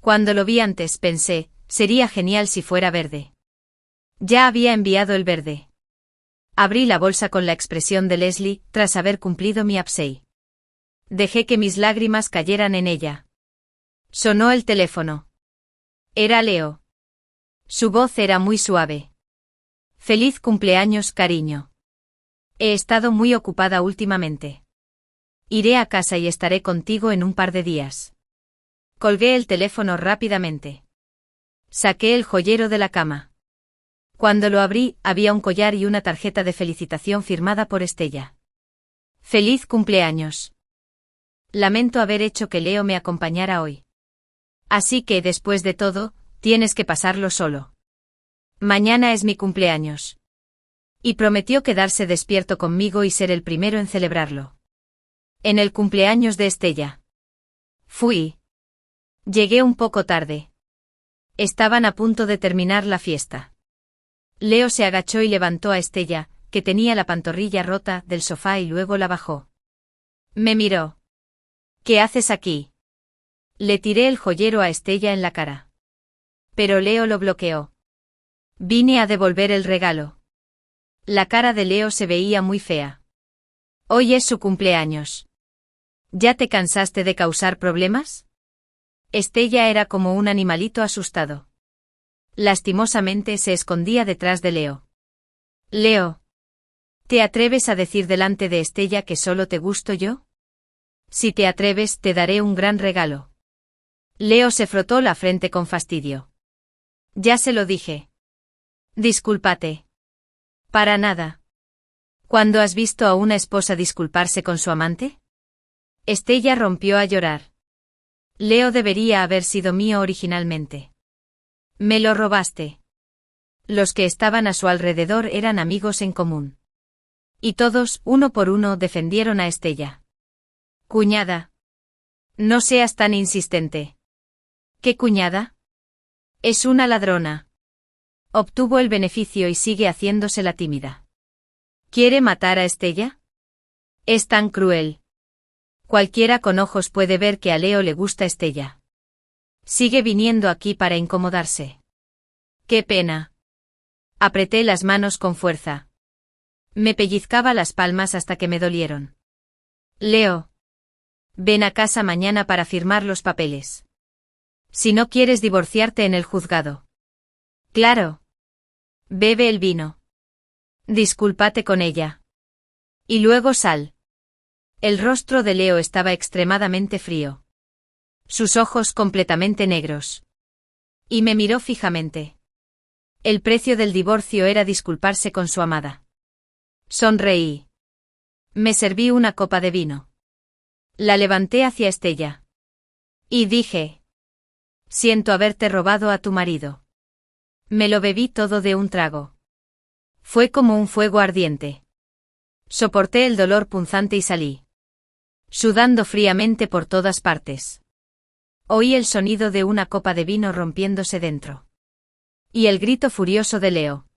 Cuando lo vi antes pensé, sería genial si fuera verde. Ya había enviado el verde. Abrí la bolsa con la expresión de Leslie, tras haber cumplido mi absei. Dejé que mis lágrimas cayeran en ella. Sonó el teléfono. Era Leo. Su voz era muy suave. Feliz cumpleaños, cariño. He estado muy ocupada últimamente. Iré a casa y estaré contigo en un par de días. Colgué el teléfono rápidamente. Saqué el joyero de la cama. Cuando lo abrí, había un collar y una tarjeta de felicitación firmada por Estella. ¡Feliz cumpleaños! Lamento haber hecho que Leo me acompañara hoy. Así que, después de todo, tienes que pasarlo solo. Mañana es mi cumpleaños. Y prometió quedarse despierto conmigo y ser el primero en celebrarlo. En el cumpleaños de Estella. Fui. Llegué un poco tarde. Estaban a punto de terminar la fiesta. Leo se agachó y levantó a Estella, que tenía la pantorrilla rota, del sofá y luego la bajó. Me miró. ¿Qué haces aquí? Le tiré el joyero a Estella en la cara. Pero Leo lo bloqueó. Vine a devolver el regalo. La cara de Leo se veía muy fea. Hoy es su cumpleaños. ¿Ya te cansaste de causar problemas? Estella era como un animalito asustado. Lastimosamente se escondía detrás de Leo. Leo. ¿Te atreves a decir delante de Estella que solo te gusto yo? Si te atreves, te daré un gran regalo. Leo se frotó la frente con fastidio. Ya se lo dije. Discúlpate. Para nada. ¿Cuándo has visto a una esposa disculparse con su amante? Estella rompió a llorar. Leo debería haber sido mío originalmente. Me lo robaste. Los que estaban a su alrededor eran amigos en común. Y todos, uno por uno, defendieron a Estella. Cuñada. No seas tan insistente. ¿Qué cuñada? Es una ladrona. Obtuvo el beneficio y sigue haciéndose la tímida. ¿Quiere matar a Estella? Es tan cruel. Cualquiera con ojos puede ver que a Leo le gusta Estella. Sigue viniendo aquí para incomodarse. ¡Qué pena! Apreté las manos con fuerza. Me pellizcaba las palmas hasta que me dolieron. Leo. Ven a casa mañana para firmar los papeles. Si no quieres divorciarte en el juzgado. Claro. Bebe el vino. Discúlpate con ella. Y luego sal. El rostro de Leo estaba extremadamente frío. Sus ojos completamente negros. Y me miró fijamente. El precio del divorcio era disculparse con su amada. Sonreí. Me serví una copa de vino. La levanté hacia Estella. Y dije: siento haberte robado a tu marido. Me lo bebí todo de un trago. Fue como un fuego ardiente. Soporté el dolor punzante y salí. Sudando fríamente por todas partes. Oí el sonido de una copa de vino rompiéndose dentro. Y el grito furioso de Leo.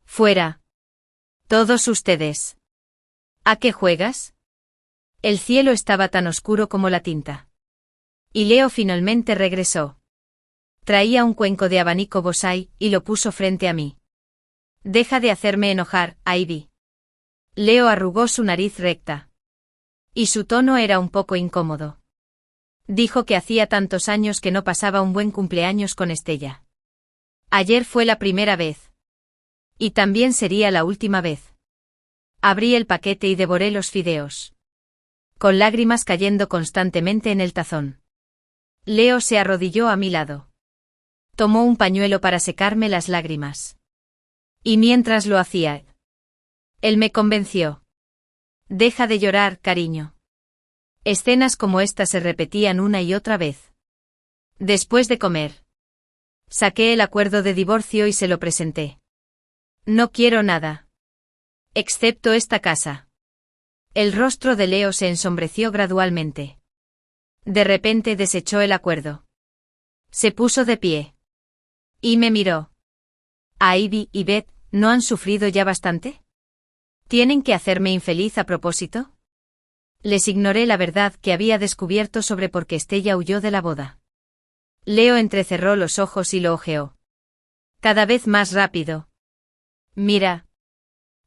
¡Fuera! Todos ustedes. ¿A qué juegas? El cielo estaba tan oscuro como la tinta. Y Leo finalmente regresó. Traía un cuenco de abanico bonsái y lo puso frente a mí. Deja de hacerme enojar, Ivy. Leo arrugó su nariz recta. Y su tono era un poco incómodo. Dijo que hacía tantos años que no pasaba un buen cumpleaños con Estella. Ayer fue la primera vez. Y también sería la última vez. Abrí el paquete y devoré los fideos. Con lágrimas cayendo constantemente en el tazón. Leo se arrodilló a mi lado. Tomó un pañuelo para secarme las lágrimas. Y mientras lo hacía, él me convenció. Deja de llorar, cariño. Escenas como esta se repetían una y otra vez. Después de comer, saqué el acuerdo de divorcio y se lo presenté. No quiero nada. Excepto esta casa. El rostro de Leo se ensombreció gradualmente. De repente desechó el acuerdo. Se puso de pie. Y me miró. Ivy y Beth, ¿no han sufrido ya bastante? ¿Tienen que hacerme infeliz a propósito? Les ignoré la verdad que había descubierto sobre por qué Estella huyó de la boda. Leo entrecerró los ojos y lo ojeó. Cada vez más rápido. Mira.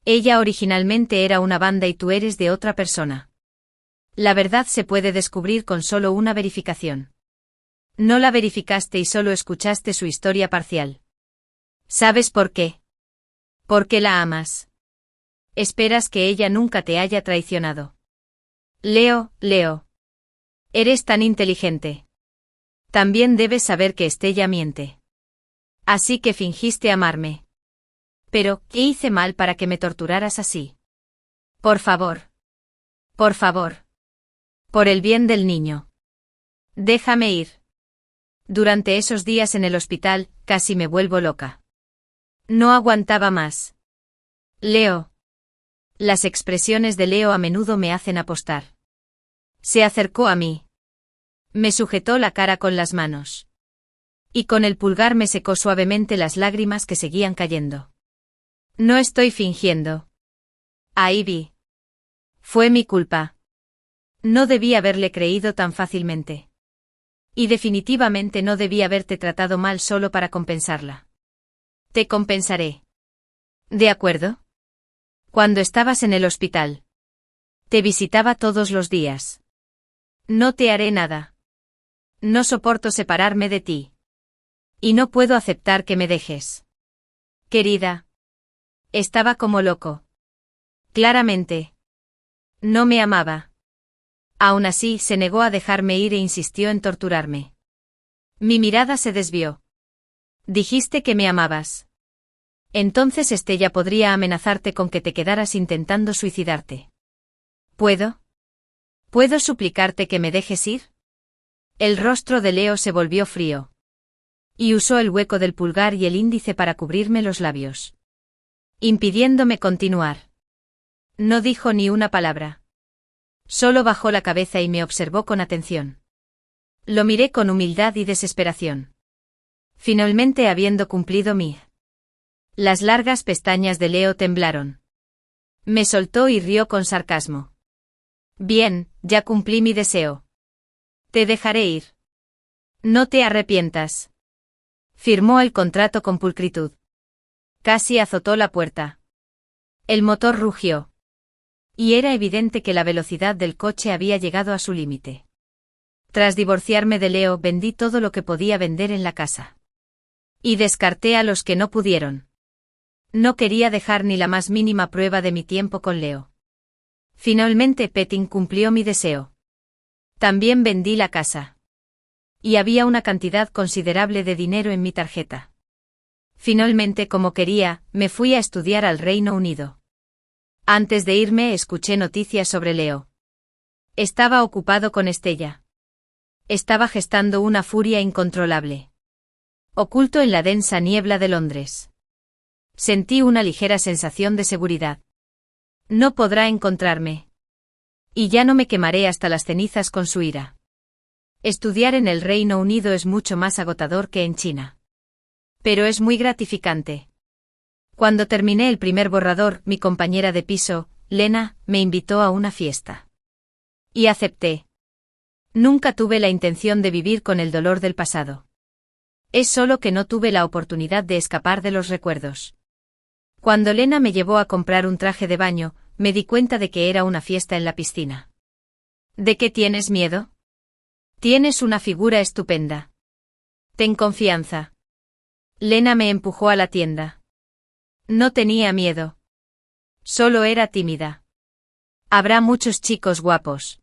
Ella originalmente era una banda y tú eres de otra persona. La verdad se puede descubrir con solo una verificación. No la verificaste y solo escuchaste su historia parcial. ¿Sabes por qué? Porque la amas. Esperas que ella nunca te haya traicionado. Leo. Eres tan inteligente. También debes saber que Estella miente. Así que fingiste amarme. Pero, ¿qué hice mal para que me torturaras así? Por favor. Por favor. Por el bien del niño. Déjame ir. Durante esos días en el hospital, casi me vuelvo loca. No aguantaba más. Leo. Las expresiones de Leo a menudo me hacen apostar. Se acercó a mí. Me sujetó la cara con las manos. Y con el pulgar me secó suavemente las lágrimas que seguían cayendo. No estoy fingiendo. Ahí vi. Fue mi culpa. No debí haberle creído tan fácilmente. Y definitivamente no debí haberte tratado mal solo para compensarla. Te compensaré. ¿De acuerdo? Cuando estabas en el hospital. Te visitaba todos los días. No te haré nada. No soporto separarme de ti. Y no puedo aceptar que me dejes. Querida. Estaba como loco. Claramente. No me amaba. Aún así, se negó a dejarme ir e insistió en torturarme. Mi mirada se desvió. Dijiste que me amabas. Entonces Estella podría amenazarte con que te quedaras intentando suicidarte. ¿Puedo? ¿Puedo suplicarte que me dejes ir? El rostro de Leo se volvió frío. Y usó el hueco del pulgar y el índice para cubrirme los labios. Impidiéndome continuar. No dijo ni una palabra. Solo bajó la cabeza y me observó con atención. Lo miré con humildad y desesperación. Finalmente habiendo cumplido Las largas pestañas de Leo temblaron. Me soltó y rió con sarcasmo. Bien, ya cumplí mi deseo. Te dejaré ir. No te arrepientas. Firmó el contrato con pulcritud. Casi azotó la puerta. El motor rugió. Y era evidente que la velocidad del coche había llegado a su límite. Tras divorciarme de Leo, vendí todo lo que podía vender en la casa. Y descarté a los que no pudieron. No quería dejar ni la más mínima prueba de mi tiempo con Leo. Finalmente Petting cumplió mi deseo. También vendí la casa. Y había una cantidad considerable de dinero en mi tarjeta. Finalmente, como quería, me fui a estudiar al Reino Unido. Antes de irme escuché noticias sobre Leo. Estaba ocupado con Estella. Estaba gestando una furia incontrolable. Oculto en la densa niebla de Londres. Sentí una ligera sensación de seguridad. No podrá encontrarme. Y ya no me quemaré hasta las cenizas con su ira. Estudiar en el Reino Unido es mucho más agotador que en China. Pero es muy gratificante. Cuando terminé el primer borrador, mi compañera de piso, Lena, me invitó a una fiesta. Y acepté. Nunca tuve la intención de vivir con el dolor del pasado. Es solo que no tuve la oportunidad de escapar de los recuerdos. Cuando Lena me llevó a comprar un traje de baño, me di cuenta de que era una fiesta en la piscina. ¿De qué tienes miedo? Tienes una figura estupenda. Ten confianza. Lena me empujó a la tienda. No tenía miedo. Solo era tímida. Habrá muchos chicos guapos.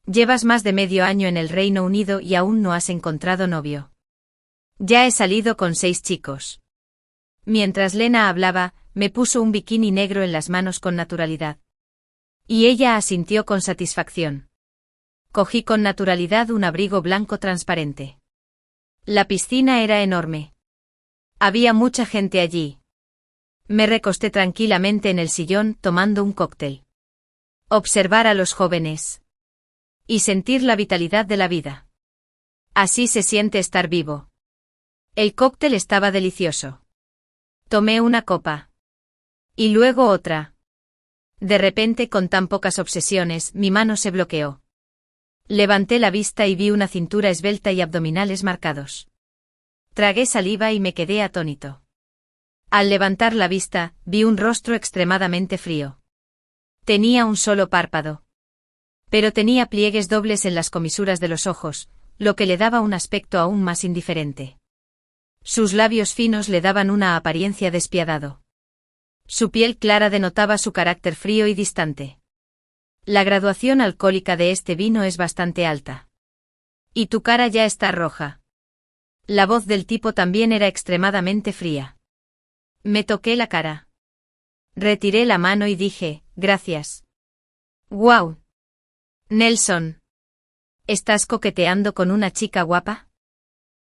Llevas más de medio año en el Reino Unido y aún no has encontrado novio. Ya he salido con 6 chicos. Mientras Lena hablaba, me puso un bikini negro en las manos con naturalidad. Y ella asintió con satisfacción. Cogí con naturalidad un abrigo blanco transparente. La piscina era enorme. Había mucha gente allí. Me recosté tranquilamente en el sillón tomando un cóctel. Observar a los jóvenes. Y sentir la vitalidad de la vida. Así se siente estar vivo. El cóctel estaba delicioso. Tomé una copa. Y luego otra. De repente, con tan pocas obsesiones, mi mano se bloqueó. Levanté la vista y vi una cintura esbelta y abdominales marcados. Tragué saliva y me quedé atónito. Al levantar la vista, vi un rostro extremadamente frío. Tenía un solo párpado. Pero tenía pliegues dobles en las comisuras de los ojos, lo que le daba un aspecto aún más indiferente. Sus labios finos le daban una apariencia despiadado. Su piel clara denotaba su carácter frío y distante. La graduación alcohólica de este vino es bastante alta. Y tu cara ya está roja. La voz del tipo también era extremadamente fría. Me toqué la cara. Retiré la mano y dije, gracias. ¡Guau! Nelson. ¿Estás coqueteando con una chica guapa?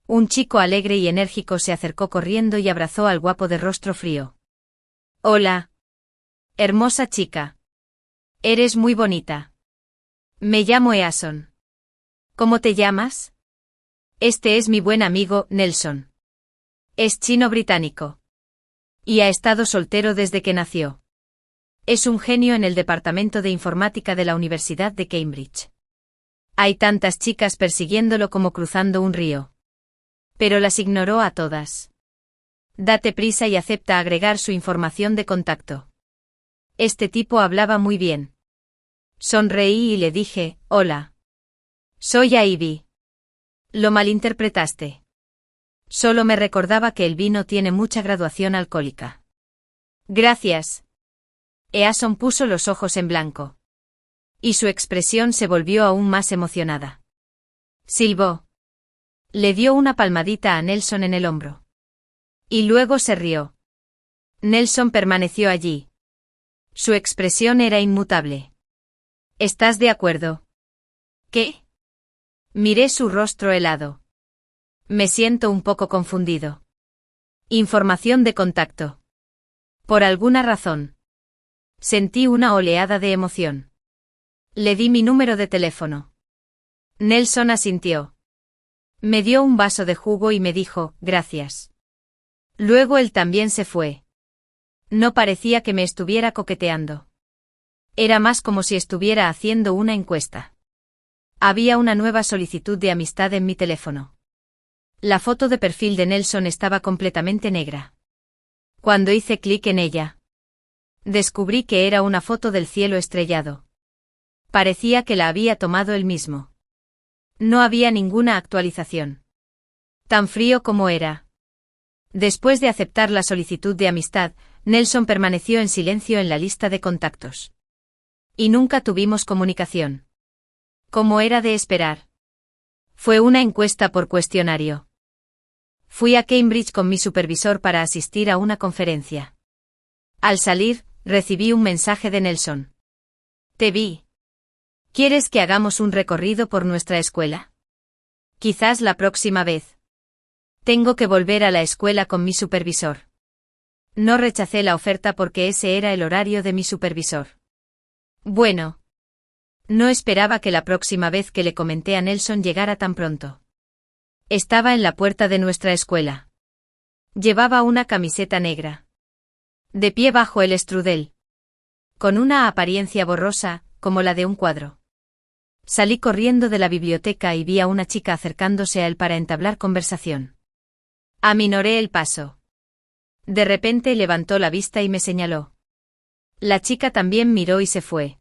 Un chico alegre y enérgico se acercó corriendo y abrazó al guapo de rostro frío. Hola. Hermosa chica. Eres muy bonita. Me llamo Eason. ¿Cómo te llamas? Este es mi buen amigo, Nelson. Es chino-británico. Y ha estado soltero desde que nació. Es un genio en el departamento de informática de la Universidad de Cambridge. Hay tantas chicas persiguiéndolo como cruzando un río. Pero las ignoró a todas. Date prisa y acepta agregar su información de contacto. Este tipo hablaba muy bien. Sonreí y le dije, hola. Soy Ivy. Lo malinterpretaste. Solo me recordaba que el vino tiene mucha graduación alcohólica. Gracias. Eason puso los ojos en blanco. Y su expresión se volvió aún más emocionada. Silbó. Le dio una palmadita a Nelson en el hombro. Y luego se rió. Nelson permaneció allí. Su expresión era inmutable. ¿Estás de acuerdo? ¿Qué? Miré su rostro helado. Me siento un poco confundido. Información de contacto. Por alguna razón. Sentí una oleada de emoción. Le di mi número de teléfono. Nelson asintió. Me dio un vaso de jugo y me dijo, gracias. Luego él también se fue. No parecía que me estuviera coqueteando. Era más como si estuviera haciendo una encuesta. Había una nueva solicitud de amistad en mi teléfono. La foto de perfil de Nelson estaba completamente negra. Cuando hice clic en ella, descubrí que era una foto del cielo estrellado. Parecía que la había tomado él mismo. No había ninguna actualización. Tan frío como era. Después de aceptar la solicitud de amistad, Nelson permaneció en silencio en la lista de contactos. Y nunca tuvimos comunicación. Como era de esperar. Fue una encuesta por cuestionario. Fui a Cambridge con mi supervisor para asistir a una conferencia. Al salir, recibí un mensaje de Nelson. Te vi. ¿Quieres que hagamos un recorrido por nuestra escuela? Quizás la próxima vez. Tengo que volver a la escuela con mi supervisor. No rechacé la oferta porque ese era el horario de mi supervisor. Bueno. No esperaba que la próxima vez que le comenté a Nelson llegara tan pronto. Estaba en la puerta de nuestra escuela. Llevaba una camiseta negra. De pie bajo el estrudel. Con una apariencia borrosa, como la de un cuadro. Salí corriendo de la biblioteca y vi a una chica acercándose a él para entablar conversación. Aminoré el paso. De repente levantó la vista y me señaló. La chica también miró y se fue.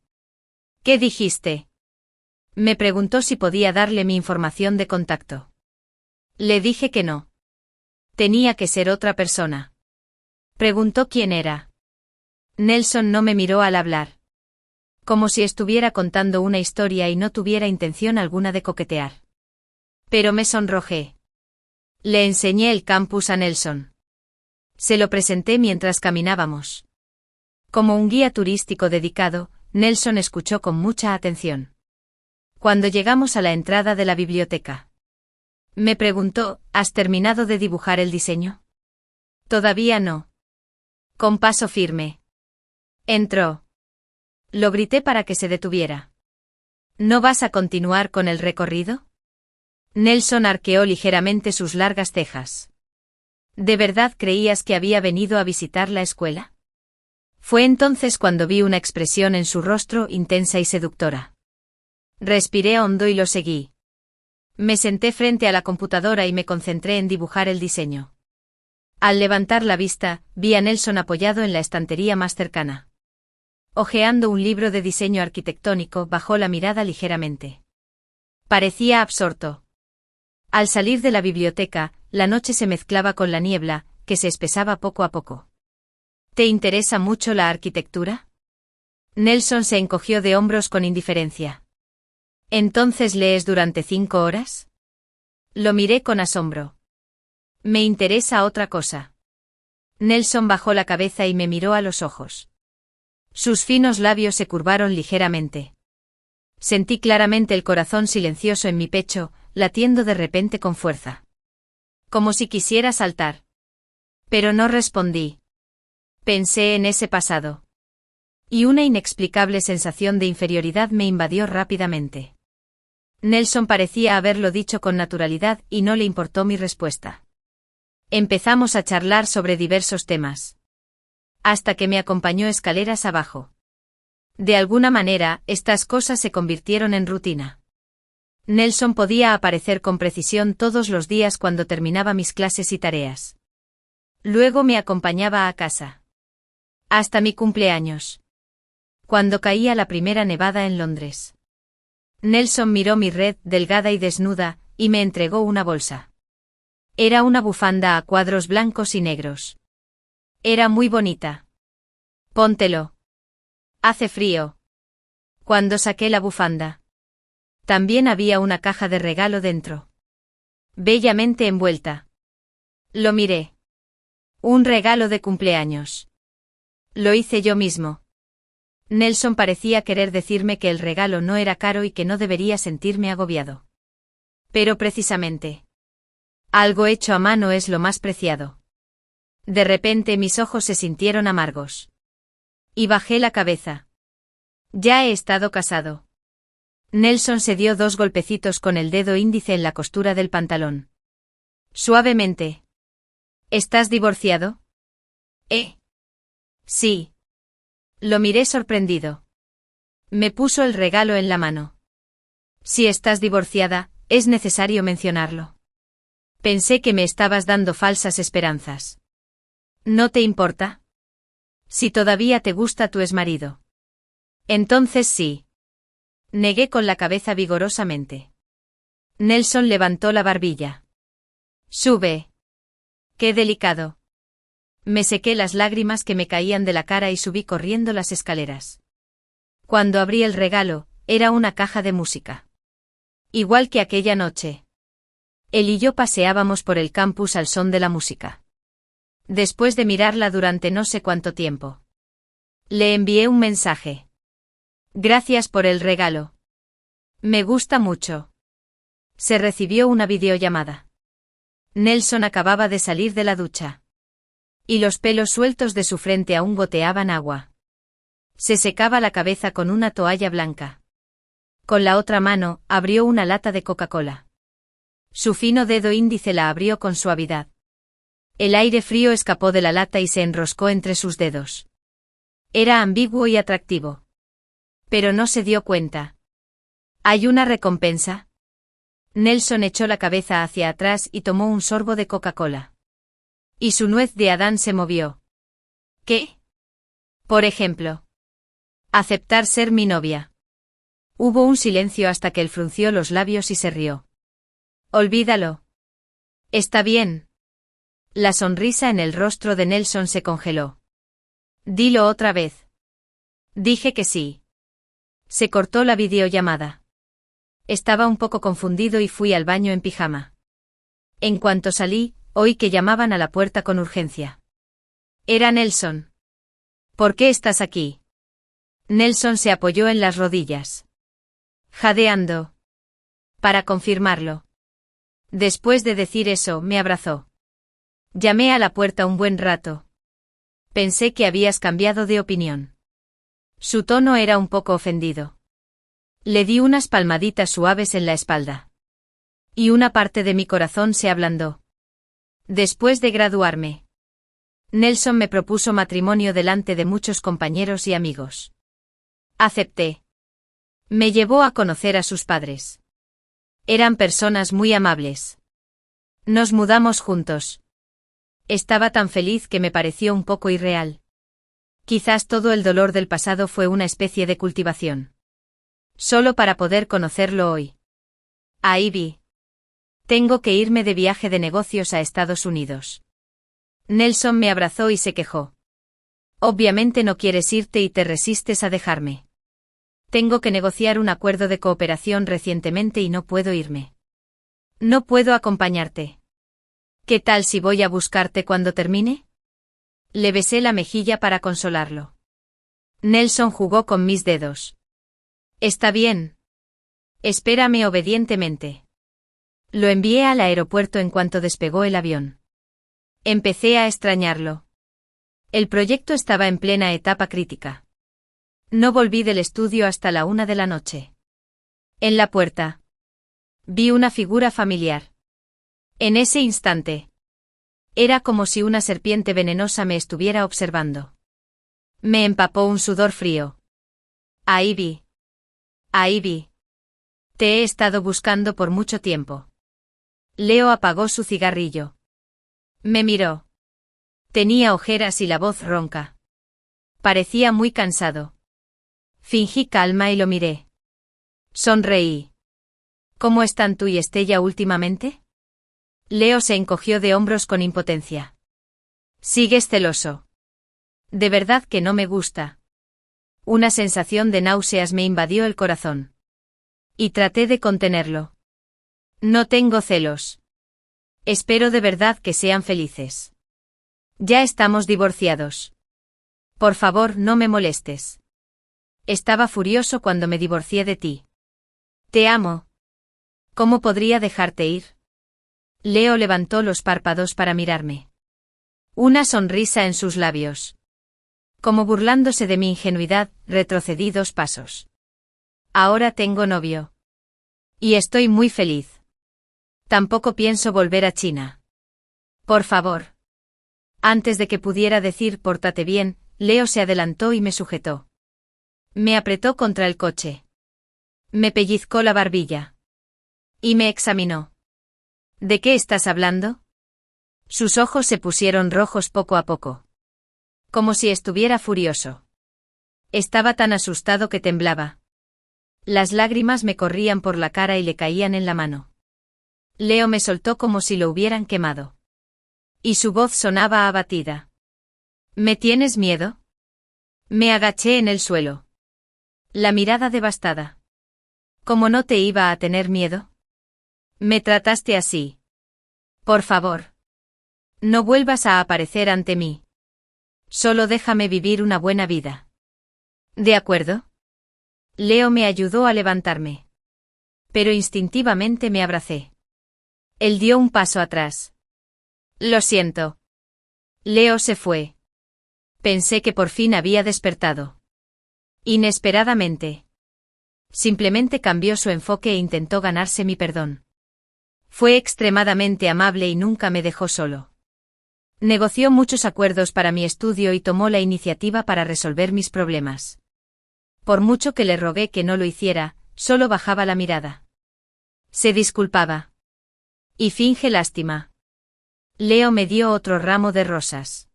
¿Qué dijiste? Me preguntó si podía darle mi información de contacto. Le dije que no. Tenía que ser otra persona. Preguntó quién era. Nelson no me miró al hablar. Como si estuviera contando una historia y no tuviera intención alguna de coquetear. Pero me sonrojé. Le enseñé el campus a Nelson. Se lo presenté mientras caminábamos. Como un guía turístico dedicado, Nelson escuchó con mucha atención. Cuando llegamos a la entrada de la biblioteca, me preguntó, ¿has terminado de dibujar el diseño? Todavía no. Con paso firme. Entró. Lo grité para que se detuviera. ¿No vas a continuar con el recorrido? Nelson arqueó ligeramente sus largas cejas. ¿De verdad creías que había venido a visitar la escuela? Fue entonces cuando vi una expresión en su rostro intensa y seductora. Respiré hondo y lo seguí. Me senté frente a la computadora y me concentré en dibujar el diseño. Al levantar la vista, vi a Nelson apoyado en la estantería más cercana. Hojeando un libro de diseño arquitectónico, bajó la mirada ligeramente. Parecía absorto. Al salir de la biblioteca, la noche se mezclaba con la niebla, que se espesaba poco a poco. ¿Te interesa mucho la arquitectura? Nelson se encogió de hombros con indiferencia. ¿Entonces lees durante 5 horas? Lo miré con asombro. Me interesa otra cosa. Nelson bajó la cabeza y me miró a los ojos. Sus finos labios se curvaron ligeramente. Sentí claramente el corazón silencioso en mi pecho, latiendo de repente con fuerza. Como si quisiera saltar. Pero no respondí. Pensé en ese pasado. Y una inexplicable sensación de inferioridad me invadió rápidamente. Nelson parecía haberlo dicho con naturalidad y no le importó mi respuesta. Empezamos a charlar sobre diversos temas. Hasta que me acompañó escaleras abajo. De alguna manera, estas cosas se convirtieron en rutina. Nelson podía aparecer con precisión todos los días cuando terminaba mis clases y tareas. Luego me acompañaba a casa. Hasta mi cumpleaños. Cuando caía la primera nevada en Londres. Nelson miró mi red delgada y desnuda, y me entregó una bolsa. Era una bufanda a cuadros blancos y negros. Era muy bonita. Póntelo. Hace frío. Cuando saqué la bufanda. También había una caja de regalo dentro. Bellamente envuelta. Lo miré. Un regalo de cumpleaños. Lo hice yo mismo. Nelson parecía querer decirme que el regalo no era caro y que no debería sentirme agobiado. Pero precisamente. Algo hecho a mano es lo más preciado. De repente mis ojos se sintieron amargos. Y bajé la cabeza. Ya he estado casado. Nelson se dio 2 golpecitos con el dedo índice en la costura del pantalón. Suavemente. ¿Estás divorciado? Sí. Lo miré sorprendido. Me puso el regalo en la mano. Si estás divorciada, es necesario mencionarlo. Pensé que me estabas dando falsas esperanzas. ¿No te importa? Si todavía te gusta tu exmarido. Entonces sí. Negué con la cabeza vigorosamente. Nelson levantó la barbilla. Sube. Qué delicado. Me sequé las lágrimas que me caían de la cara y subí corriendo las escaleras. Cuando abrí el regalo, era una caja de música. Igual que aquella noche. Él y yo paseábamos por el campus al son de la música. Después de mirarla durante no sé cuánto tiempo. Le envié un mensaje. Gracias por el regalo. Me gusta mucho. Se recibió una videollamada. Nelson acababa de salir de la ducha. Y los pelos sueltos de su frente aún goteaban agua. Se secaba la cabeza con una toalla blanca. Con la otra mano, abrió una lata de Coca-Cola. Su fino dedo índice la abrió con suavidad. El aire frío escapó de la lata y se enroscó entre sus dedos. Era ambiguo y atractivo. Pero no se dio cuenta. ¿Hay una recompensa? Nelson echó la cabeza hacia atrás y tomó un sorbo de Coca-Cola. Y su nuez de Adán se movió. ¿Qué? Por ejemplo. Aceptar ser mi novia. Hubo un silencio hasta que él frunció los labios y se rió. Olvídalo. Está bien. La sonrisa en el rostro de Nelson se congeló. Dilo otra vez. Dije que sí. Se cortó la videollamada. Estaba un poco confundido y fui al baño en pijama. En cuanto salí, oí que llamaban a la puerta con urgencia. Era Nelson. ¿Por qué estás aquí? Nelson se apoyó en las rodillas. Jadeando. Para confirmarlo. Después de decir eso, me abrazó. Llamé a la puerta un buen rato. Pensé que habías cambiado de opinión. Su tono era un poco ofendido. Le di unas palmaditas suaves en la espalda. Y una parte de mi corazón se ablandó. Después de graduarme, Nelson me propuso matrimonio delante de muchos compañeros y amigos. Acepté. Me llevó a conocer a sus padres. Eran personas muy amables. Nos mudamos juntos. Estaba tan feliz que me pareció un poco irreal. Quizás todo el dolor del pasado fue una especie de cultivación. Solo para poder conocerlo hoy. A Ivy. Tengo que irme de viaje de negocios a Estados Unidos. Nelson me abrazó y se quejó. Obviamente no quieres irte y te resistes a dejarme. Tengo que negociar un acuerdo de cooperación recientemente y no puedo irme. No puedo acompañarte. ¿Qué tal si voy a buscarte cuando termine? Le besé la mejilla para consolarlo. Nelson jugó con mis dedos. Está bien. Espérame obedientemente. Lo envié al aeropuerto en cuanto despegó el avión. Empecé a extrañarlo. El proyecto estaba en plena etapa crítica. No volví del estudio hasta la 1 de la noche. En la puerta. Vi una figura familiar. En ese instante. Era como si una serpiente venenosa me estuviera observando. Me empapó un sudor frío. Ivy. Ivy. Te he estado buscando por mucho tiempo. Leo apagó su cigarrillo. Me miró. Tenía ojeras y la voz ronca. Parecía muy cansado. Fingí calma y lo miré. Sonreí. ¿Cómo están tú y Estella últimamente? Leo se encogió de hombros con impotencia. Sigues celoso. De verdad que no me gusta. Una sensación de náuseas me invadió el corazón. Y traté de contenerlo. No tengo celos. Espero de verdad que sean felices. Ya estamos divorciados. Por favor, no me molestes. Estaba furioso cuando me divorcié de ti. Te amo. ¿Cómo podría dejarte ir? Leo levantó los párpados para mirarme. Una sonrisa en sus labios. Como burlándose de mi ingenuidad, retrocedí 2 pasos. Ahora tengo novio. Y estoy muy feliz. Tampoco pienso volver a China. Por favor. Antes de que pudiera decir pórtate bien, Leo se adelantó y me sujetó. Me apretó contra el coche. Me pellizcó la barbilla. Y me examinó. ¿De qué estás hablando? Sus ojos se pusieron rojos poco a poco. Como si estuviera furioso. Estaba tan asustado que temblaba. Las lágrimas me corrían por la cara y le caían en la mano. Leo me soltó como si lo hubieran quemado. Y su voz sonaba abatida. ¿Me tienes miedo? Me agaché en el suelo. La mirada devastada. ¿Cómo no te iba a tener miedo? Me trataste así. Por favor. No vuelvas a aparecer ante mí. Solo déjame vivir una buena vida. ¿De acuerdo? Leo me ayudó a levantarme. Pero instintivamente me abracé. Él dio un paso atrás. Lo siento. Leo se fue. Pensé que por fin había despertado. Inesperadamente. Simplemente cambió su enfoque e intentó ganarse mi perdón. Fue extremadamente amable y nunca me dejó solo. Negoció muchos acuerdos para mi estudio y tomó la iniciativa para resolver mis problemas. Por mucho que le rogué que no lo hiciera, solo bajaba la mirada. Se disculpaba. Y finge lástima. Leo me dio otro ramo de rosas.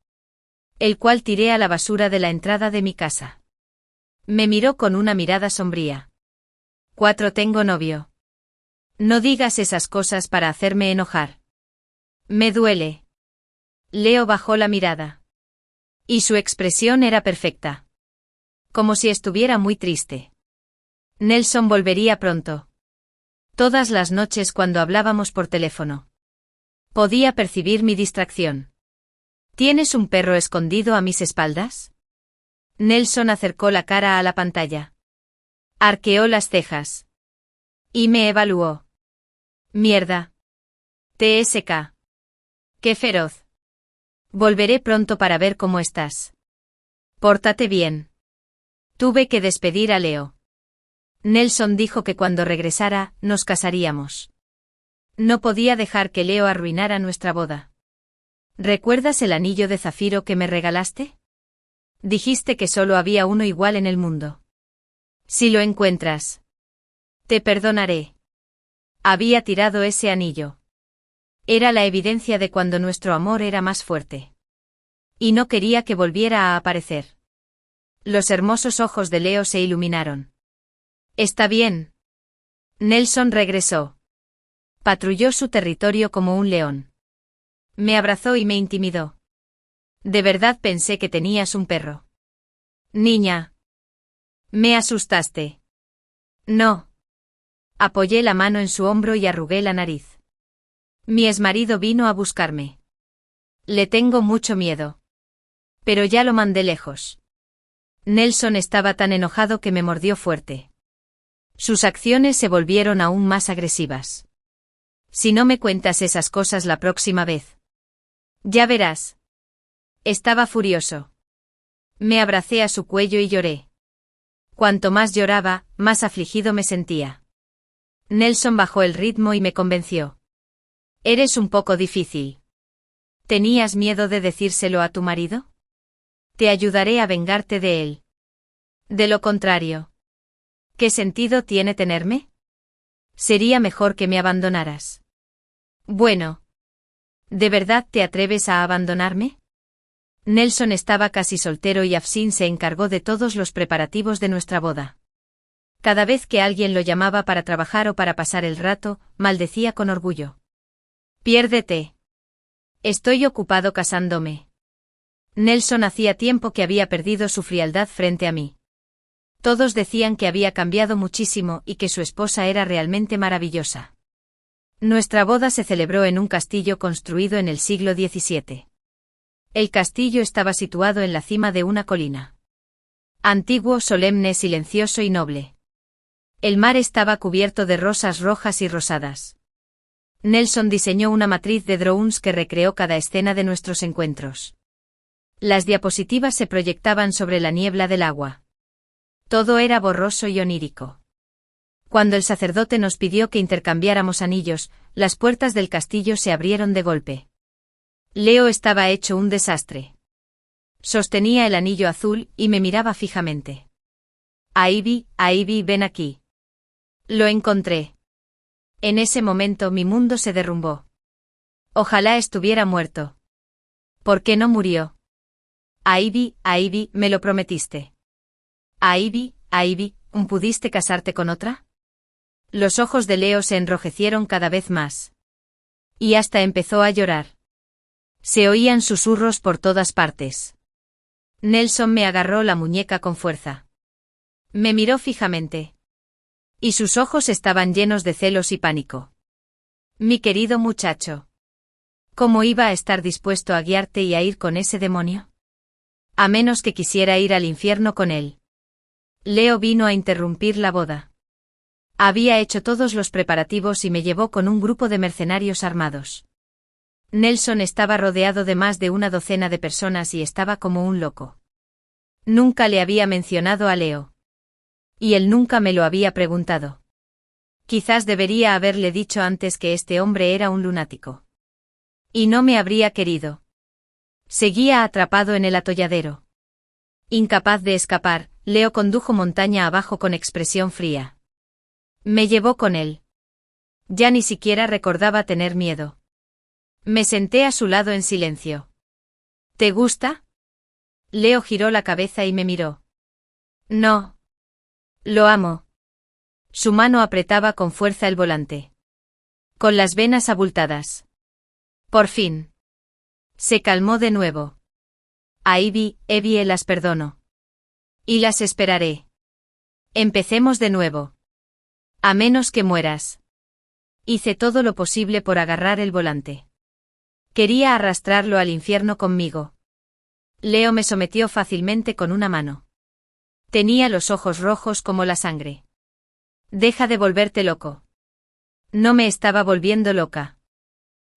El cual tiré a la basura de la entrada de mi casa. Me miró con una mirada sombría. 4 Tengo novio. No digas esas cosas para hacerme enojar. Me duele. Leo bajó la mirada. Y su expresión era perfecta. Como si estuviera muy triste. Nelson volvería pronto. Todas las noches cuando hablábamos por teléfono. Podía percibir mi distracción. ¿Tienes un perro escondido a mis espaldas? Nelson acercó la cara a la pantalla. Arqueó las cejas. Y me evaluó. Mierda. TSK. Qué feroz. Volveré pronto para ver cómo estás. Pórtate bien. Tuve que despedir a Leo. Nelson dijo que cuando regresara, nos casaríamos. No podía dejar que Leo arruinara nuestra boda. ¿Recuerdas el anillo de zafiro que me regalaste? Dijiste que solo había uno igual en el mundo. Si lo encuentras, te perdonaré. Había tirado ese anillo. Era la evidencia de cuando nuestro amor era más fuerte. Y no quería que volviera a aparecer. Los hermosos ojos de Leo se iluminaron. Está bien. Nelson regresó. Patrulló su territorio como un león. Me abrazó y me intimidó. De verdad pensé que tenías un perro. Niña. Me asustaste. No. Apoyé la mano en su hombro y arrugué la nariz. Mi exmarido vino a buscarme. Le tengo mucho miedo. Pero ya lo mandé lejos. Nelson estaba tan enojado que me mordió fuerte. Sus acciones se volvieron aún más agresivas. Si no me cuentas esas cosas la próxima vez. Ya verás. Estaba furioso. Me abracé a su cuello y lloré. Cuanto más lloraba, más afligido me sentía. Nelson bajó el ritmo y me convenció. Eres un poco difícil. ¿Tenías miedo de decírselo a tu marido? Te ayudaré a vengarte de él. De lo contrario. ¿Qué sentido tiene tenerme? Sería mejor que me abandonaras. Bueno. ¿De verdad te atreves a abandonarme? Nelson estaba casi soltero y Afsin se encargó de todos los preparativos de nuestra boda. Cada vez que alguien lo llamaba para trabajar o para pasar el rato, maldecía con orgullo. Piérdete. Estoy ocupado casándome. Nelson hacía tiempo que había perdido su frialdad frente a mí. Todos decían que había cambiado muchísimo y que su esposa era realmente maravillosa. Nuestra boda se celebró en un castillo construido en el siglo XVII. El castillo estaba situado en la cima de una colina. Antiguo, solemne, silencioso y noble. El mar estaba cubierto de rosas rojas y rosadas. Nelson diseñó una matriz de drones que recreó cada escena de nuestros encuentros. Las diapositivas se proyectaban sobre la niebla del agua. Todo era borroso y onírico. Cuando el sacerdote nos pidió que intercambiáramos anillos, las puertas del castillo se abrieron de golpe. Leo estaba hecho un desastre. Sostenía el anillo azul y me miraba fijamente. Ivy, ven aquí. Lo encontré. En ese momento mi mundo se derrumbó. Ojalá estuviera muerto. ¿Por qué no murió? Ivy, me lo prometiste. Ivy, ¿pudiste casarte con otra? Los ojos de Leo se enrojecieron cada vez más. Y hasta empezó a llorar. Se oían susurros por todas partes. Nelson me agarró la muñeca con fuerza. Me miró fijamente. Y sus ojos estaban llenos de celos y pánico. Mi querido muchacho. ¿Cómo iba a estar dispuesto a guiarte y a ir con ese demonio? A menos que quisiera ir al infierno con él. Leo vino a interrumpir la boda. Había hecho todos los preparativos y me llevó con un grupo de mercenarios armados. Nelson estaba rodeado de más de una docena de personas y estaba como un loco. Nunca le había mencionado a Leo. Y él nunca me lo había preguntado. Quizás debería haberle dicho antes que este hombre era un lunático. Y no me habría querido. Seguía atrapado en el atolladero. Incapaz de escapar, Leo condujo montaña abajo con expresión fría. Me llevó con él. Ya ni siquiera recordaba tener miedo. Me senté a su lado en silencio. ¿Te gusta? Leo giró la cabeza y me miró. No. Lo amo. Su mano apretaba con fuerza el volante. Con las venas abultadas. Por fin. Se calmó de nuevo. Ivy, las perdono. Y las esperaré. Empecemos de nuevo. A menos que mueras. Hice todo lo posible por agarrar el volante. Quería arrastrarlo al infierno conmigo. Leo me sometió fácilmente con una mano. Tenía los ojos rojos como la sangre. Deja de volverte loco. No me estaba volviendo loca.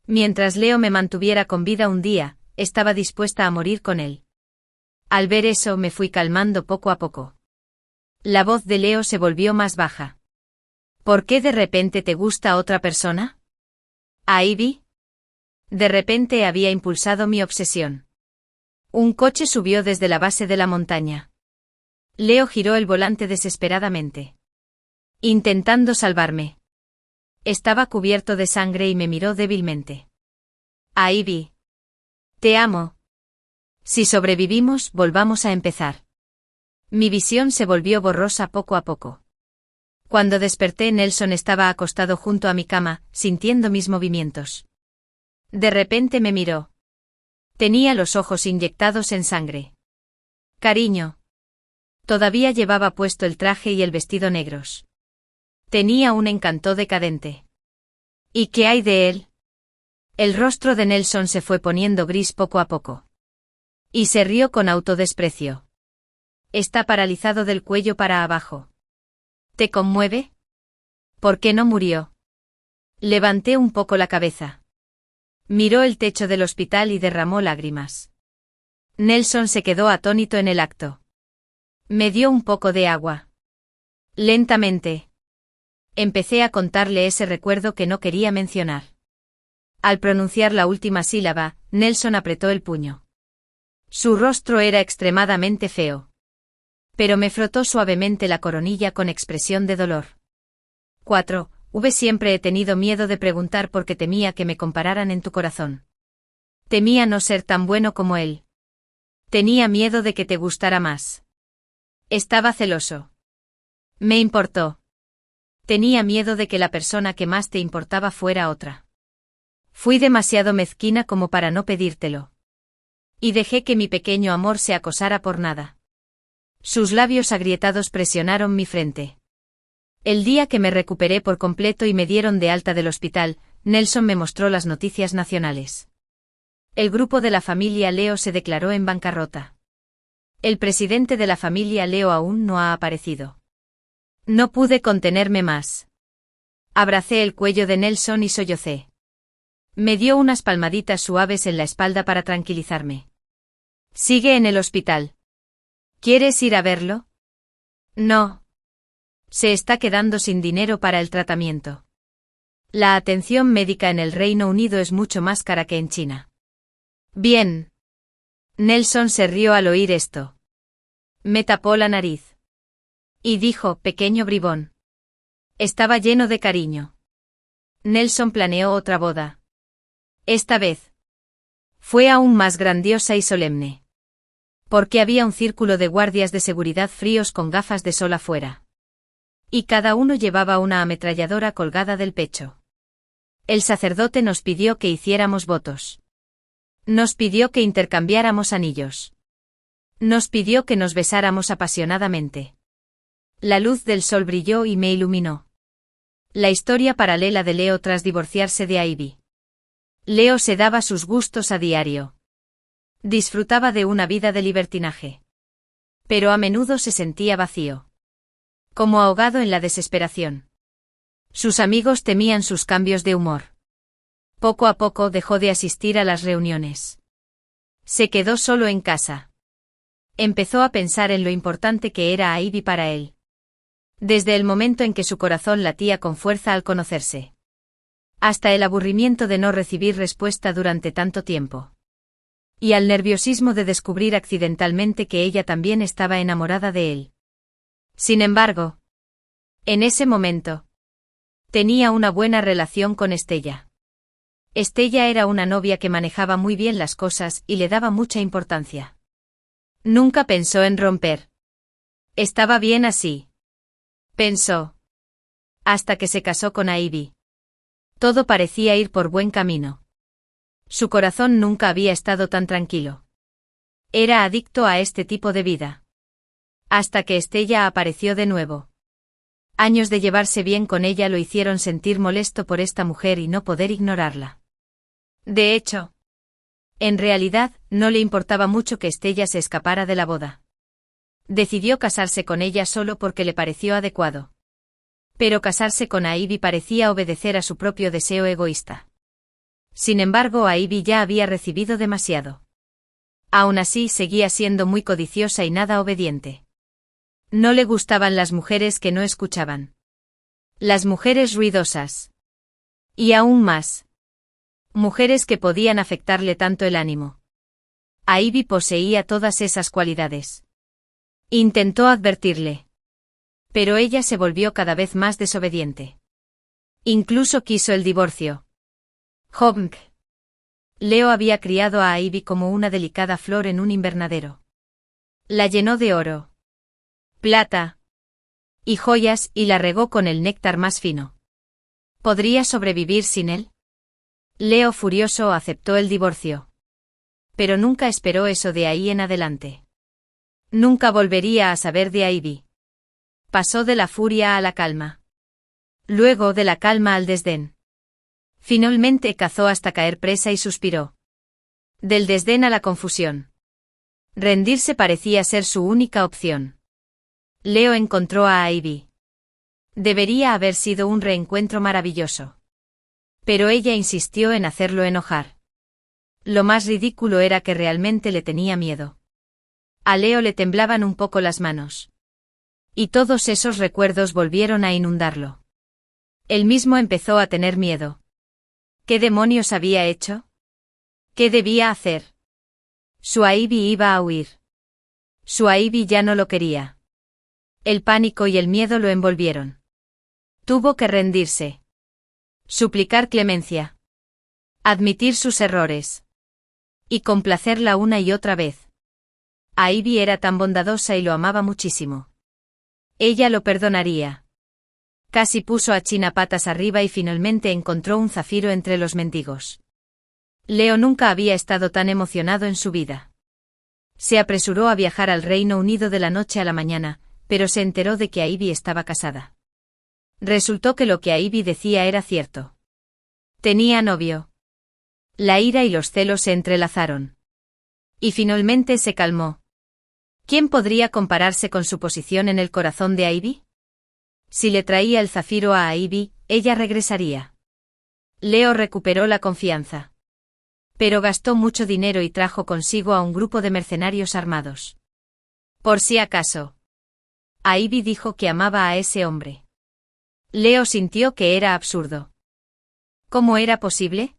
Mientras Leo me mantuviera con vida un día, estaba dispuesta a morir con él. Al ver eso me fui calmando poco a poco. La voz de Leo se volvió más baja. ¿Por qué de repente te gusta otra persona? ¿Ivy? De repente había impulsado mi obsesión. Un coche subió desde la base de la montaña. Leo giró el volante desesperadamente. Intentando salvarme. Estaba cubierto de sangre y me miró débilmente. Ivy. Te amo. Si sobrevivimos, volvamos a empezar. Mi visión se volvió borrosa poco a poco. Cuando desperté, Nelson estaba acostado junto a mi cama, sintiendo mis movimientos. De repente me miró. Tenía los ojos inyectados en sangre. Cariño. Todavía llevaba puesto el traje y el vestido negros. Tenía un encanto decadente. ¿Y qué hay de él? El rostro de Nelson se fue poniendo gris poco a poco. Y se rió con autodesprecio. Está paralizado del cuello para abajo. ¿Te conmueve? ¿Por qué no murió? Levanté un poco la cabeza. Miró el techo del hospital y derramó lágrimas. Nelson se quedó atónito en el acto. Me dio un poco de agua. Lentamente. Empecé a contarle ese recuerdo que no quería mencionar. Al pronunciar la última sílaba, Nelson apretó el puño. Su rostro era extremadamente feo. Pero me frotó suavemente la coronilla con expresión de dolor. 4. Siempre he tenido miedo de preguntar porque temía que me compararan en tu corazón. Temía no ser tan bueno como él. Tenía miedo de que te gustara más. Estaba celoso. Me importó. Tenía miedo de que la persona que más te importaba fuera otra. Fui demasiado mezquina como para no pedírtelo. Y dejé que mi pequeño amor se acosara por nada. Sus labios agrietados presionaron mi frente. El día que me recuperé por completo y me dieron de alta del hospital, Nelson me mostró las noticias nacionales. El grupo de la familia Leo se declaró en bancarrota. El presidente de la familia Leo aún no ha aparecido. No pude contenerme más. Abracé el cuello de Nelson y sollocé. Me dio unas palmaditas suaves en la espalda para tranquilizarme. Sigue en el hospital. ¿Quieres ir a verlo? No. Se está quedando sin dinero para el tratamiento. La atención médica en el Reino Unido es mucho más cara que en China. Bien. Nelson se rió al oír esto. Me tapó la nariz. Y dijo, pequeño bribón. Estaba lleno de cariño. Nelson planeó otra boda. Esta vez. Fue aún más grandiosa y solemne. Porque había un círculo de guardias de seguridad fríos con gafas de sol afuera. Y cada uno llevaba una ametralladora colgada del pecho. El sacerdote nos pidió que hiciéramos votos. Nos pidió que intercambiáramos anillos. Nos pidió que nos besáramos apasionadamente. La luz del sol brilló y me iluminó. La historia paralela de Leo tras divorciarse de Ivy. Leo se daba sus gustos a diario. Disfrutaba de una vida de libertinaje. Pero a menudo se sentía vacío. Como ahogado en la desesperación. Sus amigos temían sus cambios de humor. Poco a poco dejó de asistir a las reuniones. Se quedó solo en casa. Empezó a pensar en lo importante que era Ivy para él. Desde el momento en que su corazón latía con fuerza al conocerse. Hasta el aburrimiento de no recibir respuesta durante tanto tiempo. Y al nerviosismo de descubrir accidentalmente que ella también estaba enamorada de él. Sin embargo, en ese momento, tenía una buena relación con Estella. Estella era una novia que manejaba muy bien las cosas y le daba mucha importancia. Nunca pensó en romper. Estaba bien así. Pensó. Hasta que se casó con Ivy. Todo parecía ir por buen camino. Su corazón nunca había estado tan tranquilo. Era adicto a este tipo de vida. Hasta que Estella apareció de nuevo. Años de llevarse bien con ella lo hicieron sentir molesto por esta mujer y no poder ignorarla. De hecho, en realidad, no le importaba mucho que Estella se escapara de la boda. Decidió casarse con ella solo porque le pareció adecuado. Pero casarse con Ivy parecía obedecer a su propio deseo egoísta. Sin embargo, Ivy ya había recibido demasiado. Aún así, seguía siendo muy codiciosa y nada obediente. No le gustaban las mujeres que no escuchaban. Las mujeres ruidosas. Y aún más. Mujeres que podían afectarle tanto el ánimo. Ivy poseía todas esas cualidades. Intentó advertirle. Pero ella se volvió cada vez más desobediente. Incluso quiso el divorcio. Honk. Leo había criado a Ivy como una delicada flor en un invernadero. La llenó de oro, plata y joyas y la regó con el néctar más fino. ¿Podría sobrevivir sin él? Leo furioso aceptó el divorcio. Pero nunca esperó eso de ahí en adelante. Nunca volvería a saber de Ivy. Pasó de la furia a la calma. Luego de la calma al desdén. Finalmente cazó hasta caer presa y suspiró. Del desdén a la confusión. Rendirse parecía ser su única opción. Leo encontró a Ivy. Debería haber sido un reencuentro maravilloso. Pero ella insistió en hacerlo enojar. Lo más ridículo era que realmente le tenía miedo. A Leo le temblaban un poco las manos. Y todos esos recuerdos volvieron a inundarlo. Él mismo empezó a tener miedo. ¿Qué demonios había hecho? ¿Qué debía hacer? Su Ivy iba a huir. Su Ivy ya no lo quería. El pánico y el miedo lo envolvieron. Tuvo que rendirse. Suplicar clemencia. Admitir sus errores. Y complacerla una y otra vez. Ivy era tan bondadosa y lo amaba muchísimo. Ella lo perdonaría. Casi puso a China patas arriba y finalmente encontró un zafiro entre los mendigos. Leo nunca había estado tan emocionado en su vida. Se apresuró a viajar al Reino Unido de la noche a la mañana, pero se enteró de que Ivy estaba casada. Resultó que lo que Ivy decía era cierto. Tenía novio. La ira y los celos se entrelazaron. Y finalmente se calmó. ¿Quién podría compararse con su posición en el corazón de Ivy? Si le traía el zafiro a Ivy, ella regresaría. Leo recuperó la confianza. Pero gastó mucho dinero y trajo consigo a un grupo de mercenarios armados. Por si acaso. Ivy dijo que amaba a ese hombre. Leo sintió que era absurdo. ¿Cómo era posible?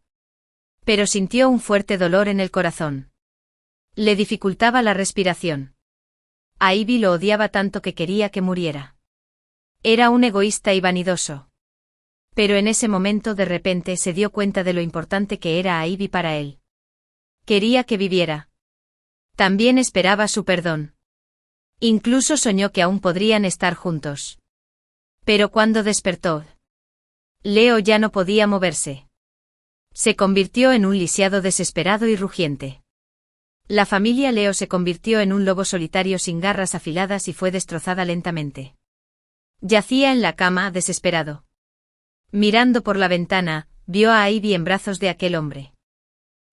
Pero sintió un fuerte dolor en el corazón. Le dificultaba la respiración. Ivy lo odiaba tanto que quería que muriera. Era un egoísta y vanidoso. Pero en ese momento de repente se dio cuenta de lo importante que era Ivy para él. Quería que viviera. También esperaba su perdón. Incluso soñó que aún podrían estar juntos. Pero cuando despertó, Leo ya no podía moverse. Se convirtió en un lisiado desesperado y rugiente. La familia Leo se convirtió en un lobo solitario sin garras afiladas y fue destrozada lentamente. Yacía en la cama, desesperado. Mirando por la ventana, vio a Ivy en brazos de aquel hombre.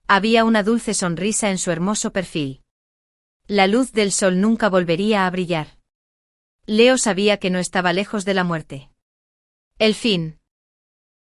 Había una dulce sonrisa en su hermoso perfil. La luz del sol nunca volvería a brillar. Leo sabía que no estaba lejos de la muerte. El fin.